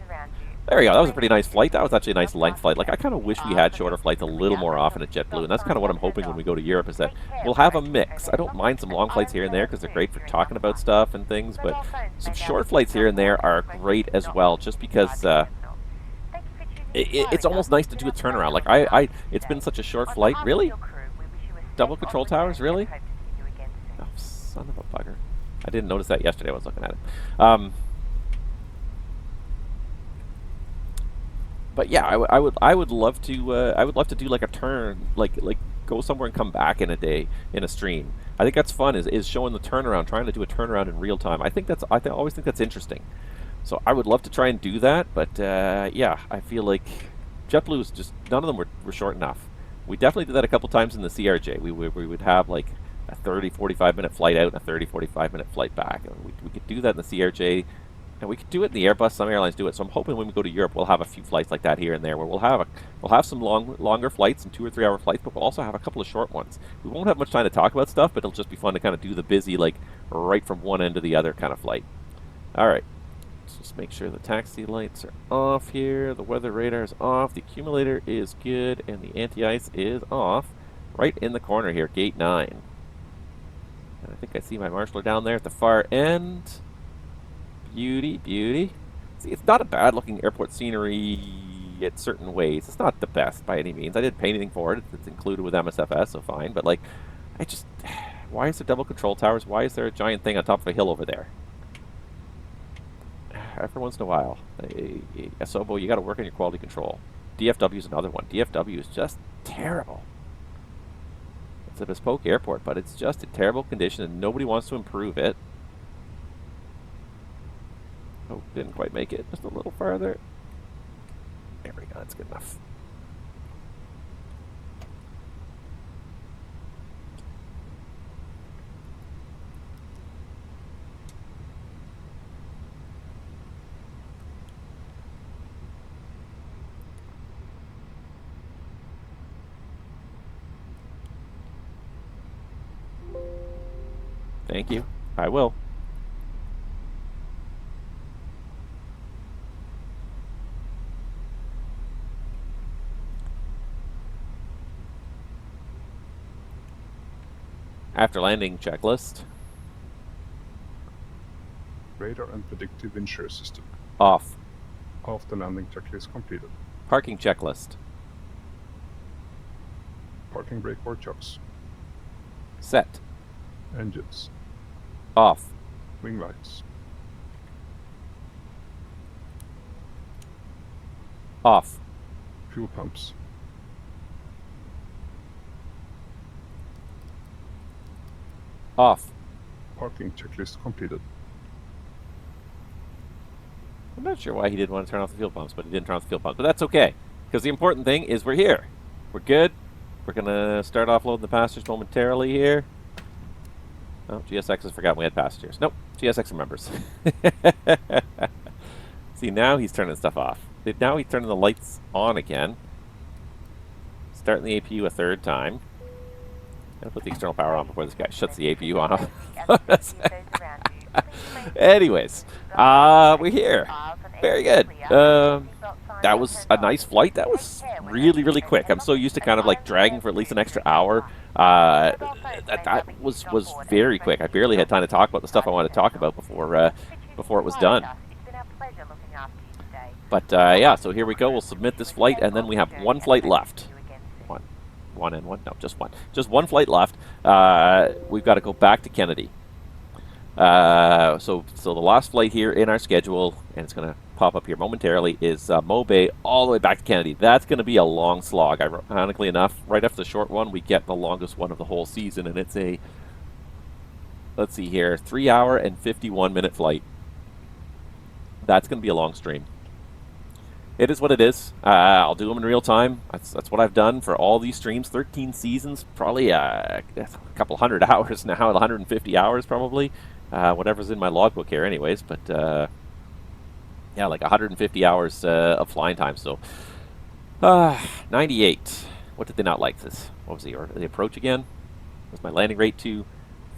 S1: There we go. That was a pretty nice flight. That was actually a nice length flight. Like, I kind of wish we had shorter flights a little more often at JetBlue, and that's kind of what I'm hoping when we go to Europe, is that we'll have a mix. I don't mind some long flights here and there because they're great for talking about stuff and things, but some short flights here and there are great as well, just because it's almost nice to do a turnaround. Like, it's been such a short flight. Really? Double control towers? Really? Oh, son of a bugger. I didn't notice that yesterday. I was looking at it. But yeah, I would love to do like a turn, like go somewhere and come back in a day in a stream. I think that's fun, is showing the turnaround, trying to do a turnaround in real time. I always think that's interesting. So I would love to try and do that, but yeah, I feel like JetBlue is just, none of them were short enough. We definitely did that a couple times in the CRJ. We would have like a 30-45 minute flight out and a 30-45 minute flight back. And we could do that in the CRJ, and we could do it in the Airbus. Some airlines do it. So I'm hoping when we go to Europe, we'll have a few flights like that here and there, where we'll have some longer flights, some 2 or 3 hour flights, but we'll also have a couple of short ones. We won't have much time to talk about stuff, but it'll just be fun to kind of do the busy, like right from one end to the other kind of flight. All right. Let's just make sure the taxi lights are off here. The weather radar is off. The accumulator is good, and the anti-ice is off. Right in the corner here, gate 9. And I think I see my marshaller down there at the far end. Beauty, beauty. See, it's not a bad-looking airport scenery in certain ways. It's not the best by any means. I didn't pay anything for it. It's included with MSFS, so fine. But like, why is there double control towers? Why is there a giant thing on top of a hill over there? Every once in a while, Sobo, you got to work on your quality control. DFW is another one. DFW is just terrible. It's a bespoke airport, but it's just in terrible condition, and nobody wants to improve it. Oh, didn't quite make it. Just a little farther. There we go. That's good enough. Thank you. I will. After landing checklist.
S2: Radar and predictive wind shear system.
S1: Off.
S2: After landing checklist completed.
S1: Parking checklist.
S2: Parking brake workshops.
S1: Set.
S2: Engines.
S1: Off.
S2: Wing lights.
S1: Off.
S2: Fuel pumps.
S1: Off.
S2: Parking checklist completed.
S1: I'm not sure why he didn't want to turn off the fuel pumps, but he didn't turn off the fuel pumps. But that's okay, because the important thing is we're here. We're good. We're going to start offloading the passengers momentarily here. Oh, GSX has forgotten we had passengers. Nope, GSX remembers. See, now he's turning stuff off. Now he's turning the lights on again. Starting the APU a third time. Gotta put the external power on before this guy shuts the APU on.
S4: Anyways,
S1: Anyways, we're here. Very good. That was a nice flight. That was really, really quick. I'm so used to kind of like dragging for at least an extra hour. That was very quick. I barely had time to talk about the stuff I wanted to talk about before it was done. But yeah, so here we go. We'll submit this flight, and then we have one flight left. One and one? No, just one. Just one flight left. We've got to go back to Kennedy. So the last flight here in our schedule, and it's going to pop up here momentarily, is Mobay all the way back to Kennedy. That's going to be a long slog. Ironically enough, right after the short one, we get the longest one of the whole season, and it's a, let's see here, 3 hour and 51-minute flight. That's going to be a long stream. It is what it is. I'll do them in real time. That's what I've done for all these streams. 13 seasons, probably a couple hundred hours now, 150 hours probably. Whatever's in my logbook here anyways. But yeah, like 150 hours of flying time. So 98. What did they not like this? What was the approach again? Was my landing rate to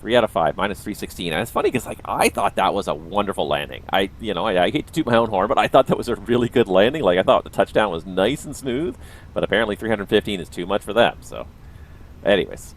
S1: 3 out of 5, minus 316. And it's funny because like I thought that was a wonderful landing. I hate to toot my own horn, but I thought that was a really good landing. Like I thought the touchdown was nice and smooth, but apparently 315 is too much for them. So, anyways,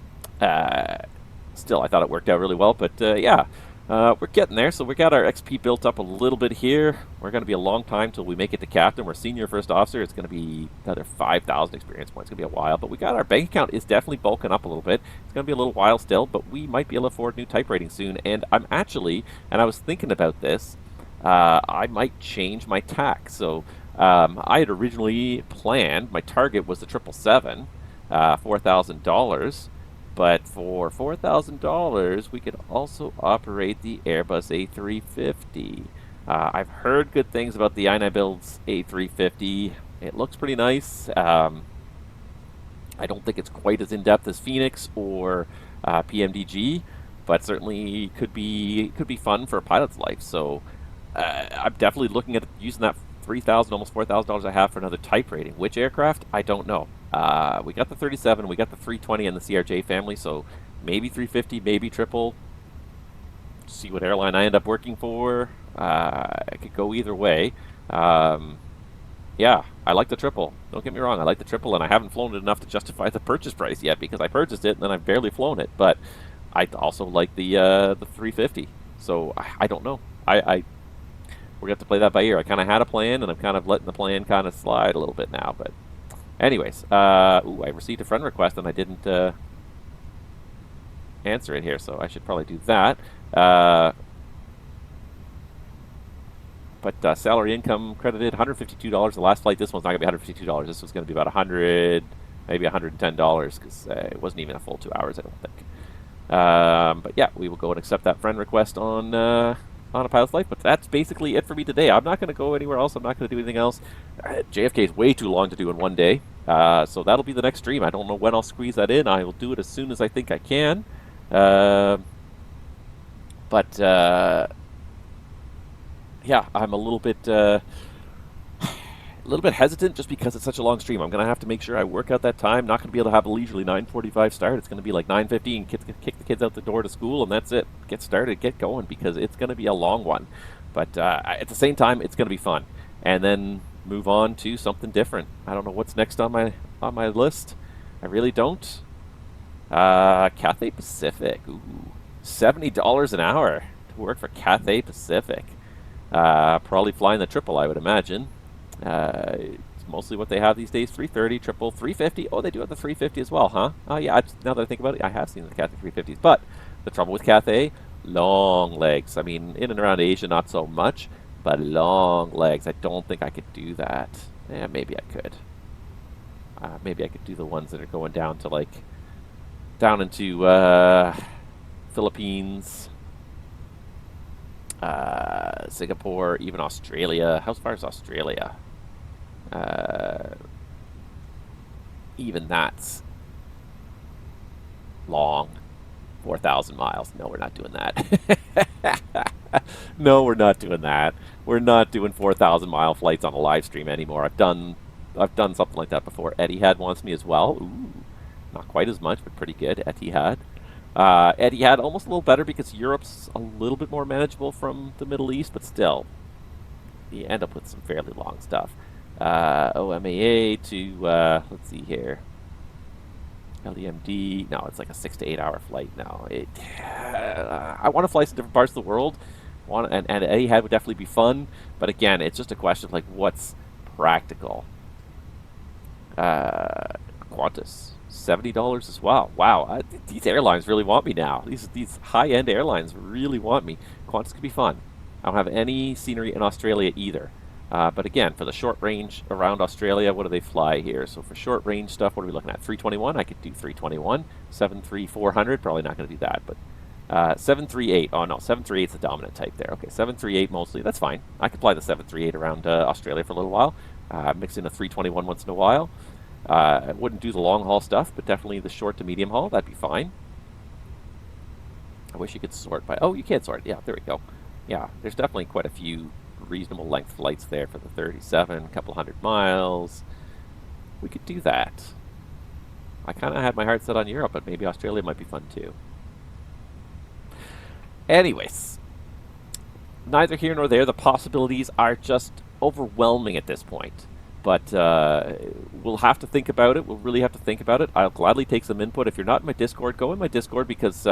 S1: still I thought it worked out really well. But yeah, we're getting there. So we got our XP built up a little bit here. We're going to be a long time till we make it to captain. We're senior first officer. It's going to be another 5,000 experience points. It's going to be a while, but we got our bank account is definitely bulking up a little bit. It's going to be a little while still, but we might be able to afford new type rating soon. And I'm actually, and I was thinking about this, I might change my TAC. So I had originally planned, my target was the 777, $4,000. But for $4,000, we could also operate the Airbus A350. I've heard good things about the iNiBuild's A350. It looks pretty nice. I don't think it's quite as in-depth as Fenix or PMDG, but certainly could be fun for a pilot's life. So I'm definitely looking at using that $3,000, almost $4,000 I have for another type rating. Which aircraft? I don't know. We got the 37, we got the 320 and the CRJ family, so maybe 350, maybe triple. See what airline I end up working for. I could go either way. Yeah, I like the triple. Don't get me wrong, I like the triple, and I haven't flown it enough to justify the purchase price yet because I purchased it and then I've barely flown it. But I also like the 350. So I don't know. We're going to have to play that by ear. I kind of had a plan, and I'm kind of letting the plan kind of slide a little bit now. But anyways, I received a friend request, and I didn't answer it here, so I should probably do that. But salary income credited, $152. The last flight, this one's not going to be $152. This was going to be about $100, maybe $110, because it wasn't even a full 2 hours, I don't think. But yeah, we will go and accept that friend request on a pilot's life. But that's basically it for me today. I'm not going to go anywhere else. I'm not going to do anything else. JFK is way too long to do in one day. So that'll be the next stream. I don't know when I'll squeeze that in. I will do it as soon as I think I can. Yeah, I'm a little bit hesitant just because it's such a long stream. I'm going to have to make sure I work out that time. Not going to be able to have a leisurely 9:45 start. It's going to be like 9:15. Kick the kids out the door to school, and that's it. Get started, get going, because it's going to be a long one. But at the same time, it's going to be fun. And then move on to something different. I don't know what's next on my list. I really don't. Cathay Pacific. Ooh, $70 an hour to work for Cathay Pacific. Probably flying the triple, I would imagine. It's mostly what they have these days. 330, triple, 350. Oh, they do have the 350 as well, huh? Oh, yeah, now that I think about it, I have seen the Cathay 350s. But the trouble with Cathay, long legs. I mean, in and around Asia, not so much, but long legs. I don't think I could do that. Yeah, maybe I could. Maybe I could do the ones that are going down to, like, down into Philippines, Singapore, even Australia. How far is Australia? Even that's long. 4,000 miles. No, we're not doing that. No, we're not doing that. We're not doing 4,000-mile flights on a live stream anymore. I've done something like that before. Etihad wants me as well. Ooh. Not quite as much, but pretty good. Etihad. Etihad almost a little better because Europe's a little bit more manageable from the Middle East, but still, you end up with some fairly long stuff. OMAA to, let's see here, LEMD. No, it's like a 6 to 8 hour flight now. I want to fly some different parts of the world, and Etihad would definitely be fun, but again, it's just a question of like what's practical. Qantas, $70 as well. Wow, these airlines really want me now. These high-end airlines really want me. Qantas could be fun. I don't have any scenery in Australia either. But again, for the short range around Australia, what do they fly here? So for short range stuff, what are we looking at? 321, I could do 321. 737-400, probably not going to do that, but 738, oh no, 738 is the dominant type there. Okay, 738 mostly, that's fine. I could fly the 738 around Australia for a little while. Mix in a 321 once in a while. I wouldn't do the long haul stuff, but definitely the short to medium haul, that'd be fine. I wish you could sort by, oh, you can sort, yeah, there we go. Yeah, there's definitely quite a few reasonable length flights there for the 37, a couple hundred miles. We could do that. I kind of had my heart set on Europe, but maybe Australia might be fun too. Anyways, neither here nor there. The possibilities are just overwhelming at this point. But we'll have to think about it. We'll really have to think about it. I'll gladly take some input. If you're not in my Discord, go in my Discord because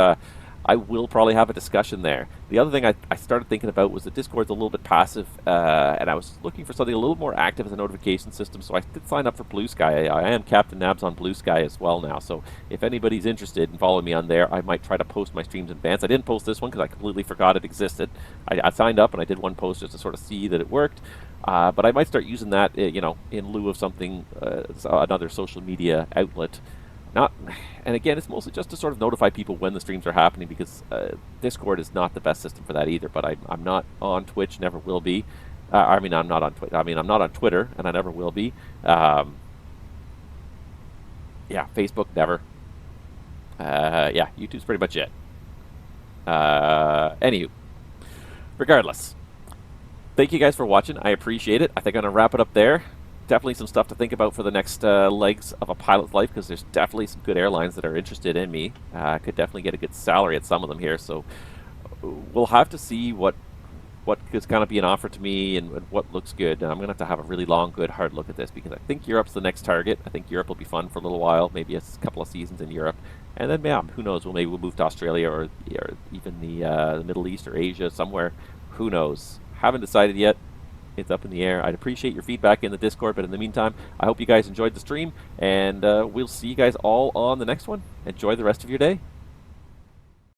S1: I will probably have a discussion there. The other thing I started thinking about was the Discord's a little bit passive, and I was looking for something a little more active as a notification system, so I did sign up for Blue Sky. I am Captain Nabs on Blue Sky as well now, so if anybody's interested in following me on there, I might try to post my streams in advance. I didn't post this one because I completely forgot it existed. I signed up and I did one post just to sort of see that it worked. But I might start using that, you know, in lieu of something, another social media outlet. And again, it's mostly just to sort of notify people when the streams are happening because Discord is not the best system for that either. But I'm not on Twitch, never will be. I mean, I'm not on Twitch. I mean, I'm not on Twitter, and I never will be. Yeah, Facebook, never. Yeah, YouTube's pretty much it. Anywho, regardless. Thank you guys for watching. I appreciate it. I think I'm going to wrap it up there. Definitely some stuff to think about for the next legs of a pilot's life because there's definitely some good airlines that are interested in me. I could definitely get a good salary at some of them here. So we'll have to see what is going to be an offer to me and what looks good. And I'm going to have a really long, good, hard look at this because I think Europe's the next target. I think Europe will be fun for a little while, maybe a couple of seasons in Europe. And then, yeah, who knows? Maybe we'll move to Australia or even the Middle East or Asia, somewhere. Who knows? Haven't decided yet. It's up in the air. I'd appreciate your feedback in the Discord, but in the meantime, I hope you guys enjoyed the stream, and we'll see you guys all on the next one. Enjoy the rest of your day.